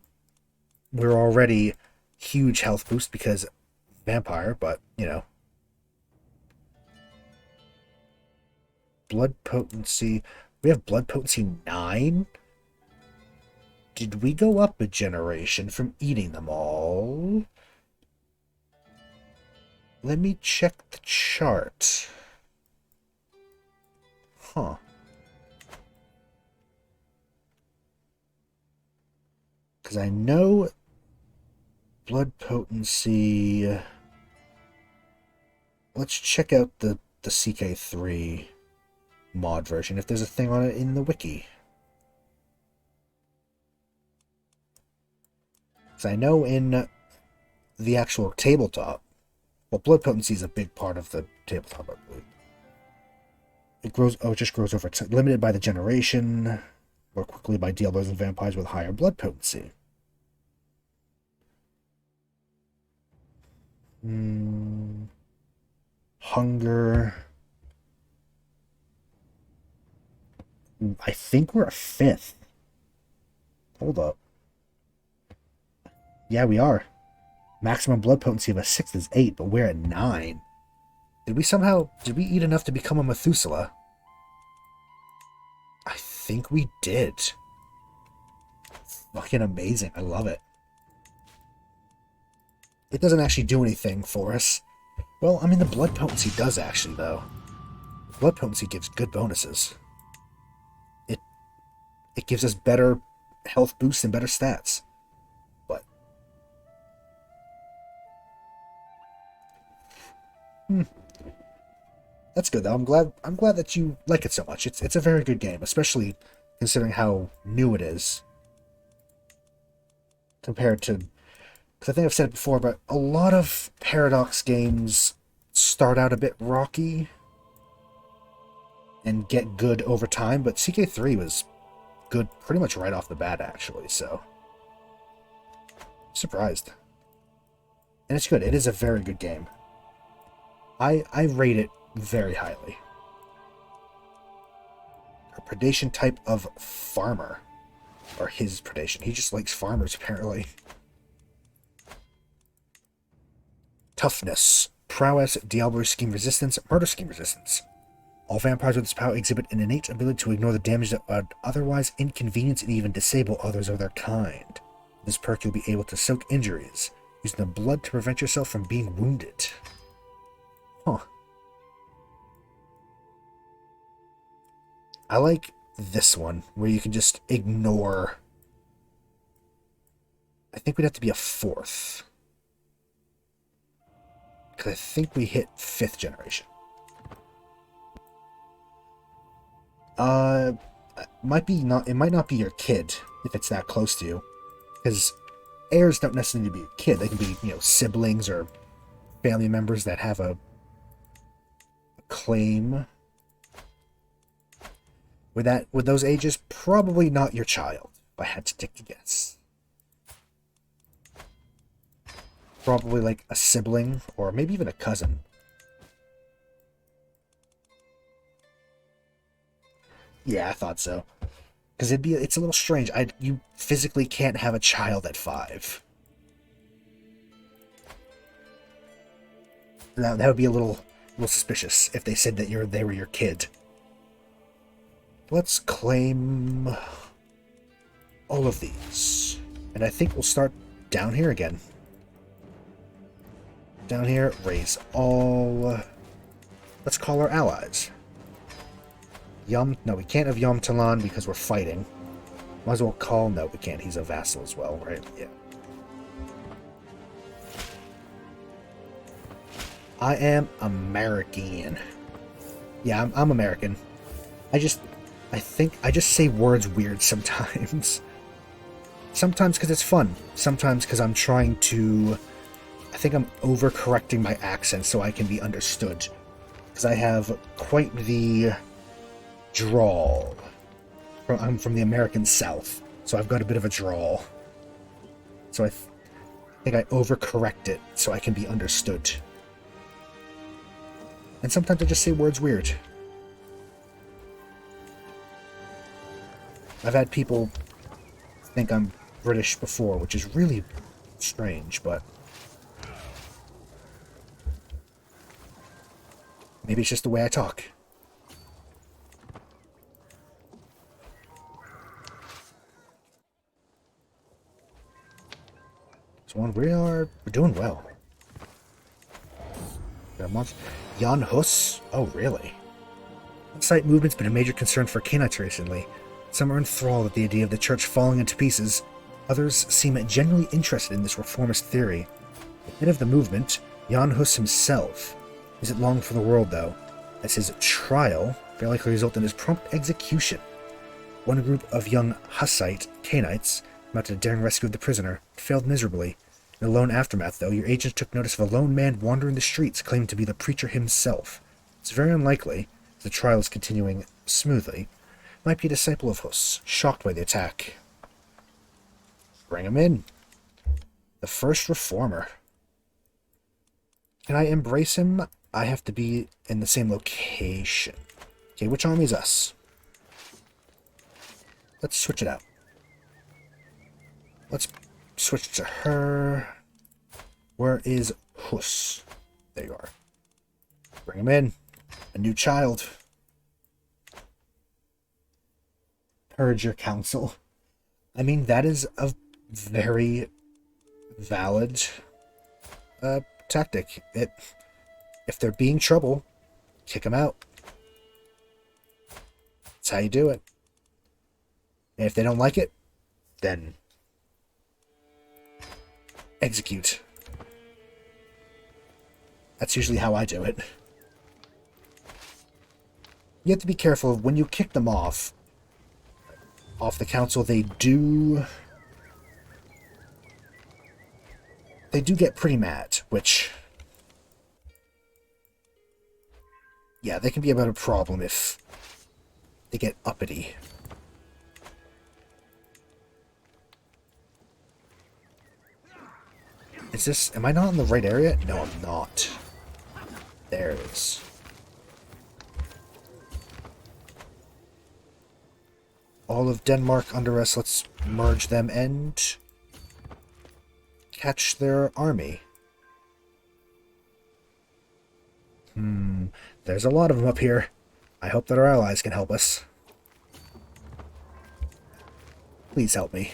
we're already huge health boost because vampire, but, you know. Blood potency. We have blood potency 9? Did we go up a generation from eating them all? Let me check the chart. Huh. Because I know blood potency... Let's check out the CK3 mod version, if there's a thing on it in the wiki. Because I know in the actual tabletop, well, blood potency is a big part of the tabletop, I believe. It grows, it just grows over time, limited by the generation, more quickly by dealers and vampires with higher blood potency. Hunger. I think we're a 5th. Hold up. Yeah, we are. Maximum blood potency of a 6th is 8, but we're at 9. Did we eat enough to become a Methuselah? I think we did. Fucking amazing. I love it. It doesn't actually do anything for us. Well, I mean, the blood potency does actually, though. Blood potency gives good bonuses. It gives us better health boosts and better stats. But that's good though. I'm glad that you like it so much. It's a very good game, especially considering how new it is. Compared to, because I think I've said it before, but a lot of Paradox games start out a bit rocky and get good over time, but CK3 was good pretty much right off the bat, actually, so surprised. And it's good. It is a very good game. I rate it very highly. A predation type of farmer. Or his predation. He just likes farmers, apparently. Toughness. Prowess, Diablo scheme resistance, murder scheme resistance. All vampires with this power exhibit an innate ability to ignore the damage that would otherwise inconvenience and even disable others of their kind. This perk you'll be able to soak injuries, using the blood to prevent yourself from being wounded. Huh. I like this one, where you can just ignore... I think we'd have to be a 4th. Because I think we hit 5th generation. It might not be your kid if it's that close to you, because heirs don't necessarily need to be a kid. They can be, siblings or family members that have a claim. With those ages, probably not your child, if I had to take a guess. Probably like a sibling, or maybe even a cousin. Yeah, I thought so. Because it's a little strange. You physically can't have a child at 5. That would be a little suspicious if they said that they were your kid. Let's claim all of these. And I think we'll start down here again. Down here, raise all. Let's call our allies. No, we can't have Yom Talan because we're fighting. Might as well call... No, we can't. He's a vassal as well, right? Yeah. I am American. Yeah, I'm American. I think I just say words weird sometimes. Sometimes because it's fun. Sometimes because I'm trying to... I think I'm overcorrecting my accent so I can be understood. Because I have quite the... drawl. I'm from the American South, so I've got a bit of a drawl. So I think I overcorrect it so I can be understood. And sometimes I just say words weird. I've had people think I'm British before, which is really strange, but maybe it's just the way I talk. So we're doing well. A month. Jan Hus? Oh, really? Site movement's been a major concern for Canaanites recently. Some are enthralled at the idea of the church falling into pieces. Others seem genuinely interested in this reformist theory. The head of the movement, Jan Hus himself, isn't long for the world, though, as his trial very likely result in his prompt execution. One group of young Hussite Canaanites mounted a daring rescue of the prisoner, failed miserably. In the lone aftermath, though, your agents took notice of a lone man wandering the streets, claiming to be the preacher himself. It's very unlikely, as the trial is continuing smoothly, might be a disciple of Hus, shocked by the attack. Bring him in. The first reformer. Can I embrace him? I have to be in the same location. Okay, which army is us? Let's switch it out. Let's switch to her. Where is Hus? There you are. Bring him in. A new child. Purge your council. I mean, that is a very valid tactic. If they're being trouble, kick them out. That's how you do it. And if they don't like it, then execute. That's usually how I do it. You have to be careful when you kick them off the council. They do get pretty mad, which, yeah, they can be about a problem if they get uppity. Is this... Am I not in the right area? No, I'm not. There it is. All of Denmark under us. Let's merge them and catch their army. There's a lot of them up here. I hope that our allies can help us. Please help me.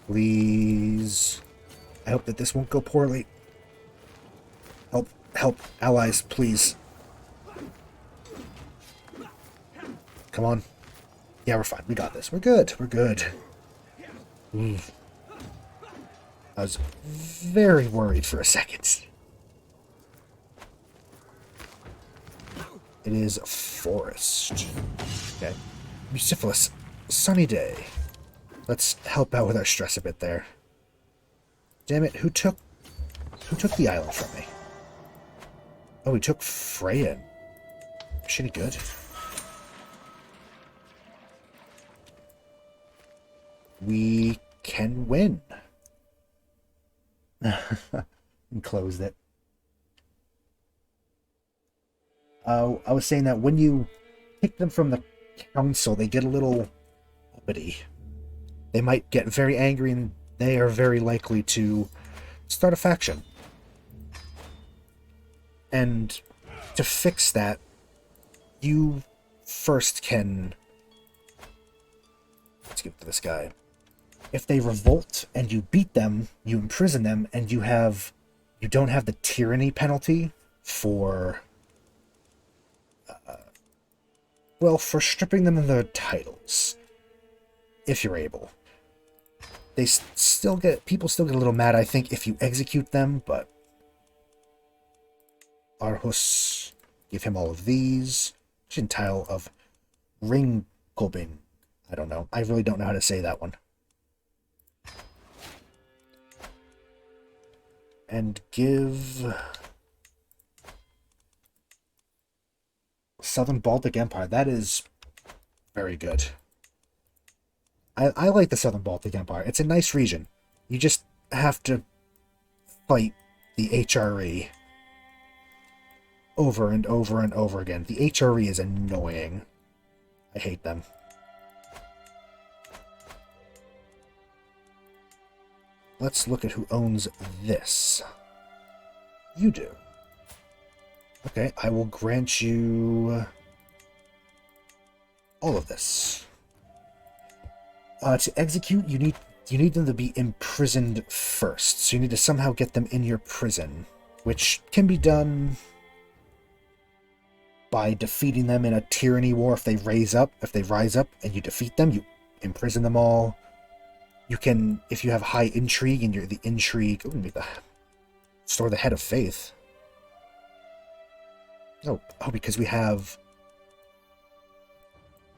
Please. I hope that this won't go poorly. Help, allies, please. Come on. Yeah, we're fine. We got this. We're good. We're good. I was very worried for a second. It is forest. Okay. Bucephalus. Sunny day. Let's help out with our stress a bit there. Damn it, who took the island from me? Oh, he took Freya. Is she any good? We can win. And closed it. I was saying that when you pick them from the council, they get a little uppity. They might get very angry, and they are very likely to start a faction. And to fix that, you first can... Let's give it to this guy. If they revolt and you beat them, you imprison them, and you don't have the tyranny penalty for... for stripping them of their titles. If you're able. People still get a little mad, I think, if you execute them, but Arhus, give him all of these. Gentile of Ringkobing. I don't know. I really don't know how to say that one. And give Southern Baltic Empire. That is very good. I like the Southern Baltic Empire. It's a nice region. You just have to fight the HRE over and over and over again. The HRE is annoying. I hate them. let's look at who owns this. You do. Okay, I will grant you all of this. To execute, you need them to be imprisoned first. So you need to somehow get them in your prison, which can be done by defeating them in a tyranny war. If they rise up and you defeat them, you imprison them all. You can, if you have high intrigue and you're the intrigue, store the head of faith. Oh, because we have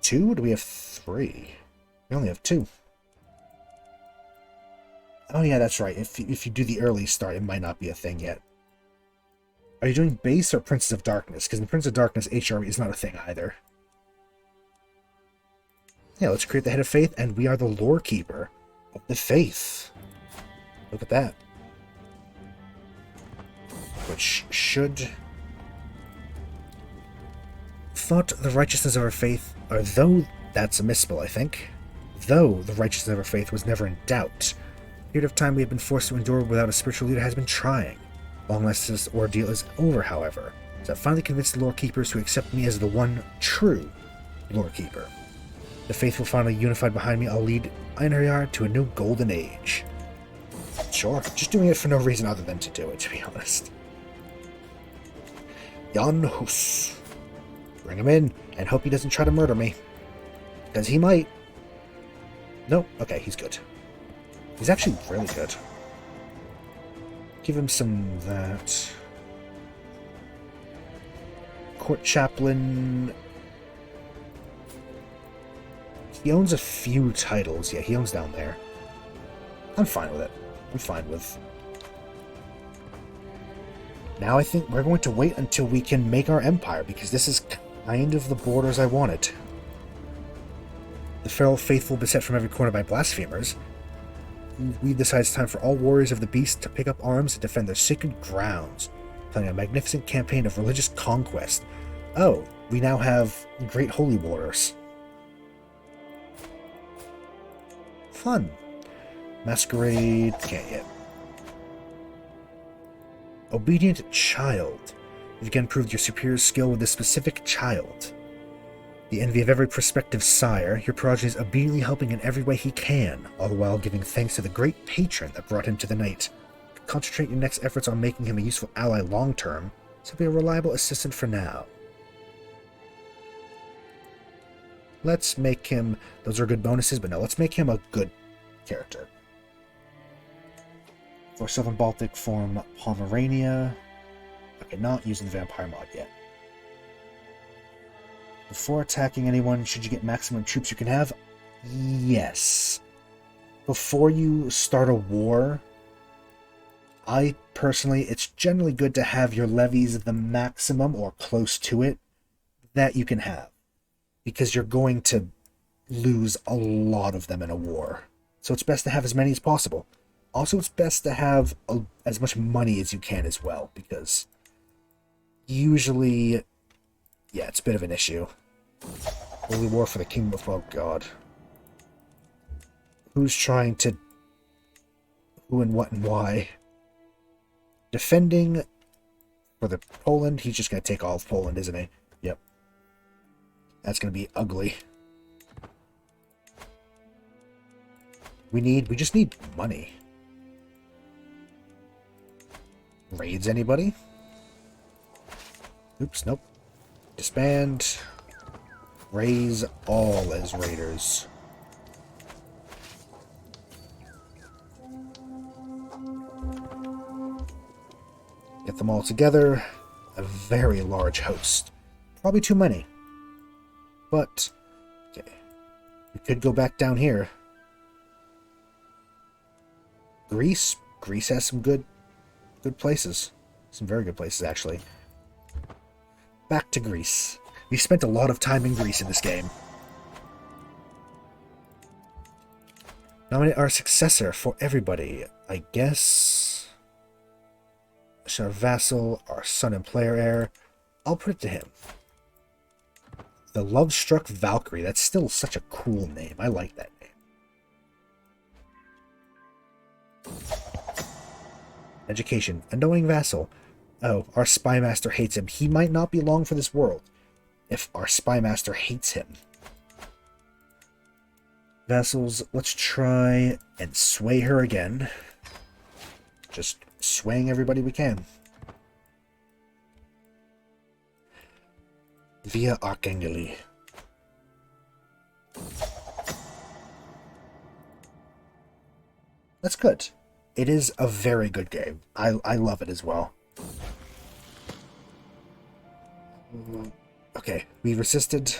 2? Do we have 3? We only have 2. Oh yeah, that's right. If you do the early start, it might not be a thing yet. Are you doing base or Princes of Darkness? Because in Prince of Darkness, HR is not a thing either. Yeah, let's create the Head of Faith, and we are the Lore Keeper of the Faith. Look at that. Which should... Thought the righteousness of our faith, or though that's a misspell, I think. Though the righteousness of our faith was never in doubt. The period of time we have been forced to endure without a spiritual leader has been trying. Long last this ordeal is over, however, as I finally convinced the Lore Keepers to accept me as the one true Lore Keeper. The faithful finally unified behind me, I'll lead Einherjar to a new golden age. Sure, just doing it for no reason other than to do it, to be honest. Jan Hus. Bring him in, and hope he doesn't try to murder me. Because he might. No, okay, he's good. He's actually really good. Give him some of that. Court Chaplain. He owns a few titles. Yeah, he owns down there. I'm fine with it. I'm fine with... Now I think we're going to wait until we can make our empire, because this is kind of the borders I wanted. The feral faithful beset from every corner by blasphemers. We decide it's time for all warriors of the beast to pick up arms and defend their sacred grounds, planning a magnificent campaign of religious conquest. Oh, we now have great holy wars. Fun. Masquerade, can't yet. Obedient child. You've again proved your superior skill with this specific child. The envy of every prospective sire, your progeny is obediently helping in every way he can, all the while giving thanks to the great patron that brought him to the knight. Concentrate your next efforts on making him a useful ally long-term, simply a reliable assistant for now. Let's make him... Those are good bonuses, but no, let's make him a good character. For Southern Baltic, form Pomerania. Okay, not using the vampire mod yet. Before attacking anyone, should you get maximum troops you can have? Yes. Before you start a war, I personally, it's generally good to have your levies the maximum or close to it that you can have. Because you're going to lose a lot of them in a war. So it's best to have as many as possible. Also, it's best to have as much money as you can as well, because usually, yeah, it's a bit of an issue. Holy War for the Kingdom of... Oh, God. Who's trying to... Who and what and why? Defending for the Poland. He's just going to take all of Poland, isn't he? Yep. That's going to be ugly. We just need money. Raids anybody? Oops, nope. Disband. Raise all as raiders. Get them all together. A very large host. Probably too many. But, okay. We could go back down here. Greece? Greece has some good places. Some very good places, actually. Back to Greece. We spent a lot of time in Greece in this game. Nominate our successor for everybody. I guess... Our vassal, our son and player heir. I'll put it to him. The Love-Struck Valkyrie. That's still such a cool name. I like that name. Education. Annoying vassal. Oh, our spy master hates him. He might not be long for this world if our spy master hates him. Vassals, let's try and sway her again. Just swaying everybody we can. Via Archangeli. That's good. It is a very good game. I love it as well. Okay, we resisted.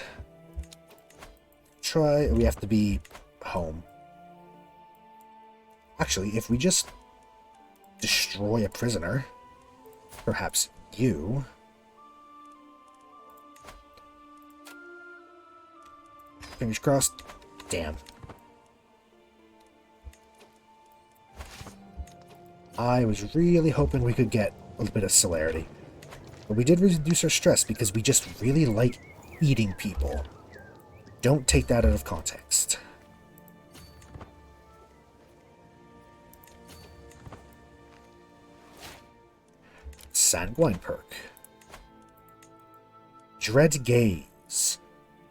We have to be home. Actually, if we just destroy a prisoner, perhaps you... Fingers crossed. Damn. I was really hoping we could get a little bit of celerity. But we did reduce our stress because we just really like eating people. Don't take that out of context. Sanguine perk. Dread Gaze.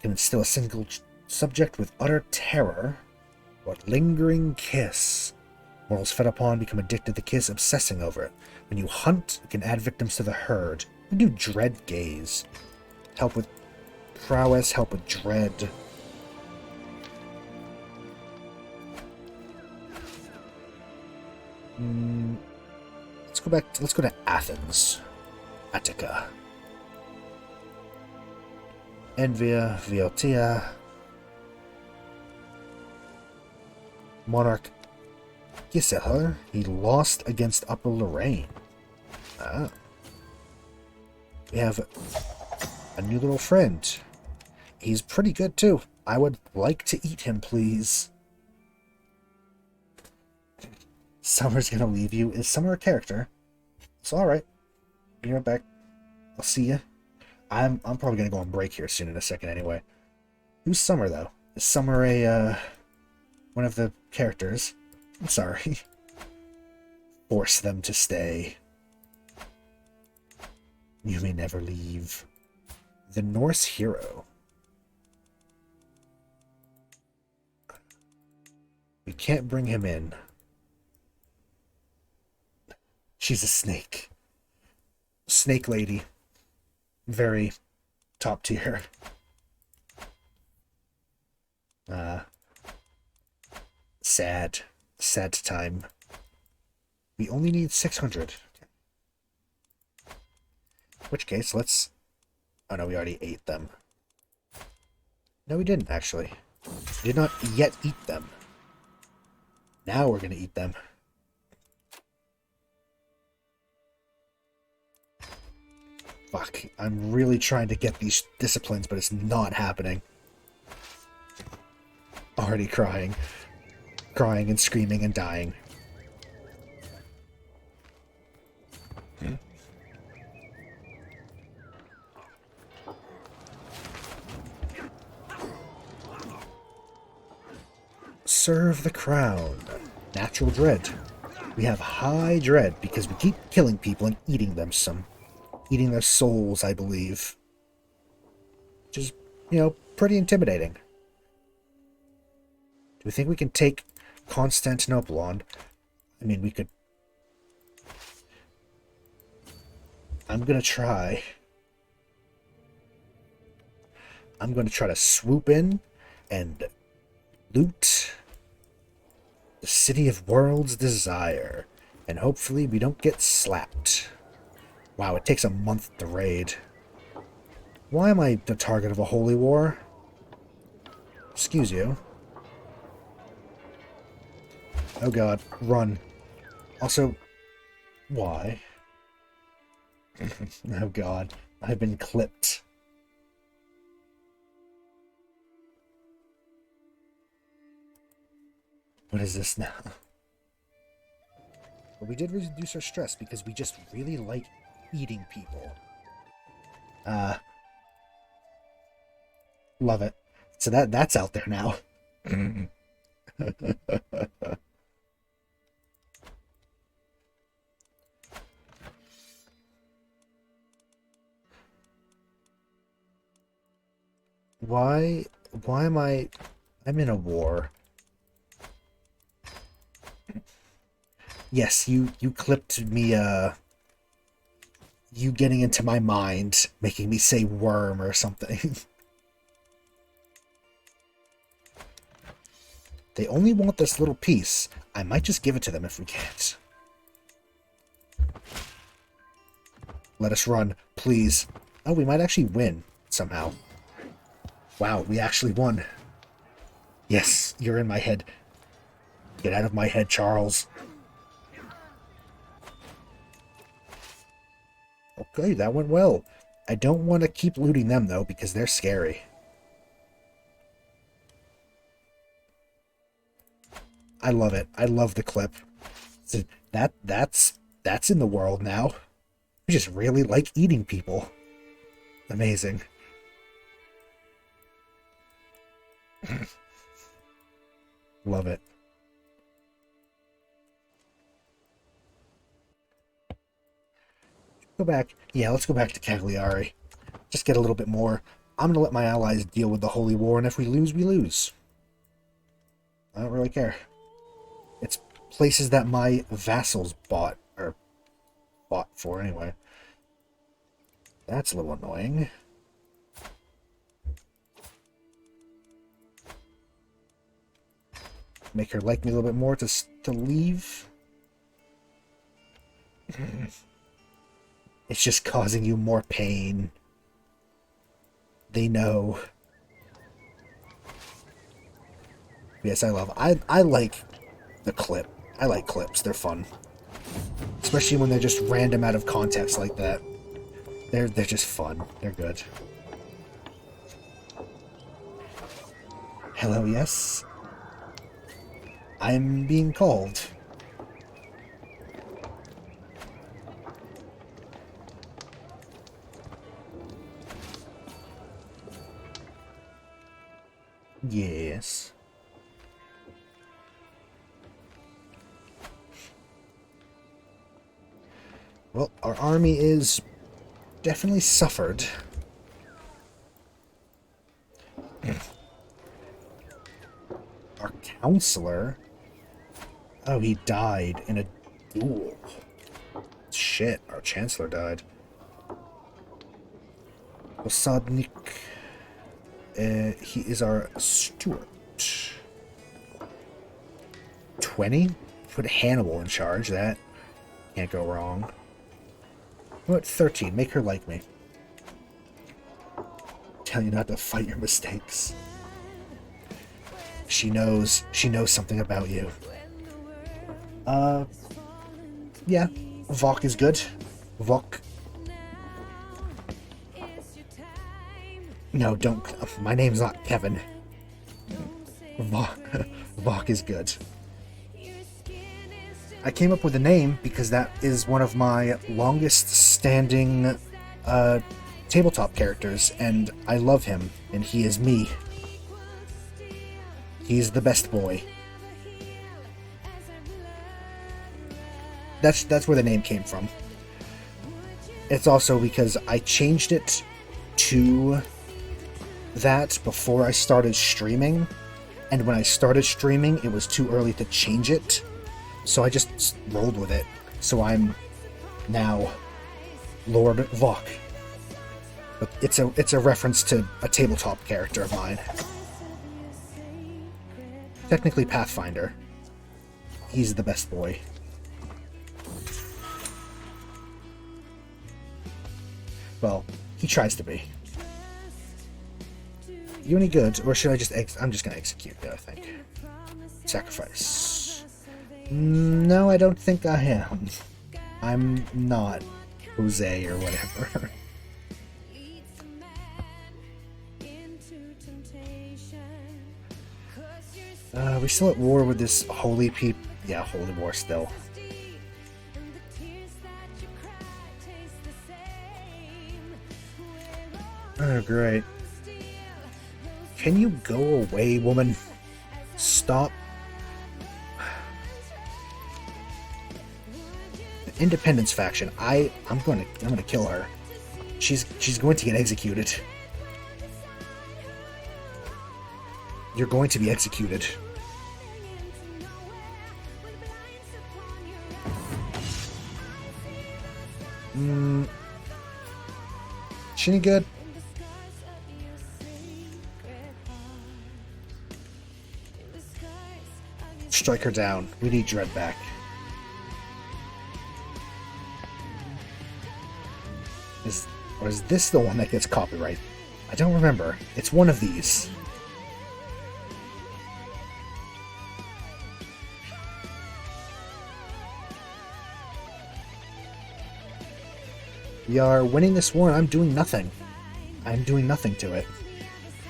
Can instill a single subject with utter terror or lingering kiss. Mortals fed upon become addicted to the kiss, obsessing over it. When you hunt, you can add victims to the herd. You can do Dread Gaze. Help with prowess, help with dread. Let's go to Athens. Attica. Envia, Viotia. Monarch Gisela. He lost against Upper Lorraine. Ah. We have a new little friend. He's pretty good too. I would like to eat him, please. Summer's gonna leave you. Is Summer a character? It's alright. Be right back. I'll see ya. I'm probably gonna go on break here soon in a second anyway. Who's Summer though? Is Summer a one of the characters? I'm sorry. Force them to stay. You may never leave. The Norse hero. We can't bring him in. She's a snake. Snake lady. Very top tier. Sad. Sad time. We only need 600. In which case, let's... Oh no, we already ate them. No, we didn't, actually. We did not yet eat them. Now we're gonna eat them. Fuck, I'm really trying to get these disciplines, but it's not happening. Already crying. Crying and screaming and dying. Serve the crown. Natural dread. We have high dread because we keep killing people and eating them eating their souls, I believe. Which is, pretty intimidating. Do we think we can take Constantinople on? I mean, we could... I'm gonna try. I'm gonna try to swoop in and loot the City of World's Desire. And hopefully we don't get slapped. Wow, it takes a month to raid. Why am I the target of a holy war? Excuse you. Oh god, run. Also, why? Oh god, I've been clipped. What is this now? But we did reduce our stress because we just really like eating people. Love it. So that's out there now. Why am I'm in a war. Yes, you clipped me, you getting into my mind, making me say worm or something. They only want this little piece. I might just give it to them if we can't. Let us run, please. Oh, we might actually win, somehow. Wow, we actually won. Yes, you're in my head. Get out of my head, Charles. Okay, that went well. I don't want to keep looting them, though, because they're scary. I love it. I love the clip. So that's in the world now. We just really like eating people. Amazing. Love it. Go back. Yeah, let's go back to Cagliari. Just get a little bit more. I'm going to let my allies deal with the Holy War, and if we lose, we lose. I don't really care. It's places that my vassals bought, or fought for anyway. That's a little annoying. Make her like me a little bit more to leave. It's just causing you more pain. They know. Yes, I like the clip. I like clips. They're fun. Especially when they're just random out of context like that. They're just fun. They're good. Hello, yes? I'm being called. Yes. Well, our army is definitely suffered. Our counselor? Oh, he died in a duel. Shit, our chancellor died. Osadnik. He is our steward. 20? Put Hannibal in charge. That can't go wrong. What? 13. Make her like me. Tell you not to fight your mistakes. She knows something about you. Yeah. Vok is good. Vok. No, don't. My name's not Kevin. Vok is good. I came up with a name because that is one of my longest standing tabletop characters, and I love him, and he is me. He's the best boy. That's where the name came from. It's also because I changed it to that before I started streaming, and when I started streaming it was too early to change it, so I just rolled with it. So I'm now Lord Vok. But it's a reference to a tabletop character of mine. Technically Pathfinder. He's the best boy. Well, he tries to be. You any good, or should I just I'm just gonna execute you, I think. Sacrifice. No, I don't think I am. I'm not Jose or whatever. We still at war with this holy yeah, holy war still. Oh, great. Can you go away, woman? Stop. The Independence faction. I'm gonna kill her. She's going to get executed. You're going to be executed. She any good? Strike her down. We need Dread back. Or is this the one that gets copyright? I don't remember. It's one of these. We are winning this war and I'm doing nothing. I'm doing nothing to it.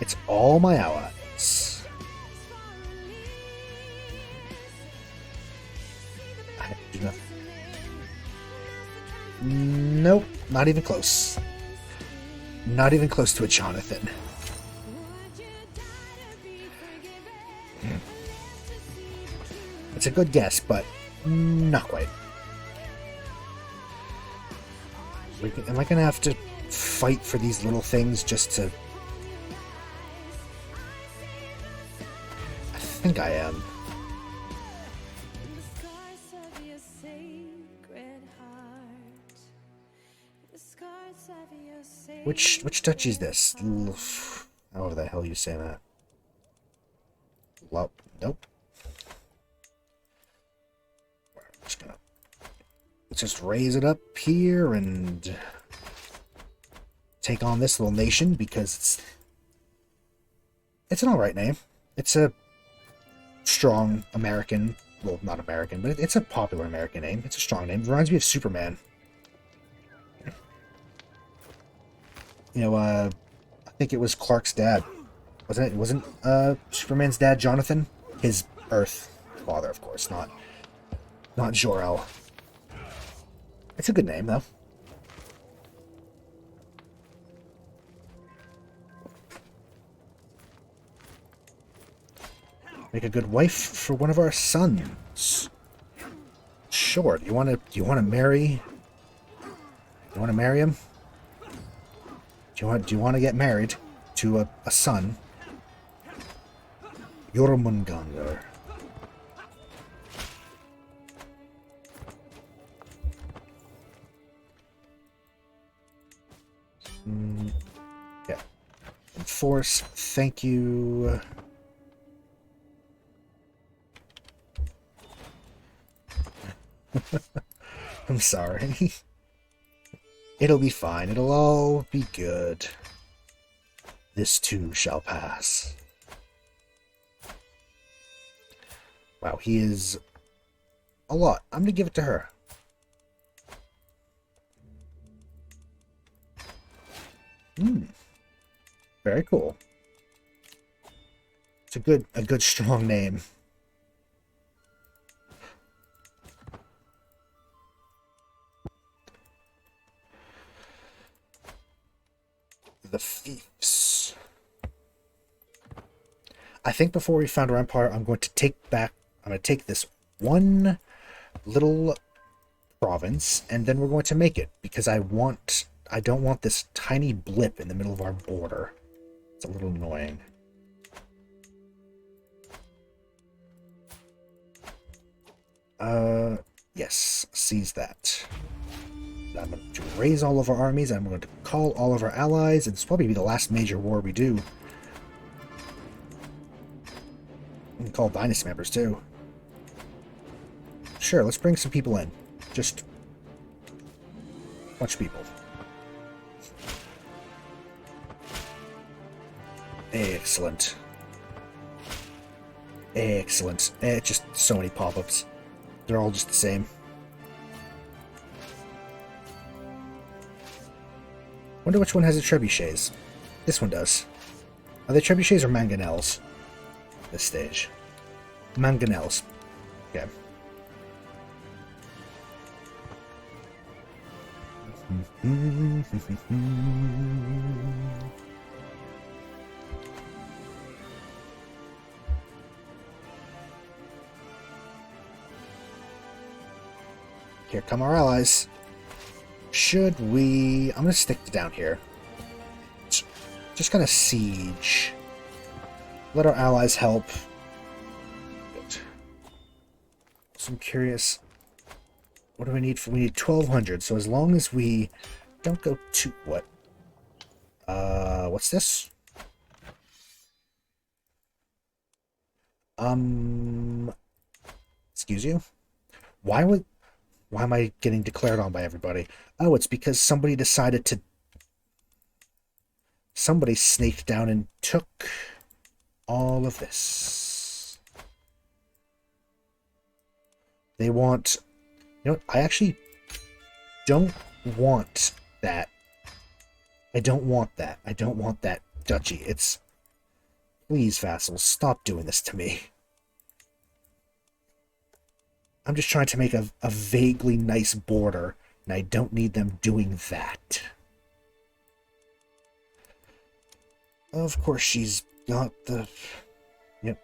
It's all my allies. I do nothing. Nope, not even close. Not even close to a Jonathan. It's a good guess, but not quite. Am I gonna have to fight for these little things just to... I think I am. Which duchy is this? However the hell you say that. Nope. Let's just raise it up here and take on this little nation because it's an alright name. It's a strong American, well, not American, but it's a popular American name. It's a strong name. It reminds me of Superman. You know, I think it was Clark's dad. Wasn't it? Wasn't Superman's dad Jonathan? His Earth father, of course, not Jor-El. It's a good name, though. Make a good wife for one of our sons. Sure. Do you want to marry? You want to marry him? Do you want to get married to a son? Jormungandr. Yeah. Enforce. Thank you. I'm sorry. It'll be fine. It'll all be good. This too shall pass. Wow, he is a lot. I'm gonna give it to her. Very cool. It's a good strong name. The Fiefs. I think before we found our empire, I'm going to take this one little province, and then we're going to make it, because I don't want this tiny blip in the middle of our border. It's a little annoying. Yes, seize that. I'm going to raise all of our armies. I'm going to call all of our allies. It's probably be the last major war we do. We can call dynasty members too. Sure, let's bring some people in. Just a bunch of people. Excellent. Excellent. It's just so many pop-ups. They're all just the same. Wonder which one has the trebuchets. This one does. Are they trebuchets or mangonels? This stage. Mangonels. Okay. Here come our allies. Should we... I'm going to stick down here. Just kind of siege. Let our allies help. Good. So I'm curious. What do we need for? We need 1,200. So as long as we don't go to what? What's this? Excuse you? Why am I getting declared on by everybody? Oh, it's because somebody decided to... Somebody snaked down and took all of this. They want... You know what? I actually don't want that. I don't want that. I don't want that duchy. It's... Please, vassals, stop doing this to me. I'm just trying to make a vaguely nice border, and I don't need them doing that. Of course, she's got the... Yep.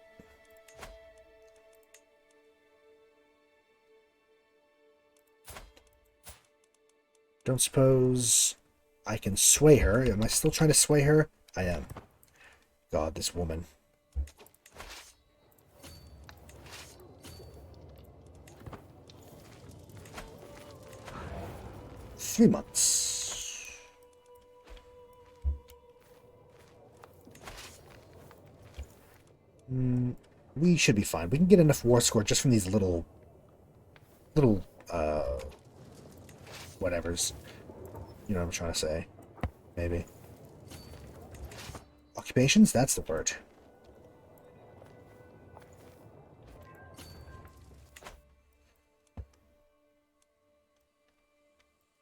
Don't suppose I can sway her. Am I still trying to sway her? I am. God, this woman. Three months. We should be fine. We can get enough war score just from these little, whatevers. You know what I'm trying to say. Maybe. Occupations? That's the word.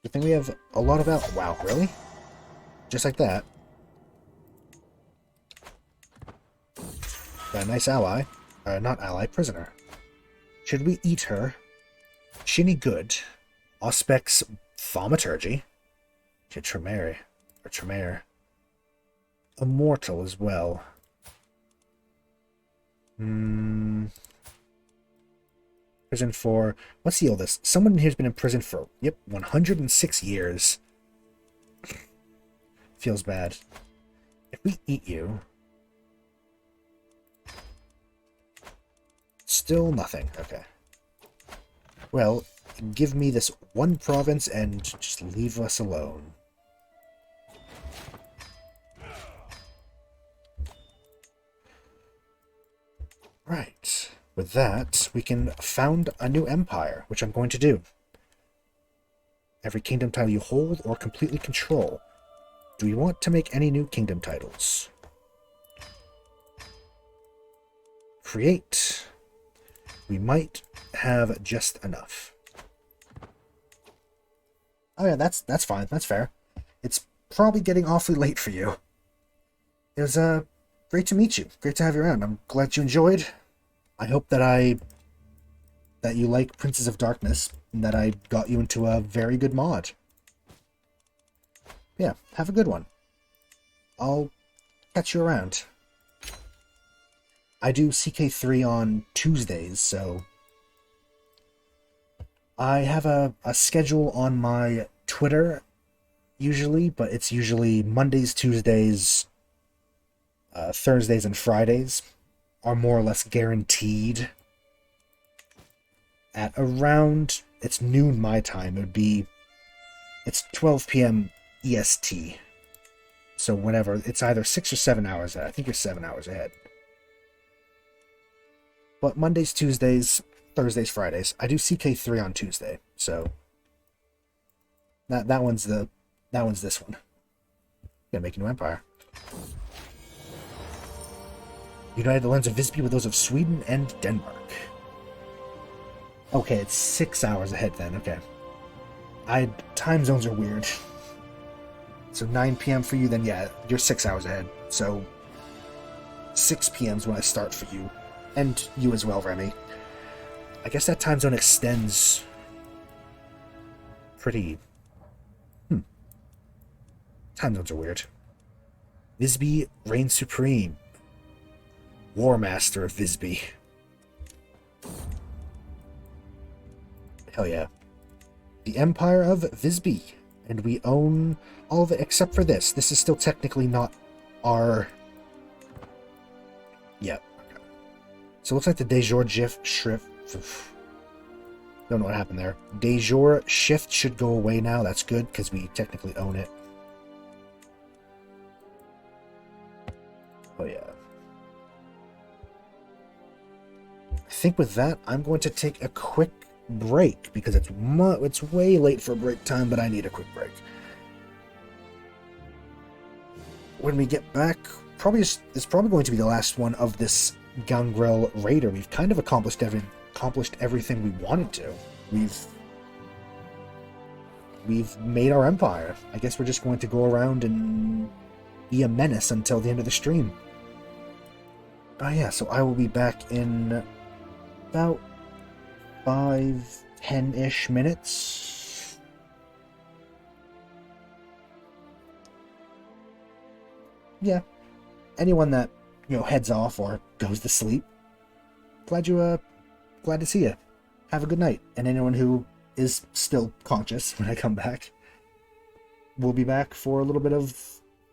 I think we have a lot of out. Wow, really? Just like that. Got a nice ally. Not ally, prisoner. Should we eat her? She any good? Auspex thaumaturgy. Tremere. Or Tremere. Immortal as well. Prison for... What's the oldest? Someone here's been in prison for, 106 years. Feels bad. If we eat you... Still nothing. Okay. Well, give me this one province and just leave us alone. Right. With that, we can found a new empire, which I'm going to do. Every kingdom title you hold or completely control. Do you want to make any new kingdom titles? Create. We might have just enough. Oh yeah, that's fine. That's fair. It's probably getting awfully late for you. It was great to meet you. Great to have you around. I'm glad you enjoyed. I hope that you like Princes of Darkness and that I got you into a very good mod. Yeah, have a good one. I'll catch you around. I do CK3 on Tuesdays, so I have a schedule on my Twitter usually, but it's usually Mondays, Tuesdays, Thursdays, and Fridays are more or less guaranteed at around, it's noon my time, it's 12 p.m. EST. So whenever, it's either 6 or 7 hours ahead. I think you're 7 hours ahead. But Mondays, Tuesdays, Thursdays, Fridays. I do CK3 on Tuesday, so that one's this one. Gonna make a new empire. United the lands of Visby with those of Sweden and Denmark. Okay, it's 6 hours ahead then. Okay. Time zones are weird. So 9 p.m. for you, then yeah, you're 6 hours ahead. So 6 p.m. is when I start for you. And you as well, Remy. I guess that time zone extends pretty... Time zones are weird. Visby reigns supreme. War Master of Visby. Hell yeah. The Empire of Visby. And we own all of it except for this. This is still technically not our Yep. Okay. So it looks like the de jure shift. Don't know what happened there. De jure shift should go away now. That's good because we technically own it. Oh yeah. I think with that, I'm going to take a quick break because it's way late for break time, but I need a quick break. When we get back, it's probably going to be the last one of this Gangrel Raider. We've kind of accomplished everything we wanted to. We've made our empire. I guess we're just going to go around and be a menace until the end of the stream. Oh yeah, so I will be back in about 5-10-ish minutes. Yeah. Anyone that, heads off or goes to sleep, glad to see you. Have a good night. And anyone who is still conscious when I come back, we'll be back for a little bit of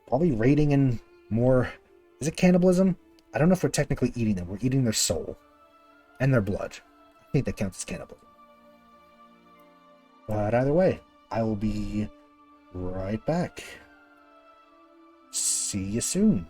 probably raiding and more. Is it cannibalism? I don't know if we're technically eating them. We're eating their soul and their blood. I think that counts as cannibalism. But either way, I will be right back. See you soon.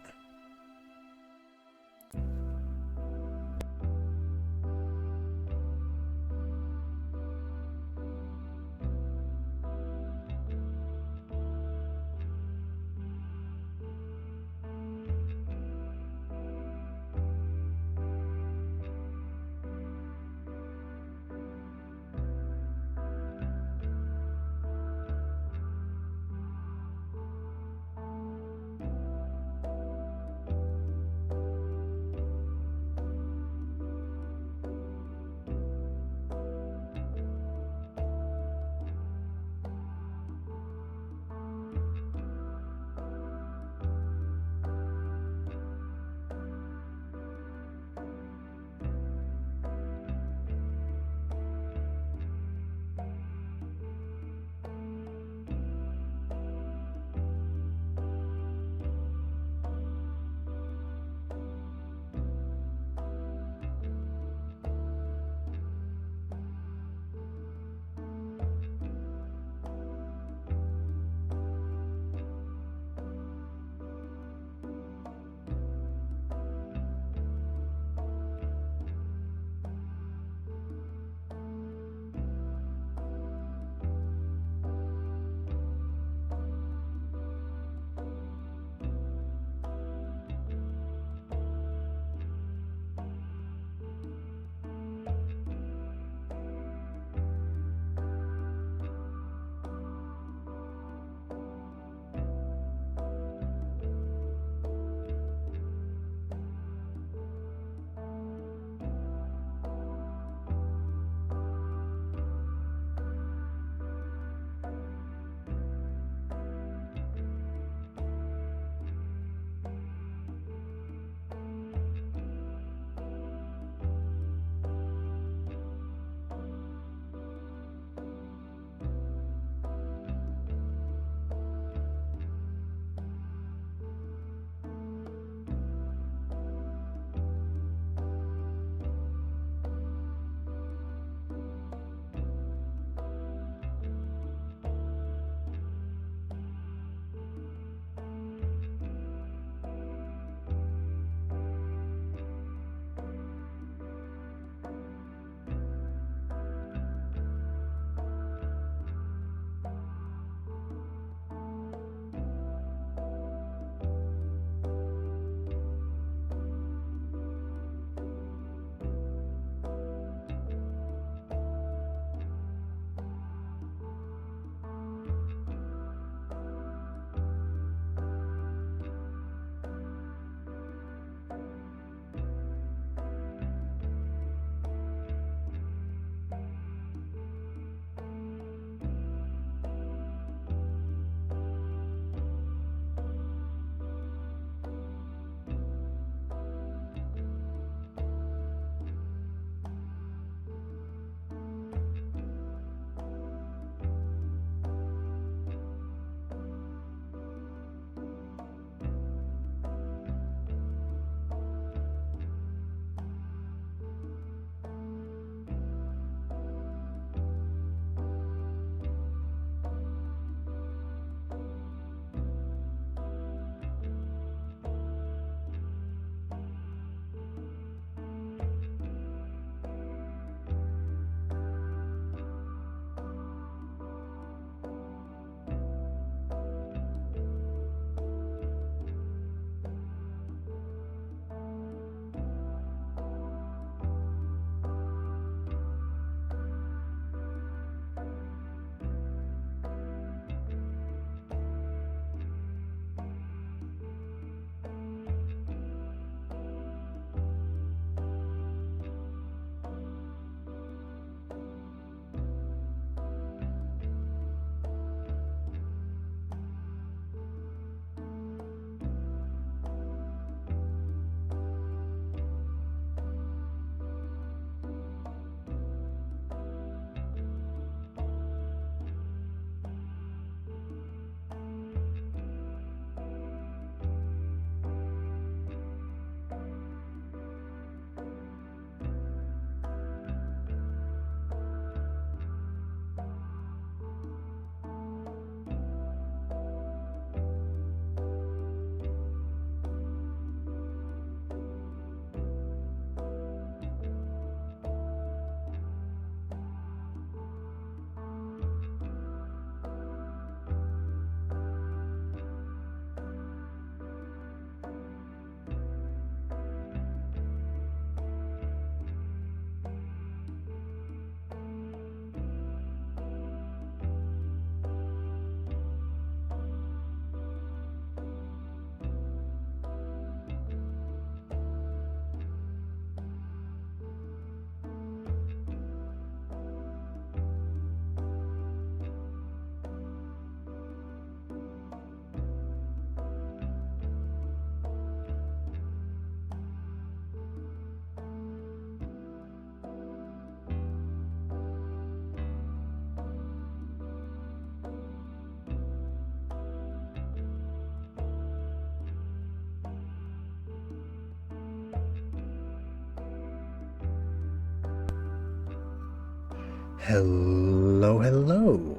Hello, hello.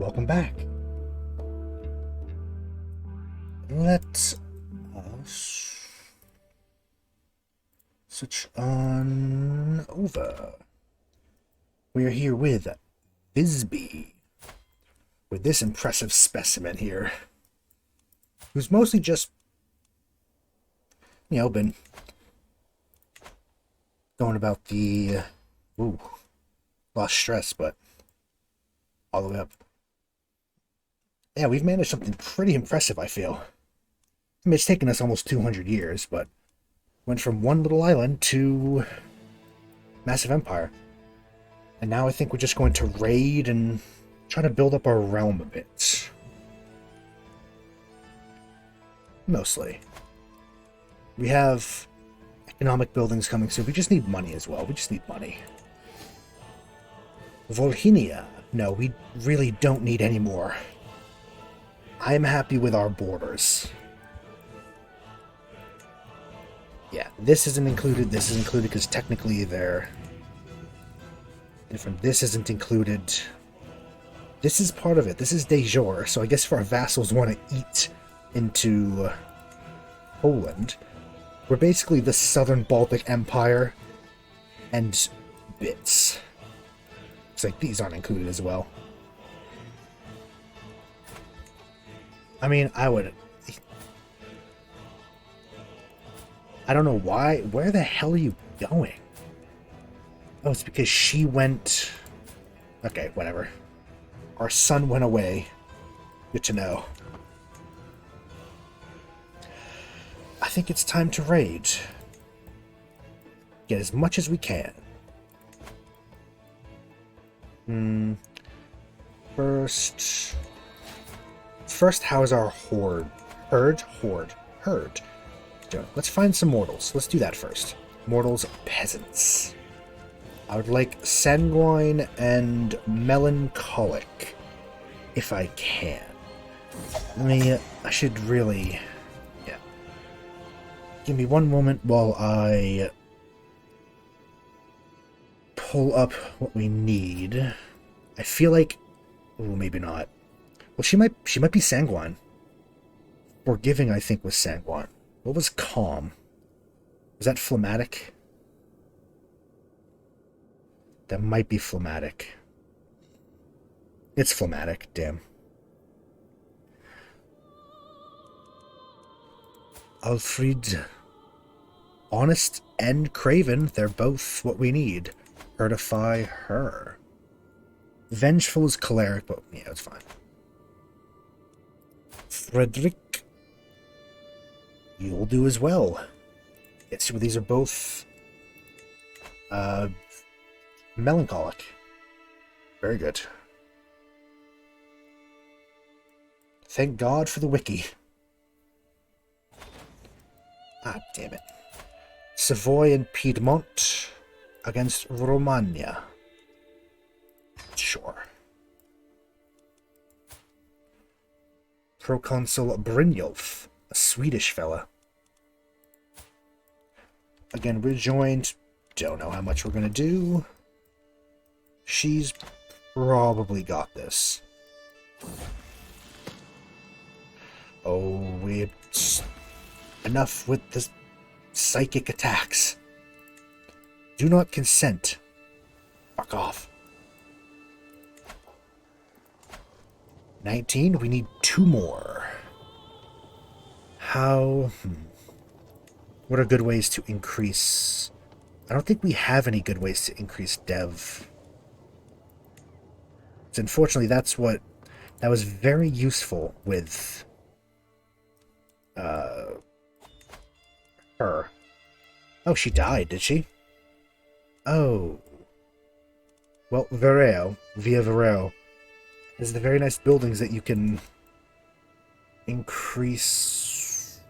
Welcome back. Let us switch on over. We are here with Bisbee, with this impressive specimen here, who's mostly just, been going about the, lost stress, but all the way up. Yeah, we've managed something pretty impressive, I feel. I mean, it's taken us almost 200 years, but went from one little island to massive empire. And now I think we're just going to raid and try to build up our realm a bit. Mostly. We have economic buildings coming soon. We just need money as well. We just need money. Volhynia. No, we really don't need any more. I'm happy with our borders. Yeah, this isn't included. This is included because technically they're different. This isn't included. This is part of it. This is de jure. So I guess if our vassals want to eat into Poland, we're basically the southern Baltic Empire and bits. It's like these aren't included as well. I mean, I don't know why. Where the hell are you going? Oh, it's because she went... Okay, whatever. Our son went away. Good to know. I think it's time to raid. Get as much as we can. First, how's our horde? Herd. Let's find some mortals. Let's do that first. Mortals, peasants. I would like sanguine and melancholic, if I can. I should really... Yeah. Give me one moment while I pull up what we need. I feel like... Oh, maybe not. Well, she might be sanguine. Forgiving, I think, was sanguine. What was calm? Was that phlegmatic? That might be phlegmatic. It's phlegmatic, damn. Alfred. Honest and craven, they're both what we need. Certify her. Vengeful is choleric, but yeah, it's fine. Frederick. You'll do as well. Yes, so these are both melancholic. Very good. Thank God for the wiki. Ah, damn it. Savoy and Piedmont against Romagna. Sure. Proconsul Brynjolf, a Swedish fella. Again, we're joined. Don't know how much we're going to do. She's probably got this. Oh, it's enough with the psychic attacks. Do not consent. Fuck off. 19, we need 2 more. How... What are good ways to increase... I don't think we have any good ways to increase dev. So unfortunately, that was very useful with her. Oh, she died, did she? Oh. Well, Via Vareo, is the very nice buildings that you can increase.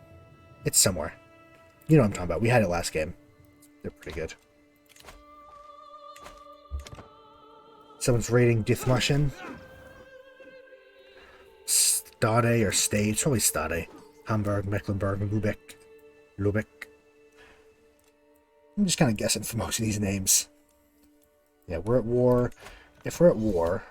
It's somewhere. You know what I'm talking about. We had it last game. They're pretty good. Someone's raiding Dithmarschen. Stade or Stade. It's probably Stade. Hamburg, Mecklenburg, and Lübeck. I'm just kind of guessing for most of these names. Yeah, we're at war. If we're at war...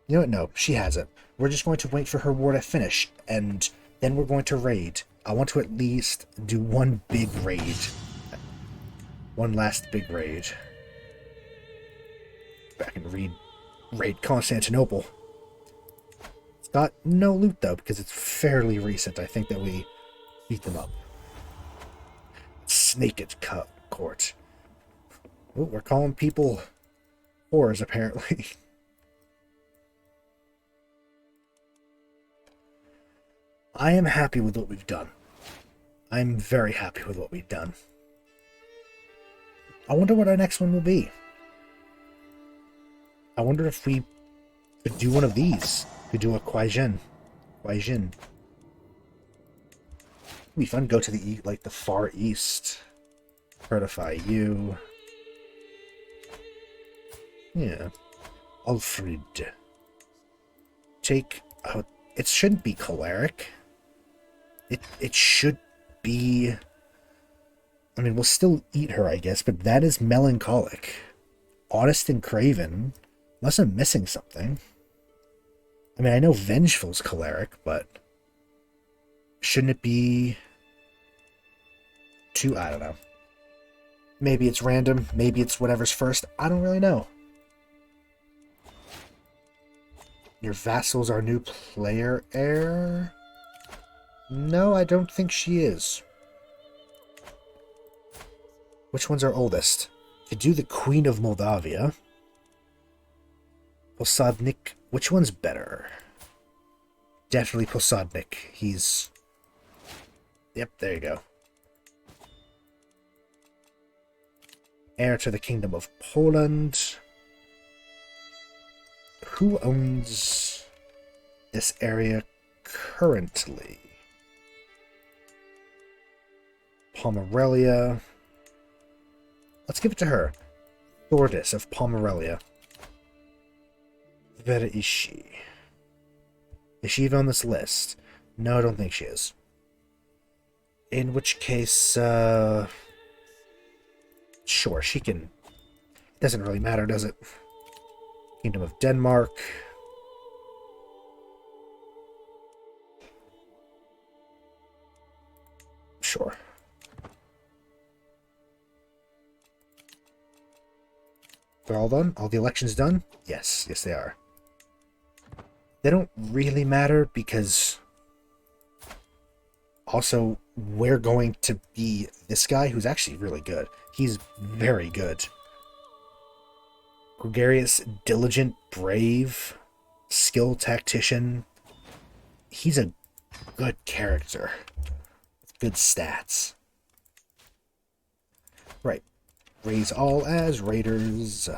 You know what? No, she has it. We're just going to wait for her war to finish, and then we're going to raid. I want to at least do one big raid. One last big raid. Back and raid Constantinople. It's got no loot, though, because it's fairly recent. I think that we beat them up. Snaked Court. Oh, we're calling people whores, apparently. I am happy with what we've done. I'm very happy with what we've done. I wonder what our next one will be. I wonder if we could do one of these. We do a Kwaijin. It'd be fun. Go to the the Far East. Certify you. Yeah. Alfred. Take. Oh, it shouldn't be choleric. It should be... I mean, we'll still eat her, I guess, but that is melancholic. Honest and craven. Unless I'm missing something. I mean, I know vengeful's choleric, but... Shouldn't it be... Two? I don't know. Maybe it's random. Maybe it's whatever's first. I don't really know. Your vassal's our new player heir? No, I don't think she is. Which one's our oldest? To do the Queen of Moldavia. Posadnik. Which one's better? Definitely Posadnik. He's... Yep, there you go. Heir to the Kingdom of Poland. Who owns this area currently? Pomerelia. Let's give it to her. Thordis of Pomerelia. Where is she? Is she even on this list? No, I don't think she is. In which case, sure, she can... It doesn't really matter, does it? Kingdom of Denmark. Sure. They're all done? All the elections done? Yes, yes they are. They don't really matter because... Also, we're going to be this guy who's actually really good. He's very good. Gregarious, diligent, brave, skilled tactician. He's a good character. With good stats. Right. Raise all as raiders.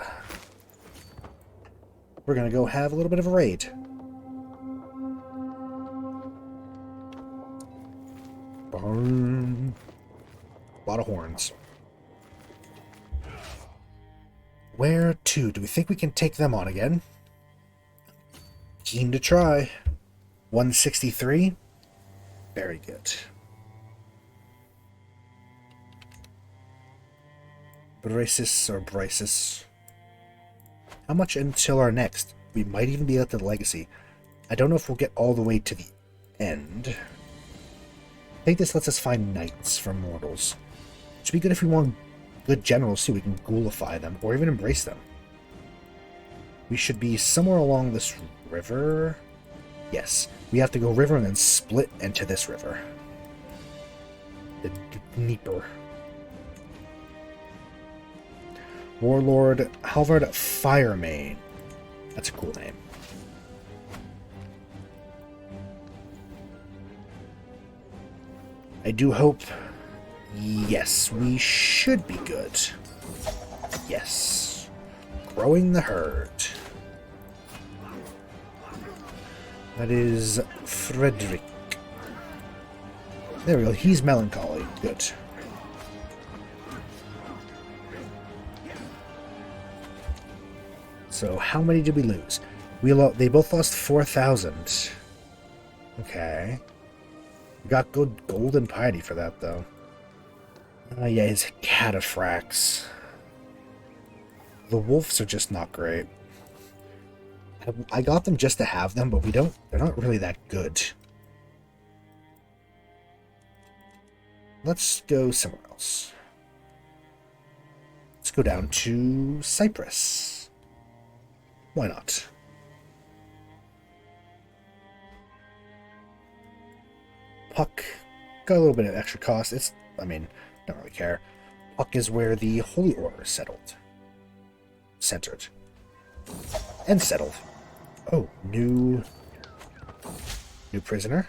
We're gonna go have a little bit of a raid. Boom. A lot of horns. Where to? Do we think we can take them on again? Keen to try. 163. Very good. Bracis or Brisis. How much until our next? We might even be at the legacy. I don't know if we'll get all the way to the end. I think this lets us find knights from mortals. It should be good if we want good generals too. We can ghoulify them or even embrace them. We should be somewhere along this river. Yes, we have to go river and then split into this river. The Dnieper. Warlord Halvard Firemane. That's a cool name. I do hope... Yes, we should be good. Yes. Growing the herd. That is Frederick. There we go. He's melancholy. Good. So how many did we lose? They both lost 4,000. Okay. We got good gold and piety for that, though. Yeah, his cataphracts. The wolves are just not great. I got them just to have them, but they're not really that good. Let's go somewhere else. Let's go down to Cyprus. Why not? Puck got a little bit of extra cost. Don't really care. Puck is where the Holy Order is centered. And settled. Oh, new prisoner.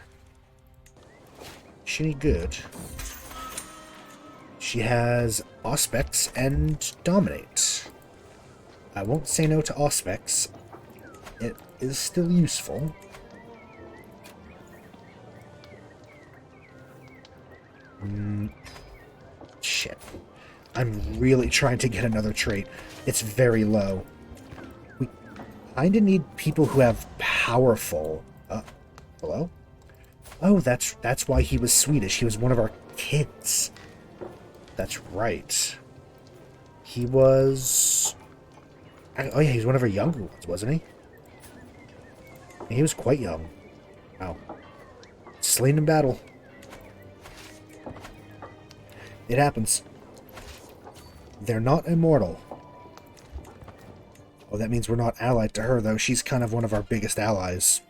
She any good? She has Auspex and Dominate. I won't say no to Auspex. It is still useful. Shit. I'm really trying to get another trait. It's very low. We kinda need people who have powerful... hello? Oh, that's why he was Swedish. He was one of our kids. That's right. He was... Oh yeah, he was one of our younger ones, wasn't he? He was quite young. Wow. Slain in battle. It happens. They're not immortal. Oh, that means we're not allied to her, though. She's kind of one of our biggest allies.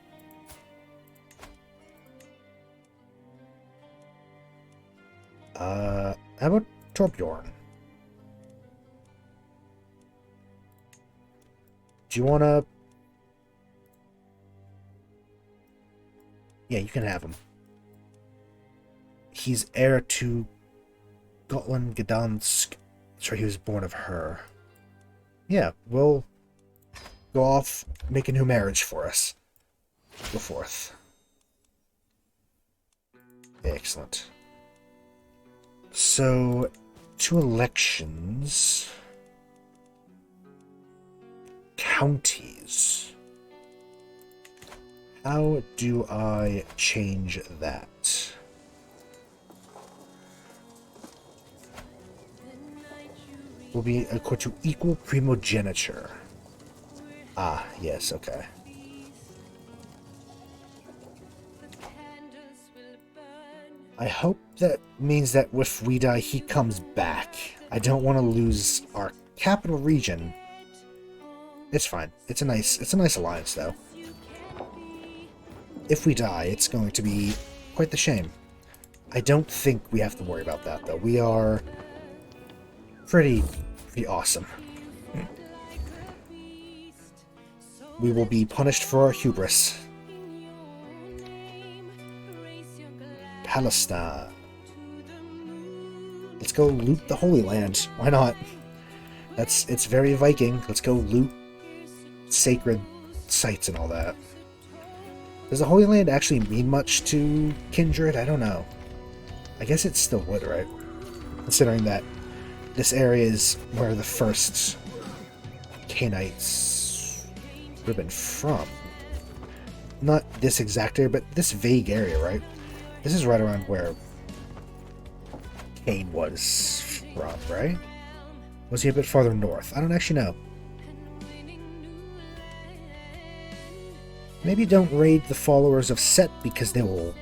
How about Torbjorn? Do you want to... Yeah, you can have him. He's heir to Gotland Gdansk. That's right, he was born of her. Yeah, we'll go off, make a new marriage for us. Go forth. Excellent. So, 2 elections. Counties. How do I change that? Will be equal to equal primogeniture. Ah, yes, okay. I hope that means that if we die, he comes back. I don't want to lose our capital region. It's fine. It's a nice alliance, though. If we die, it's going to be quite the shame. I don't think we have to worry about that, though. We are pretty awesome. We will be punished for our hubris. Palestine. Let's go loot the Holy Land. Why not? It's very Viking. Let's go loot sacred sites and all that. Does the Holy Land actually mean much to Kindred? I don't know. I guess it still would, right? Considering that this area is where the first Canaanites would have been from. Not this exact area, but this vague area, right? This is right around where Cain was from, right? Was he a bit farther north? I don't actually know. Maybe don't raid the followers of Set because they will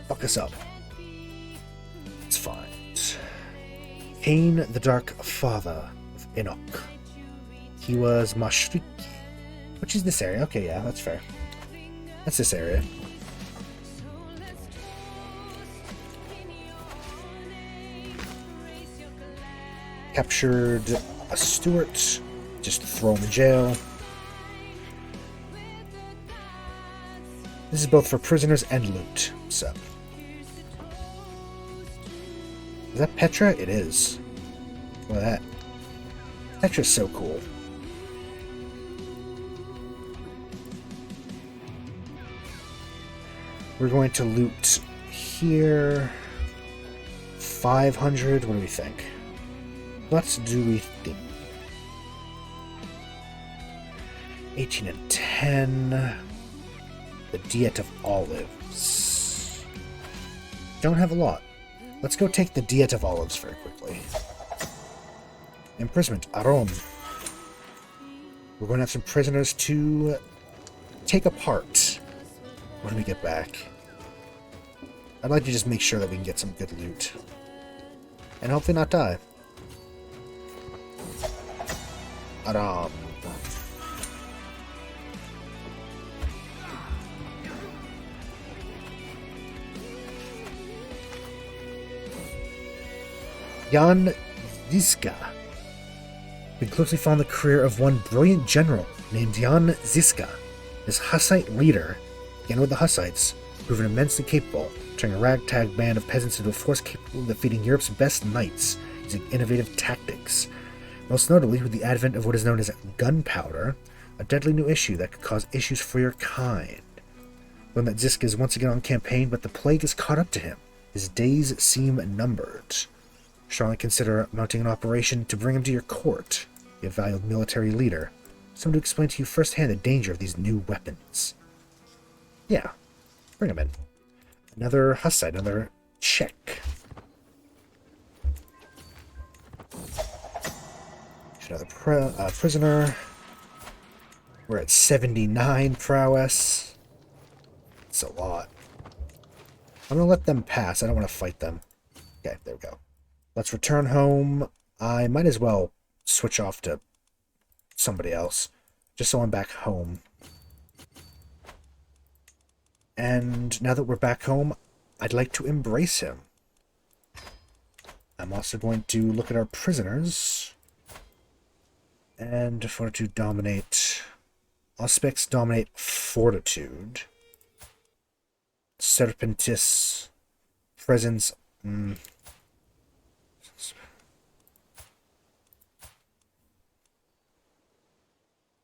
fuck us up. It's fine. Cain, the Dark Father of Enoch. He was Mashriki, which is this area. Okay, yeah, that's fair. That's this area. Captured a Stuart. Just throw him in jail. This is both for prisoners and loot, so. Is that Petra? It is. Look at that. Petra's so cool. We're going to loot here. 500. What do we think? What do we think? 18 and 10. The Diet of Olives. Don't have a lot. Let's go take the Diet of Olives very quickly. Imprisonment, Aron. We're going to have some prisoners to take apart when we get back. I'd like to just make sure that we can get some good loot. And hopefully not die. Aram. Jan Ziska. We closely followed the career of one brilliant general named Jan Ziska. This Hussite leader began with the Hussites, proven immensely capable, turning a ragtag band of peasants into a force capable of defeating Europe's best knights using innovative tactics. Most notably with the advent of what is known as gunpowder, a deadly new issue that could cause issues for your kind. Learn that Ziska is once again on campaign, but the plague has caught up to him. His days seem numbered. Strongly consider mounting an operation to bring him to your court. Be a valued military leader. Someone to explain to you firsthand the danger of these new weapons. Yeah, bring him in. Another Hussite, another Czech. Another prisoner. We're at 79 prowess. It's a lot. I'm going to let them pass. I don't want to fight them. Okay, there we go. Let's return home. I might as well switch off to somebody else, just so I'm back home. And now that we're back home, I'd like to embrace him. I'm also going to look at our prisoners. And fortitude dominate. Aspects dominate fortitude. Serpentis. Presence.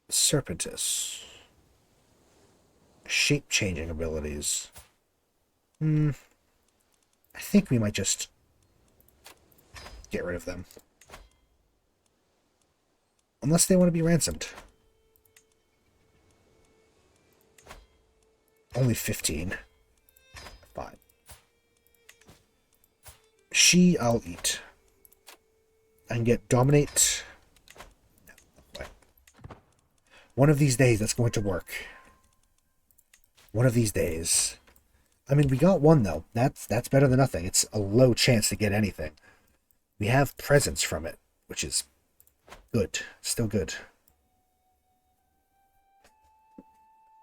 Serpentis. Shape-changing abilities. I think we might just get rid of them. Unless they want to be ransomed. Only 15. Fine. She, I'll eat. I can get dominate. No, wait. One of these days, that's going to work. One of these days. I mean, we got one, though. That's better than nothing. It's a low chance to get anything. We have presents from it, which is good. Still good.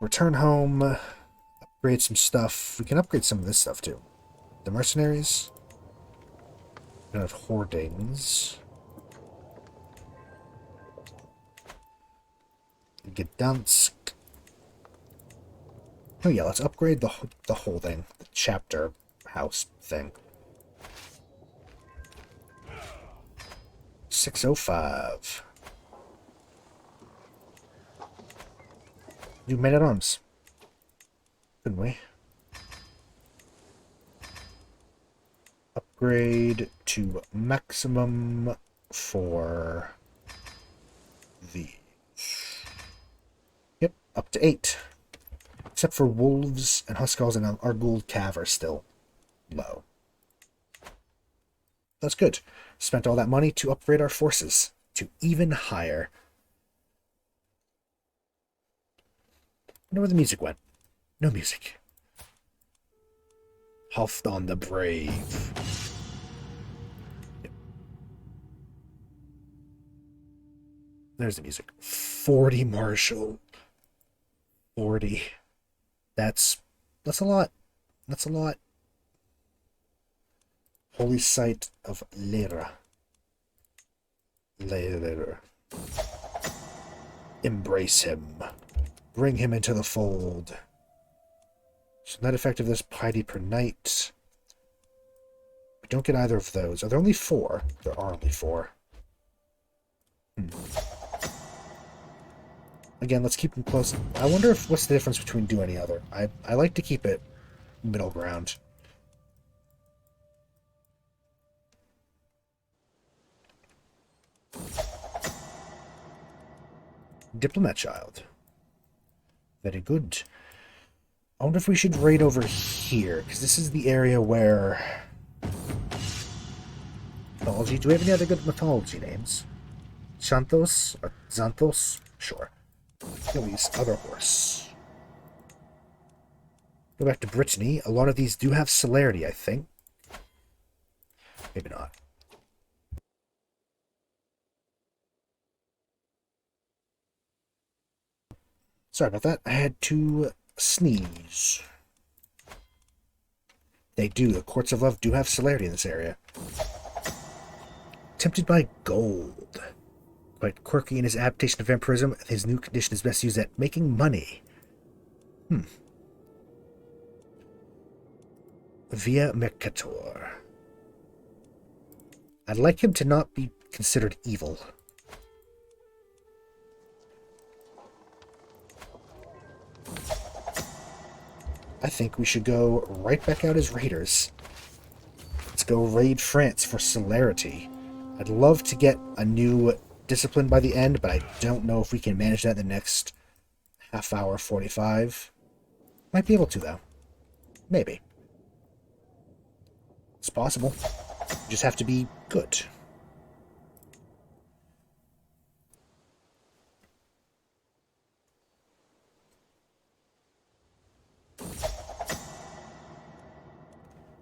Return home. Upgrade some stuff. We can upgrade some of this stuff, too. The mercenaries. We have hoardings. Gdansk. Oh yeah, let's upgrade the whole thing. The chapter house thing. 605. You made it arms. Couldn't we? Upgrade to maximum for these. Yep, up to 8. Except for wolves and huskars and our gold cav are still low. That's good. Spent all that money to upgrade our forces to even higher. I wonder where the music went. No music. Halfdan the Brave. Yep. There's the music. 40 Marshal. 40. That's a lot. That's a lot. Holy Site of Lera. Lera. Embrace him. Bring him into the fold. So net effect of this piety per night. We don't get either of those. Are there only 4? There are only 4. Again, let's keep them close. I wonder if what's the difference between do any other. I like to keep it middle ground. Diplomat child. Very good. I wonder if we should raid over here, because this is the area where Mythology. Do we have any other good mythology names? Xanthos or Xanthos? Sure. Achilles, other horse. Go back to Brittany. A lot of these do have celerity, I think. Maybe not. Sorry about that. I had to sneeze. They do. The Courts of Love do have celerity in this area. Tempted by gold. Quite quirky in his adaptation of vampirism. His new condition is best used at making money. Via Mercator. I'd like him to not be considered evil. I think we should go right back out as raiders. Let's go raid France for celerity. I'd love to get a new discipline by the end, but I don't know if we can manage that in the next half hour, 45. Might be able to, though. Maybe. It's possible. You just have to be good.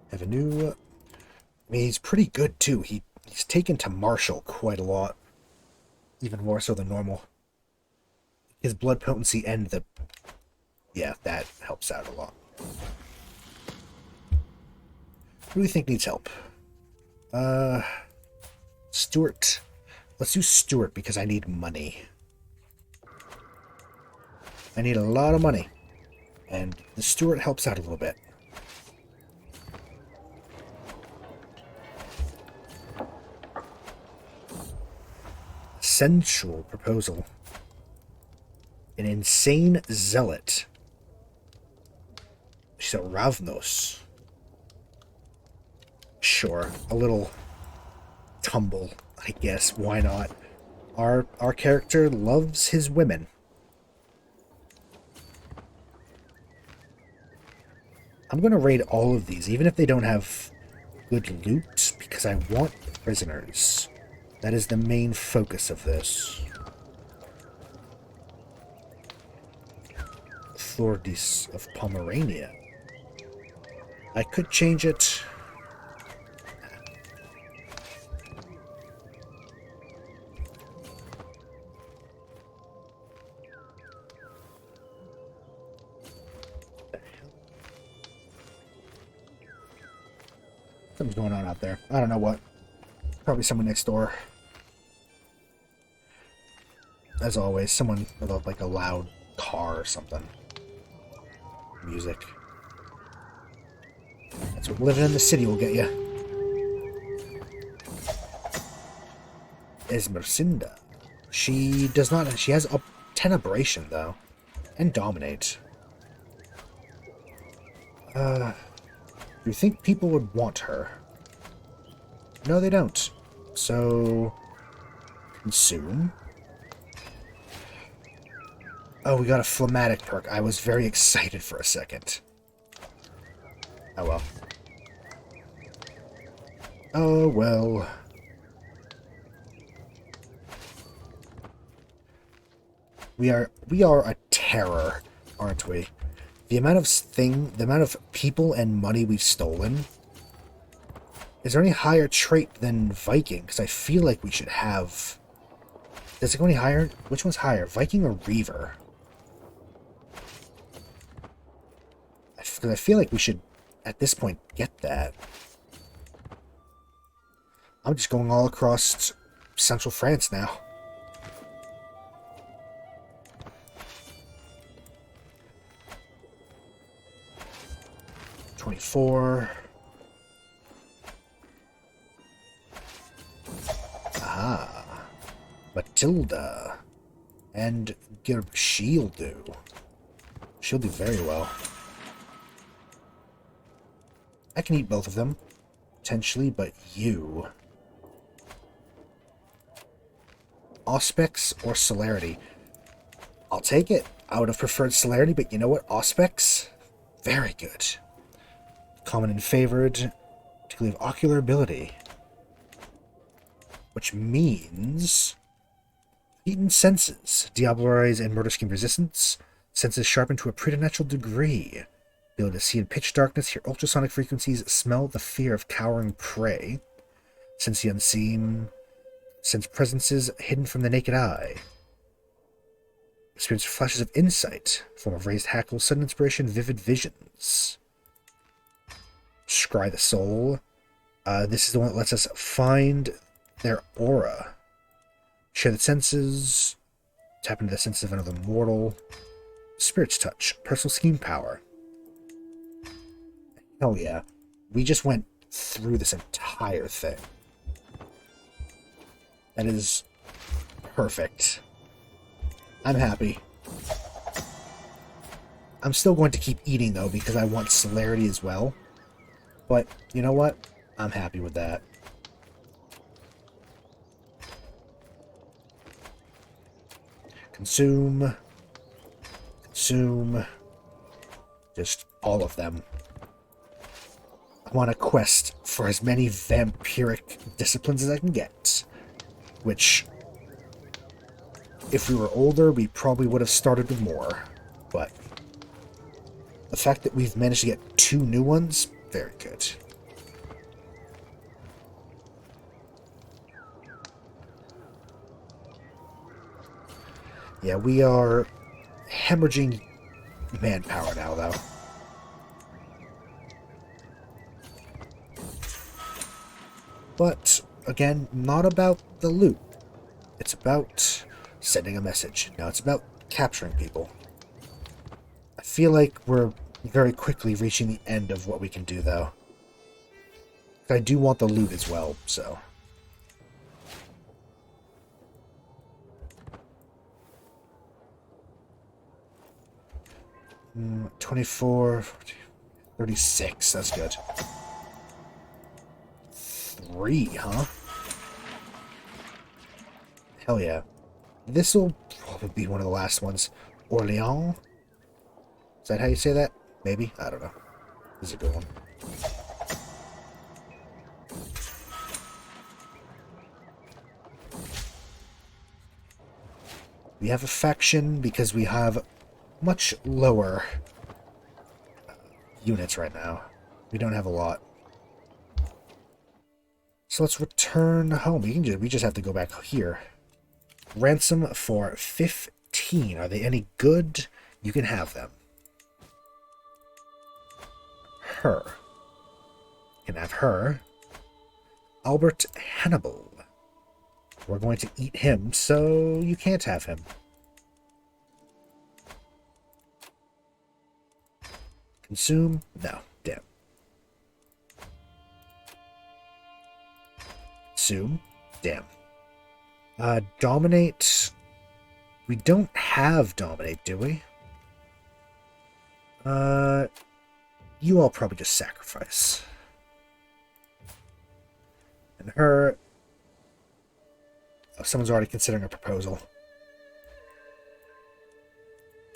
Have a new... I mean, he's pretty good, too. He's taken to martial quite a lot. Even more so than normal. His blood potency and the... Yeah, that helps out a lot. Who do we think needs help? Stuart. Let's do Stuart because I need money. I need a lot of money. And the Stuart helps out a little bit. Sensual proposal. An insane zealot. She's a Ravnos. Sure, a little tumble, I guess. Why not? Our character loves his women. I'm going to raid all of these, even if they don't have good loot, because I want prisoners. That is the main focus of this. Thordis of Pomerania. I could change it. Something's going on out there. I don't know what. Probably someone next door. As always, someone with like a loud car or something. Music. That's what living in the city will get you. Esmercinda. She does not. She has up 10 aberration though, and dominate. Do you think people would want her? No, they don't. So, consume. Oh, we got a phlegmatic perk. I was very excited for a second. Oh well. Oh well. We are a terror, aren't we? The amount of people and money we've stolen. Is there any higher trait than Viking? Because I feel like we should have... Does it go any higher? Which one's higher? Viking or Reaver? Because I feel like we should, at this point, get that. I'm just going all across central France now. $24. Ah. Matilda. And she'll do. She'll do very well. I can eat both of them, potentially, but you... Auspex or Celerity? I'll take it. I would have preferred Celerity, but you know what? Auspex? Very good. Common and favored, particularly of ocular ability. which means heightened senses, Diablo-Rise and Murder Scheme resistance, senses sharpened to a preternatural degree. Ability to see in pitch darkness, hear ultrasonic frequencies, smell the fear of cowering prey. Sense the unseen, sense presences hidden from the naked eye. Experience flashes of insight, form of raised hackles, sudden inspiration, vivid visions. Scry the soul. This is the one that lets us find their aura. Share the senses. Tap into the senses of another mortal. Spirit's touch. Personal scheme power. Hell yeah. We just went through this entire thing. That is perfect. I'm happy. I'm still going to keep eating, though, because I want celerity as well. But, you know what? I'm happy with that. Consume. Consume. Just all of them. I want a quest for as many vampiric disciplines as I can get. Which, if we were older, we probably would have started with more. But the fact that we've managed to get 2 new ones, very good. Yeah, we are hemorrhaging manpower now, though. But, again, not about the loot. It's about sending a message. Now, it's about capturing people. I feel like we're very quickly reaching the end of what we can do, though. I do want the loot as well, so... 24, 36, that's good. 3, huh? Hell yeah. This will probably be one of the last ones. Orléans? Is that how you say that? Maybe? I don't know. This is a good one. We have a faction because we have much lower units right now. We don't have a lot. So let's return home. We just have to go back here. Ransom for 15. Are they any good? You can have them. Her. You can have her. Albert Hannibal. We're going to eat him, so you can't have him. Consume? No. Damn. Consume? Damn. Dominate? We don't have dominate, do we? You all probably just sacrifice. And her... Oh, someone's already considering a proposal.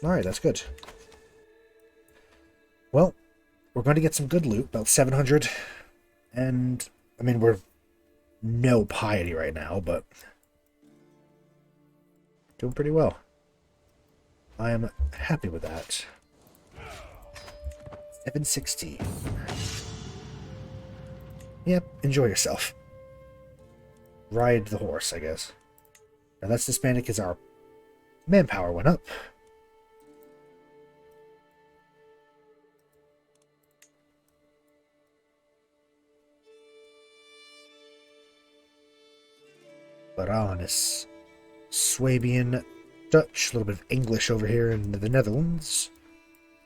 Alright, that's good. Well, we're going to get some good loot, about 700. And, I mean, we're no piety right now, but doing pretty well. I am happy with that. 760. Yep, enjoy yourself. Ride the horse, I guess. Now that's disbanded because our manpower went up. Baroness. Swabian, Dutch, a little bit of English over here in the Netherlands.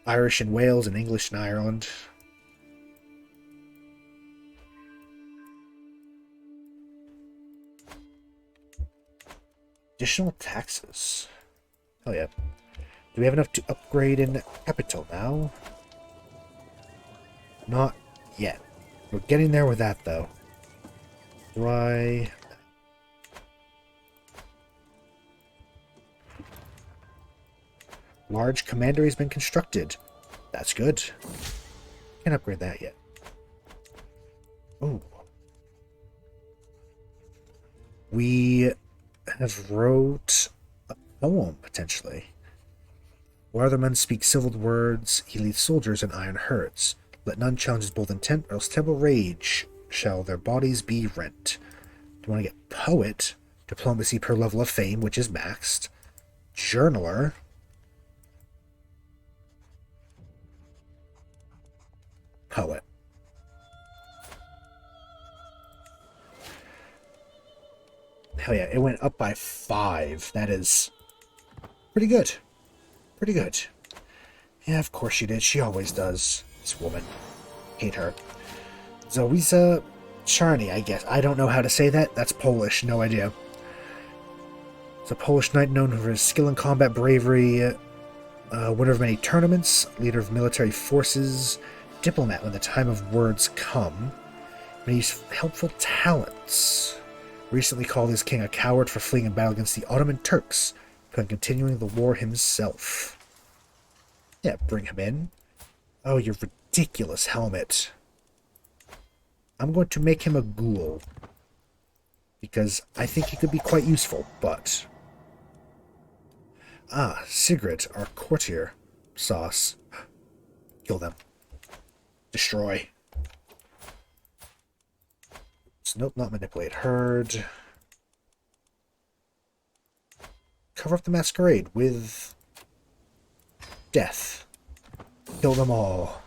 Irish in Wales and English in Ireland. Additional taxes. Oh yeah. Do we have enough to upgrade in capital now? Not yet. We're getting there with that though. Do I... Large commandery has been constructed. That's good. Can't upgrade that yet. Ooh. We have wrote a poem, potentially. Where other men speak civil words, he leads soldiers in iron herds. Let none challenge his bold intent, or else terrible rage shall their bodies be rent. Do you want to get poet? Diplomacy per level of fame, which is maxed. Journaler. Poet. Hell yeah, it went up by 5. That is pretty good. Pretty good. Yeah, of course she did. She always does. This woman. Hate her. Zoisa Charny, I guess. I don't know how to say that. That's Polish. No idea. It's a Polish knight known for his skill in combat, bravery, winner of many tournaments, leader of military forces, diplomat when the time of words come, and he's helpful talents. Recently called his king a coward for fleeing in battle against the Ottoman Turks, but continuing the war himself. Yeah, bring him in. Oh, your ridiculous helmet. I'm going to make him a ghoul, because I think he could be quite useful, but... Ah, Sigrid, our courtier. Sauce. Kill them. Destroy. So, nope, not manipulate. Herd. Cover up the masquerade with... death. Kill them all.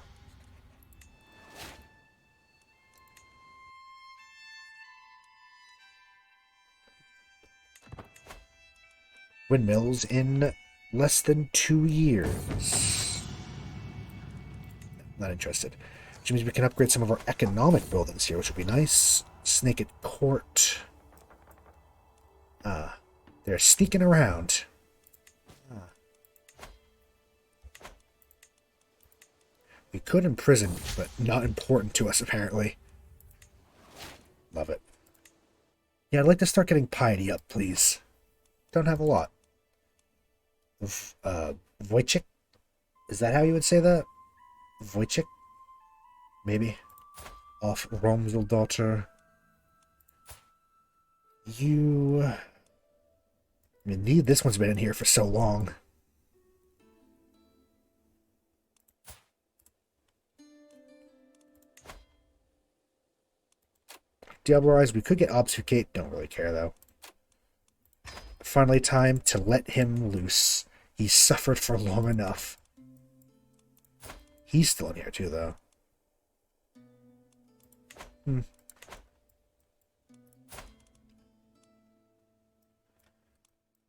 Windmills in less than 2 years. Not interested. Which means we can upgrade some of our economic buildings here, which would be nice. Snake at Court. Ah, they're sneaking around. Ah. We could imprison, but not important to us, apparently. Love it. Yeah, I'd like to start getting piety up, please. Don't have a lot. Wojciech? Is that how you would say that? Wojciech? Maybe. Off Romsel daughter. You... I mean, this one's been in here for so long. Diablerize, we could get Obfuscate. Don't really care, though. Finally time to let him loose. He's suffered for long enough. He's still in here, too, though.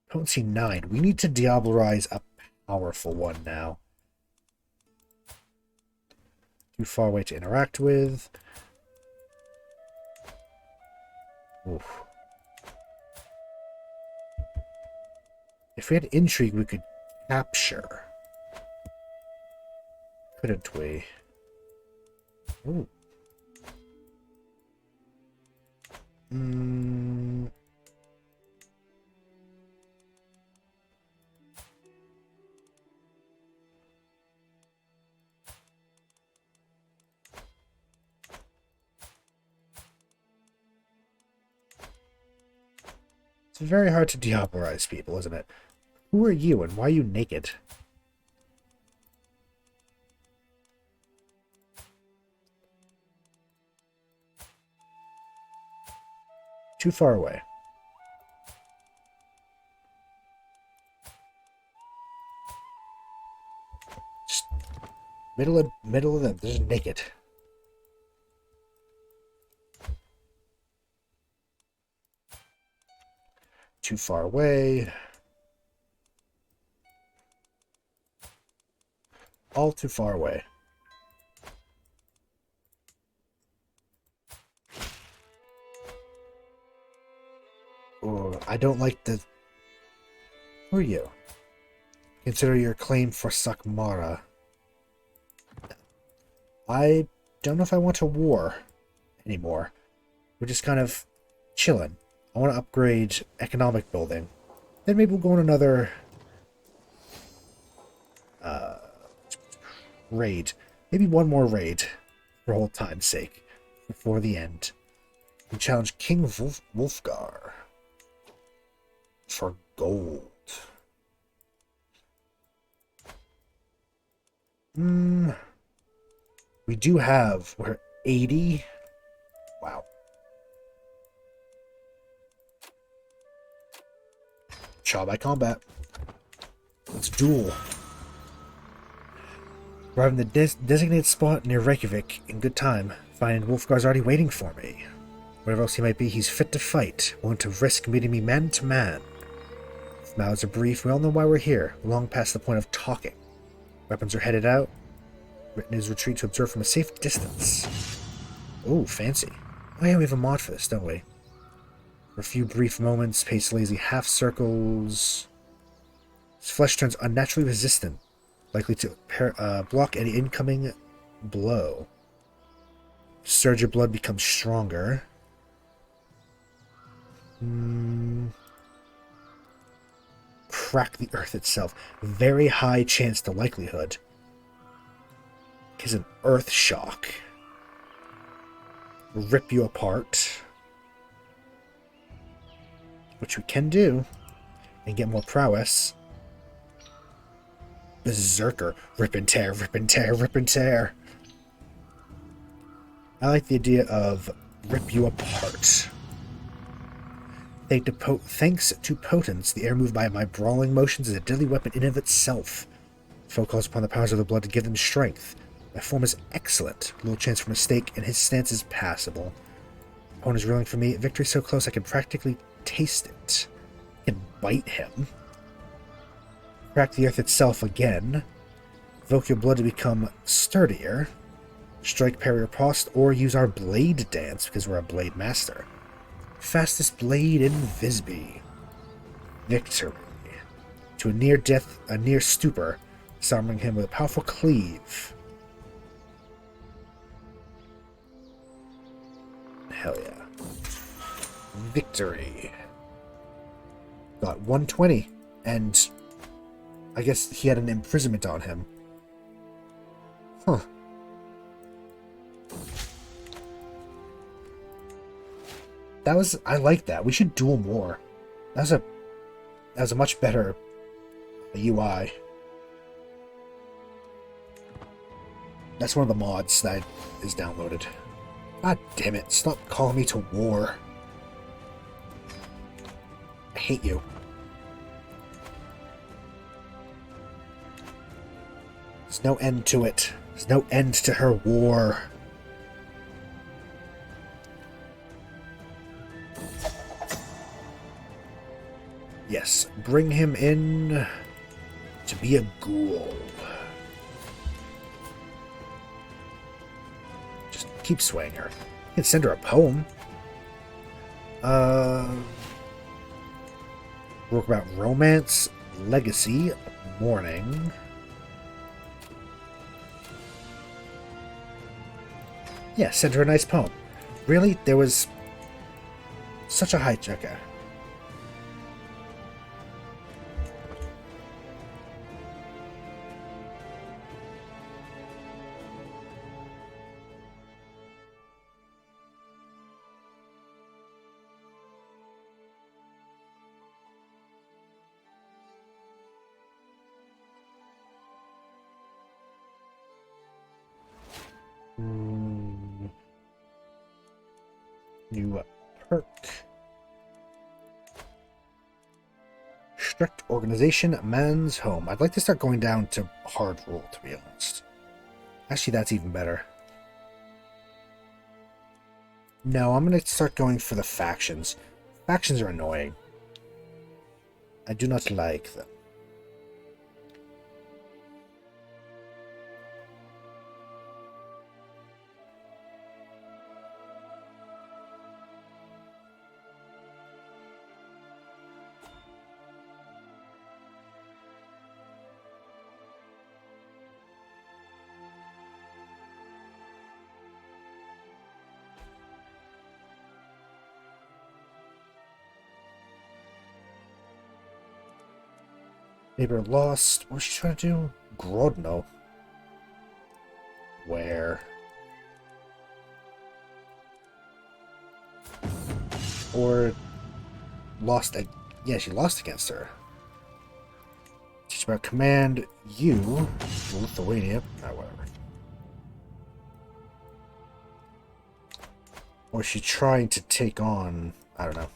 Potency 9. We need to Diablerize a powerful one now. Too far away to interact with. Oof. If we had intrigue, we could capture. Couldn't we? Ooh. It's very hard to Diablerize people, isn't it? Who are you and why are you naked? Too far away. Just middle of them. They're just naked. Too far away. All too far away. Oh, I don't like the... Who are you? Consider your claim for Sakmara. I don't know if I want a war anymore. We're just kind of chilling. I want to upgrade economic building. Then maybe we'll go on another raid. Maybe one more raid for old time's sake before the end. We challenge King Wolfgar. for gold. We do have, we're 80. Wow. Trial by combat. Let's duel. Arriving the designated spot near Reykjavik in good time. Find Wolfgar's already waiting for me. Whatever else he might be, he's fit to fight, willing to risk meeting me man to man. If mouths are brief, we all know why we're here, long past the point of talking. Weapons are headed out. Retinues retreat to observe from a safe distance. Oh, fancy. Oh yeah, we have a mod for this, don't we? For a few brief moments, pace lazy half circles. His flesh turns unnaturally resistant, likely to block any incoming blow. Surge of blood becomes stronger. Crack the earth itself. Very high chance to likelihood. Is an earth shock. Rip you apart. Which we can do. And get more prowess. Berserker. Rip and tear, rip and tear, rip and tear. I like the idea of rip you apart. Thanks to potence, the air moved by my brawling motions is a deadly weapon in and of itself. Foe calls upon the powers of the blood to give them strength. My form is excellent. Little chance for mistake, and his stance is passable. Opponent is reeling for me. Victory so close I can practically taste it. I can bite him. Crack the earth itself again. Evoke your blood to become sturdier. Strike, parry, or post, or use our blade dance because we're a blade master. Fastest blade in Visby. Victory. To a near death, a near stupor, disarming him with a powerful cleave. Hell yeah. Victory. Got 120, and I guess he had an imprisonment on him. Huh. That was, I like that. We should duel more. That was a much better UI. That's one of the mods that is downloaded. God damn it, stop calling me to war. I hate you. There's no end to it. There's no end to her war. Yes, bring him in to be a ghoul. Just keep swaying her. You can send her a poem. Work about romance, legacy, mourning. Yeah, send her a nice poem. Really? There was such a high checker. New perk. Strict organization, man's home. I'd like to start going down to hard rule, to be honest. Actually, that's even better. No, I'm going to start going for the factions. Factions are annoying. I do not like them. Neighbor lost. What's she trying to do? Grodno. Where? Or lost Yeah, she lost against her. Teach about command you, Lithuania. Oh, whatever. Or is she trying to take on... I don't know.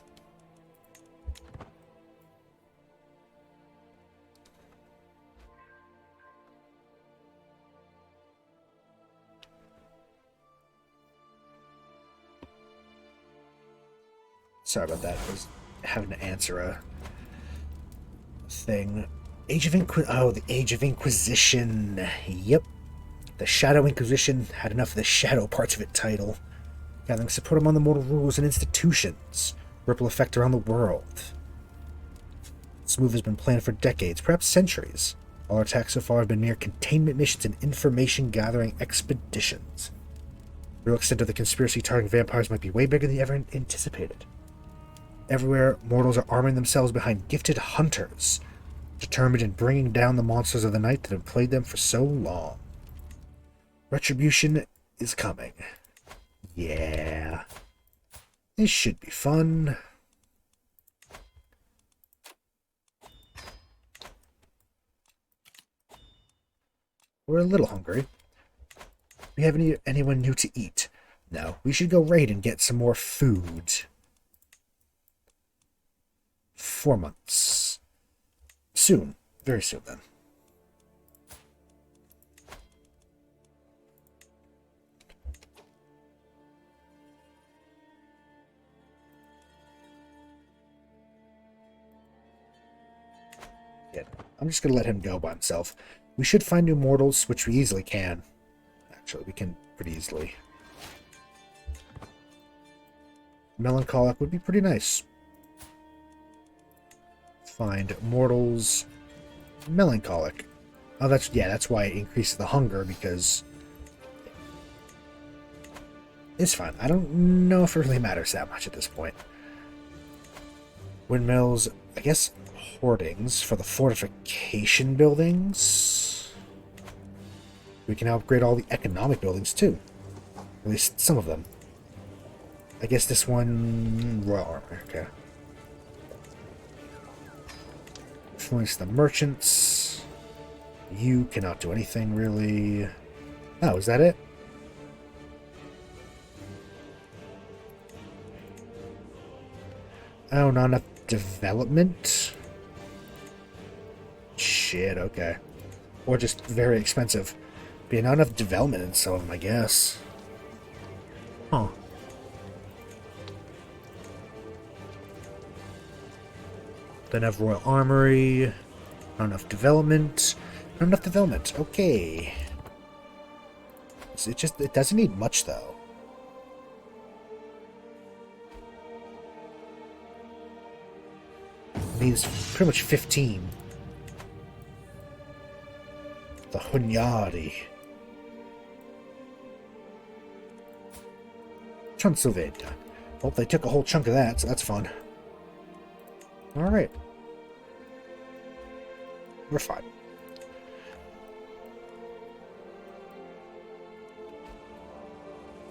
Sorry about that. I was having to answer a thing. The Age of Inquisition. Yep. The Shadow Inquisition had enough of the shadow parts of it title. Gathering support among the mortal rulers and institutions. Ripple effect around the world. This move has been planned for decades, perhaps centuries. All our attacks so far have been mere containment missions and information-gathering expeditions. The real extent of the conspiracy targeting vampires might be way bigger than you ever anticipated. Everywhere, mortals are arming themselves behind gifted hunters, determined in bringing down the monsters of the night that have plagued them for so long. Retribution is coming. Yeah. This should be fun. We're a little hungry. We have anyone new to eat? No, we should go raid and get some more food. 4 months. Soon. Very soon, then. Yeah, I'm just going to let him go by himself. We should find new mortals, which we easily can. Actually, we can pretty easily. Melancholic would be pretty nice. Find mortals. Melancholic. Oh, that's why it increases the hunger, because it's fine. I don't know if it really matters that much at this point. Windmills, I guess hoardings for the fortification buildings. We can upgrade all the economic buildings too. At least some of them. I guess this one... Royal armor, okay. Influence the merchants. You cannot do anything, really. Oh, is that it? Oh, not enough development? Shit, okay. Or just very expensive. But yeah, not enough development in some of them, I guess. Huh. Don't have Royal Armory. Not enough development. Not enough development. Okay. It doesn't need much, though. It needs pretty much 15. The Hunyadi. Transylvania. Well, they took a whole chunk of that, so that's fun. Alright. We're fine.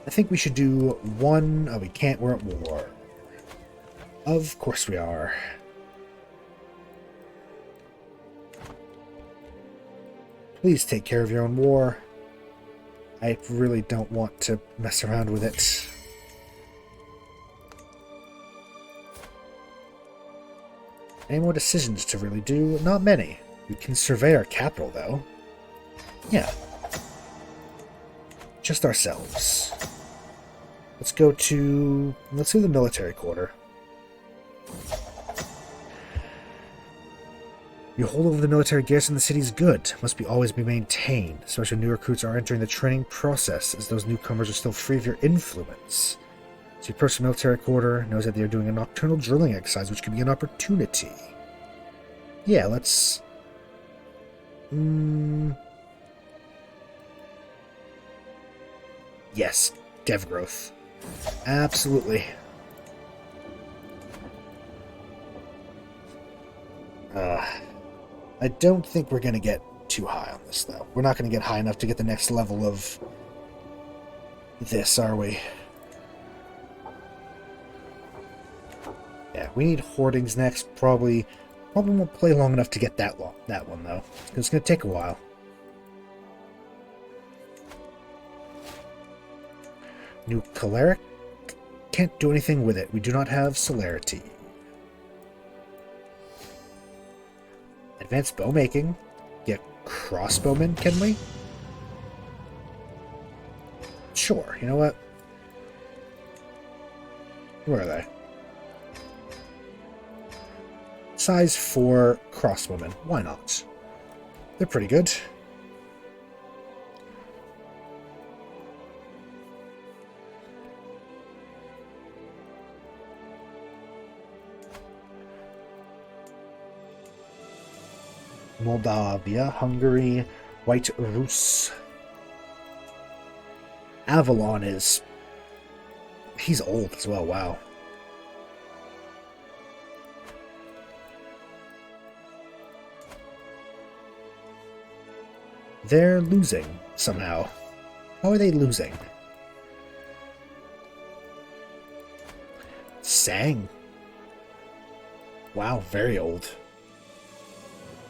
I think we should do one... Oh, we can't. We're at war. Of course we are. Please take care of your own war. I really don't want to mess around with it. Any more decisions to really do? Not many. We can survey our capital, though. Yeah. Just ourselves. Let's do the military quarter. Your hold over the military garrison in the city is good. Must always be maintained, especially when new recruits are entering the training process, as those newcomers are still free of your influence. So your person military quarter knows that they are doing a nocturnal drilling exercise, which could be an opportunity. Yeah, let's... Yes, dev growth. Absolutely. I don't think we're going to get too high on this, though. We're not going to get high enough to get the next level of this, are we? Yeah. We need hoardings next. Probably won't play long enough to get that one though. It's gonna take a while. New choleric. Can't do anything with it. We do not have celerity. Advanced bow making. Get crossbowmen, can we? Sure. You know what? Where are they? Size 4 crossbowmen. Why not? They're pretty good. Moldavia, Hungary, White Rus. Avalon is... He's old as well, wow. They're losing, somehow. How are they losing? Sang. Wow, very old.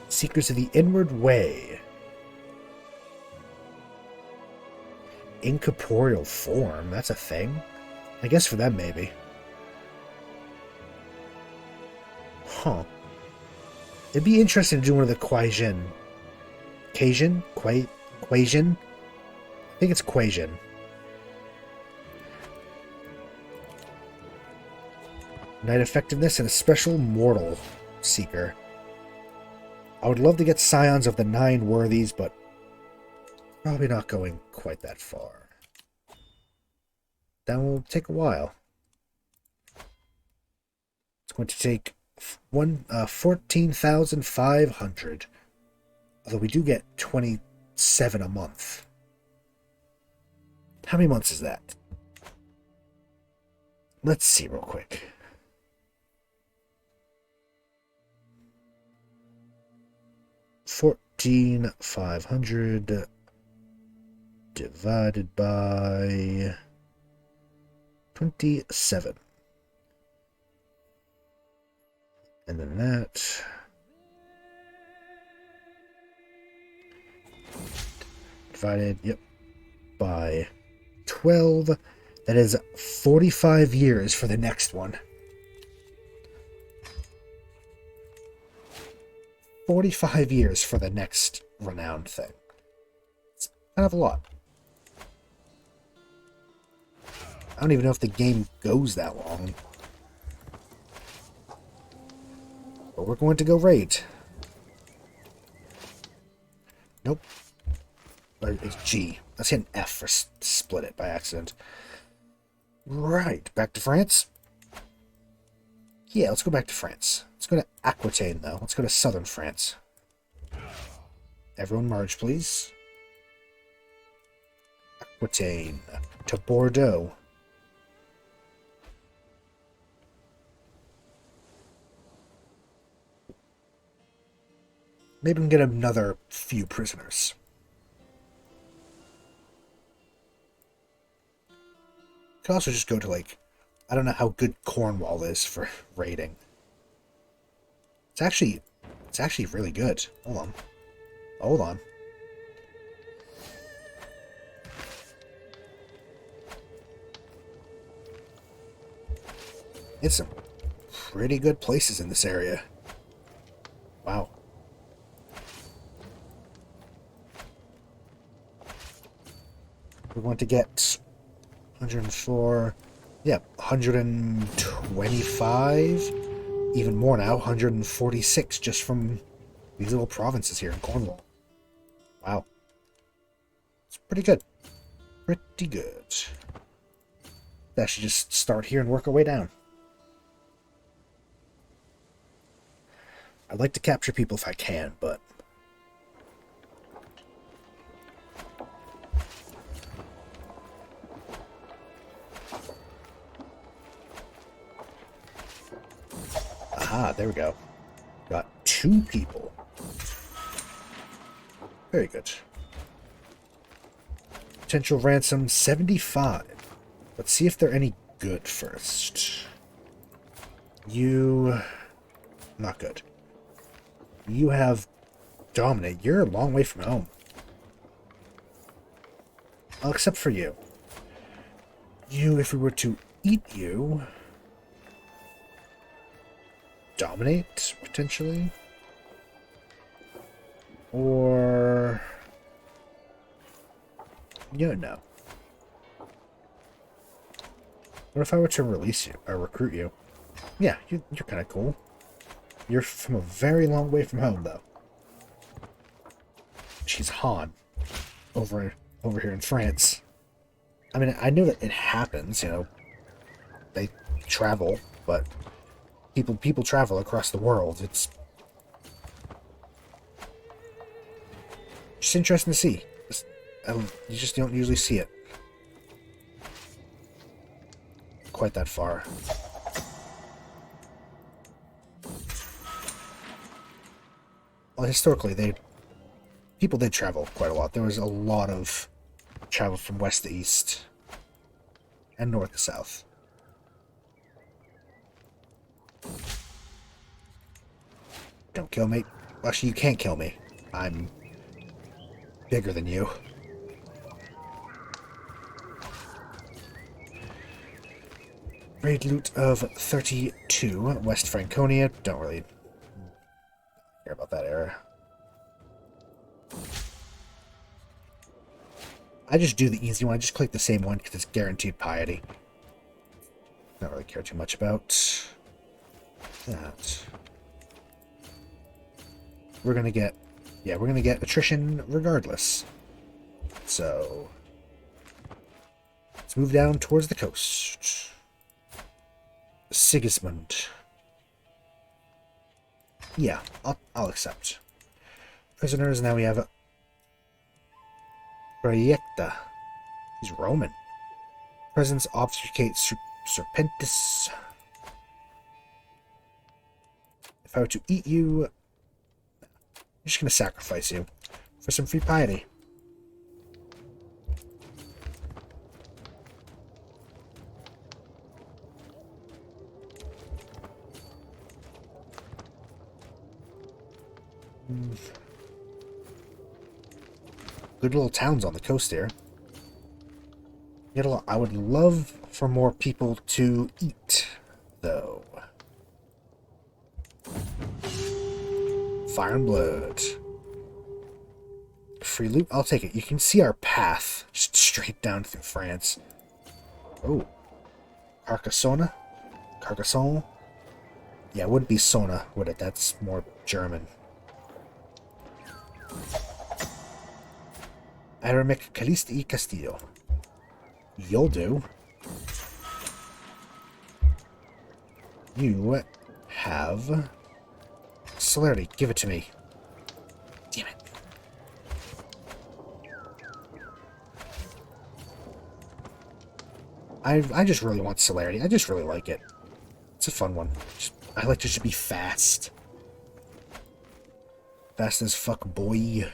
Seekers of the Inward Way. Incorporeal form, that's a thing? I guess for them, maybe. Huh. It'd be interesting to do one of the Quaijin. Quaijin? Quaijin? I think it's Quaijin. Knight effectiveness and a special mortal seeker. I would love to get scions of the 9 worthies, but probably not going quite that far. That will take a while. It's going to take 14,500. Although we do get 27 a month. How many months is that? Let's see real quick. $14,500 divided by 27. And then that divided, yep, by 12. That is 45 years for the next one. 45 years for the next renowned thing. It's kind of a lot. I don't even know if the game goes that long. But we're going to go raid. Nope. It's G. Let's hit an F for split it by accident. Right. Back to France? Yeah, let's go back to France. Let's go to Aquitaine, though. Let's go to southern France. Everyone merge, please. Aquitaine to Bordeaux. Maybe we can get another few prisoners. Could also just go to, like, I don't know how good Cornwall is for raiding. It's actually really good. Hold on. It's some pretty good places in this area. Wow. We want to get 104, yeah, 125, even more now, 146 just from these little provinces here in Cornwall. Wow. It's pretty good. Pretty good. That should just start here and work our way down. I'd like to capture people if I can, but aha, there we go. Got 2 people. Very good. Potential ransom 75. Let's see if they're any good first. You... Not good. You have Dominate. You're a long way from home. Well, except for you. You, if we were to eat you... Dominate, potentially? Or... No. What if I were to release you, or recruit you? Yeah, you're kind of cool. You're from a very long way from home, though. She's Han, over here in France. I mean, I know that it happens, you know. They travel, but people travel across the world. It's just interesting to see. You just don't usually see it quite that far. Well, historically, people did travel quite a lot. There was a lot of travel from west to east and north to south. Don't kill me. Well, actually, you can't kill me. I'm bigger than you. Raid loot of 32, West Franconia. Don't really care about that era. I just do the easy one. I just click the same one because it's guaranteed piety. Don't really care too much about that. We're gonna get attrition regardless. So let's move down towards the coast. Sigismund. Yeah, I'll accept. Prisoners, now we have Proiecta. He's Roman. Presence obfuscates Serpentis. If I were to eat you, I'm just going to sacrifice you for some free piety. Good little towns on the coast here. I would love for more people to eat, though. Fire and blood. Free loot? I'll take it. You can see our path just straight down through France. Oh. Carcassonne? Carcassonne? Yeah, it wouldn't be Sona, would it? That's more German. Aramic Caliste y Castillo. You'll do. You have celerity. Give it to me. Damn it. I just really want celerity. I just really like it. It's a fun one. I like to just be fast. Fast as fuck, boy.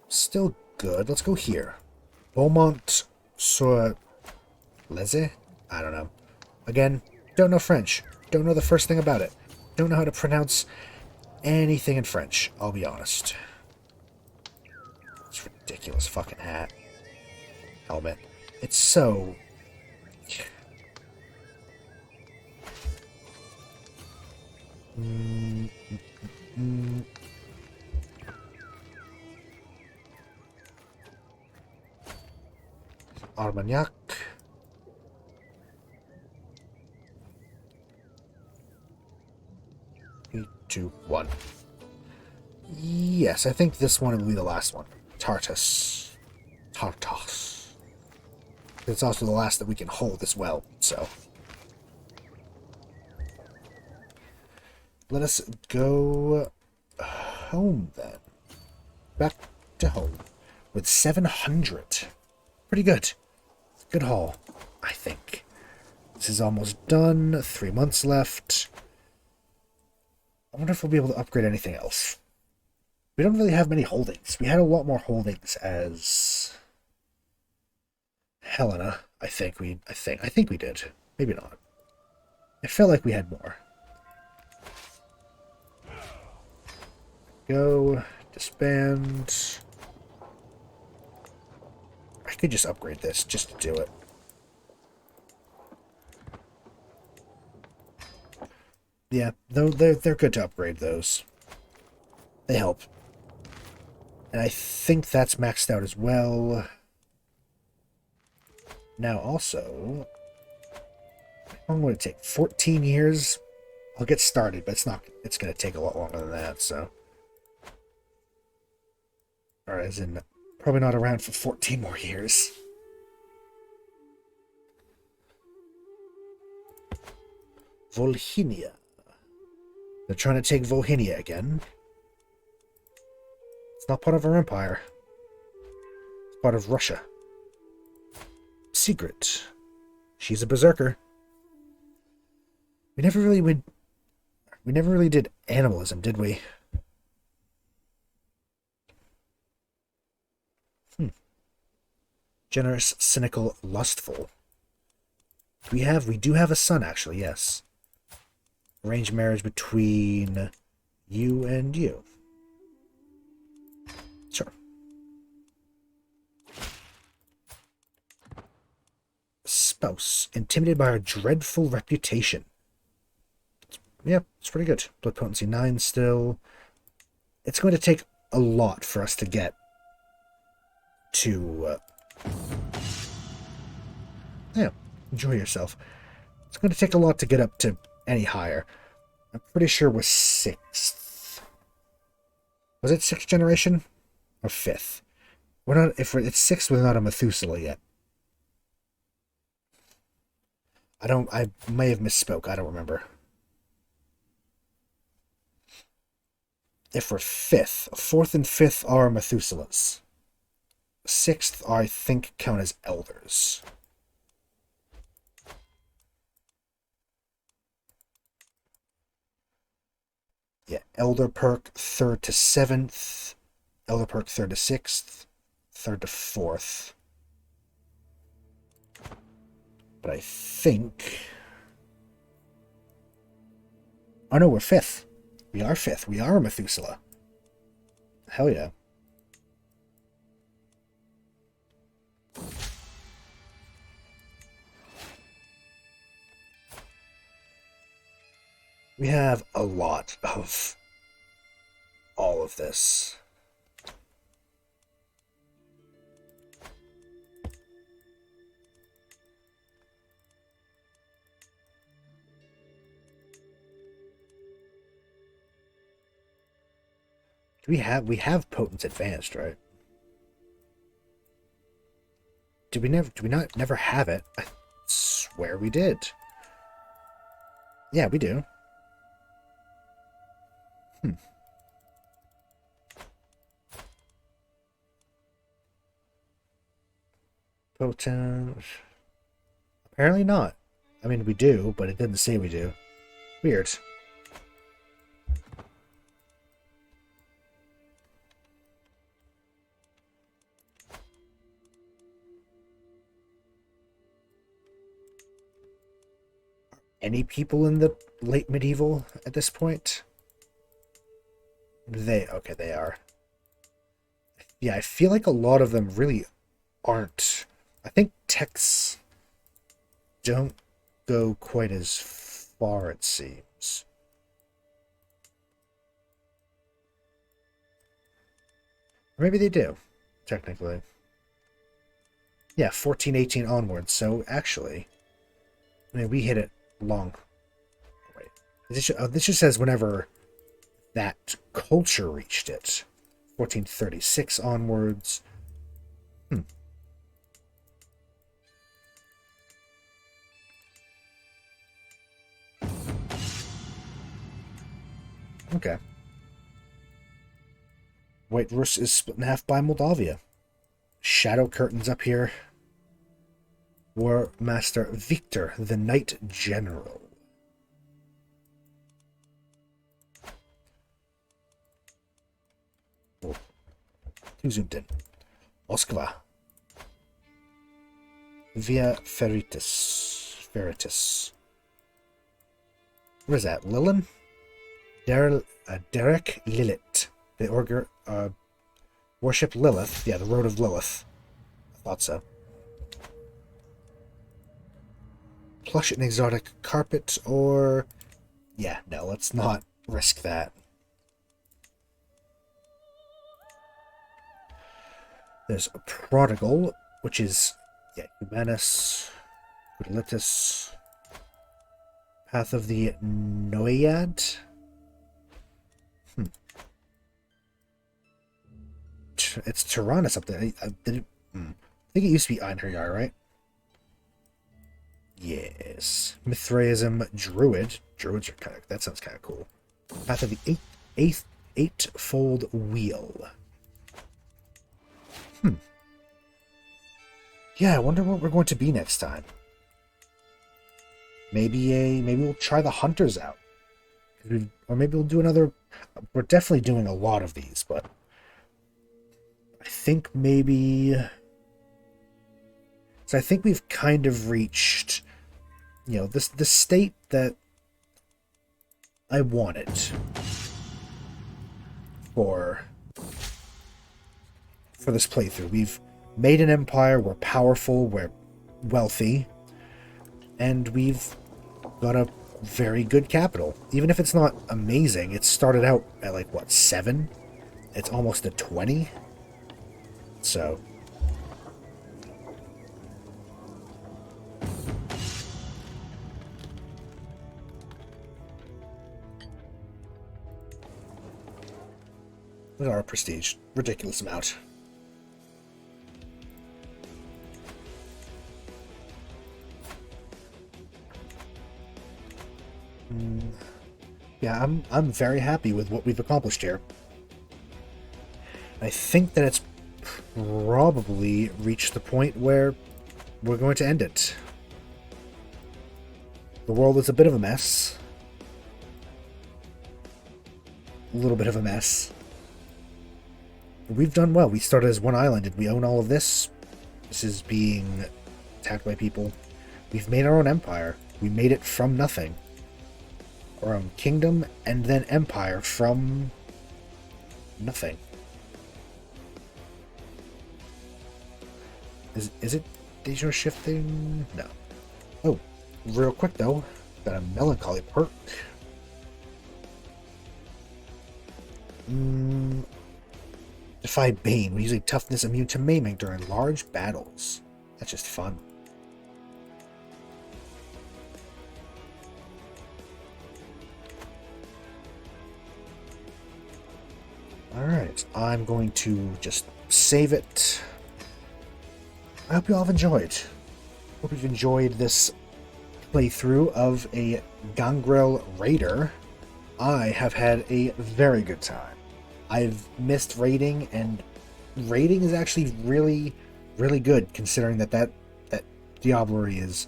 Still good. Let's go here. Beaumont sur Leze? I don't know. Again, don't know French. Don't know the first thing about it. Don't know how to pronounce anything in French, I'll be honest. This ridiculous fucking hat. Helmet. It's so... Armagnac. 3, 2, 1. Yes, I think this one will be the last one. Tartus. It's also the last that we can hold as well, so. Let us go home then. Back to home with 700. Pretty good. Good haul, I think. This is almost done. 3 months left. I wonder if we'll be able to upgrade anything else. We don't really have many holdings. We had a lot more holdings as Helena. I think we did. Maybe not. I felt like we had more. Go disband. I could just upgrade this just to do it. Yeah, though they're good to upgrade those. They help. And I think that's maxed out as well. Now also, how long would it take? 14 years? I'll get started, but it's gonna take a lot longer than that, so. Or as in probably not around for 14 more years. Volhynia. They're trying to take Volhynia again. It's not part of our empire. It's part of Russia. Secret. She's a berserker. We never really did animalism, did we? Generous, cynical, lustful. We do have a son, actually, yes. Arranged marriage between you and you. Sure. Spouse. Intimidated by our dreadful reputation. Yeah, it's pretty good. Blood potency 9 still. It's going to take a lot for us to get to... yeah, enjoy yourself. It's going to take a lot to get up to any higher. I'm pretty sure we're 6th. Was it 6th generation? Or 5th? We're not, if it's 6th, we're not a Methuselah yet. I may have misspoke, I don't remember. If we're 5th, 4th and 5th are Methuselahs. 6th, I think, count as elders. Yeah, elder perk 3rd to 7th, elder perk 3rd to 6th, 3rd to 4th. But I think... oh no, we're 5th. We are 5th. We are a Methuselah. Hell yeah. We have a lot of all of this. We have potence advanced, right? Did we never have it? I swear we did. Yeah, we do. Potent. Apparently not. I mean, we do, but it didn't say we do. Weird. Any people in the late medieval at this point? Okay, they are. Yeah, I feel like a lot of them really aren't. I think texts don't go quite as far, it seems. Or maybe they do, technically. Yeah, 1418 onwards, so actually, I mean, we hit it long. Wait, this just says whenever that culture reached it. 1436 onwards. Okay. White Rus is split in half by Moldavia. Shadow curtains up here. War Master Victor, the Knight General. Too zoomed in. Moskva. Via Ferritus. What is that? Lilin? Derek Lilith. They worship Lilith. Yeah, the Road of Lilith. I thought so. Plush and exotic carpet, or... Yeah, no, let's not risk that. There's a Prodigal, which is... Yeah, Humanus, Udalitus, Path of the Noyad. It's Tyrannus up there. I think it used to be Einherjar, right? Yes. Mithraism Druid. Druids are kind of... That sounds kind of cool. Path of the Eightfold Wheel. Yeah, I wonder what we're going to be next time. Maybe we'll try the Hunters out. Or maybe we'll do another... We're definitely doing a lot of these, but... I think maybe... So I think we've kind of reached... You know, the state that I wanted for this playthrough. We've made an empire, we're powerful, we're wealthy, and we've got a very good capital. Even if it's not amazing, it started out at like, what, 7? It's almost at 20. So... Look at our prestige. Ridiculous amount. Yeah, I'm very happy with what we've accomplished here. I think that it's probably reached the point where we're going to end it. The world is a bit of a mess. A little bit of a mess. But we've done well. We started as one island and we own all of this. This is being attacked by people. We've made our own empire. We made it from nothing. Our own kingdom and then empire from nothing. Is it Deja shifting? No. Oh, real quick though, got a melancholy perk. Defy Bane, using toughness immune to maiming during large battles. That's just fun. Alright, I'm going to just save it. I hope you all have enjoyed. Hope you've enjoyed this playthrough of a Gangrel Raider. I have had a very good time. I've missed raiding, and raiding is actually really, really good, considering that Diablerie is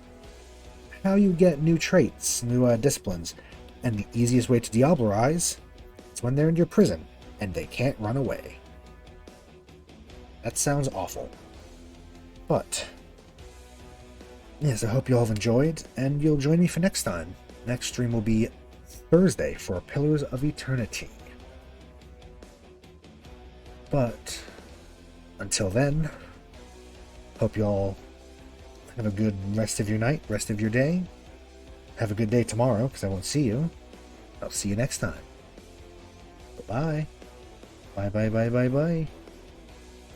how you get new traits, new disciplines. And the easiest way to Diablerize is when they're in your prison, and they can't run away. That sounds awful. But, yes, I hope you all have enjoyed, and you'll join me for next time. Next stream will be Thursday for Pillars of Eternity. But, until then, hope you all have a good rest of your night, rest of your day. Have a good day tomorrow, because I won't see you. I'll see you next time. Bye-bye. Bye-bye-bye-bye-bye.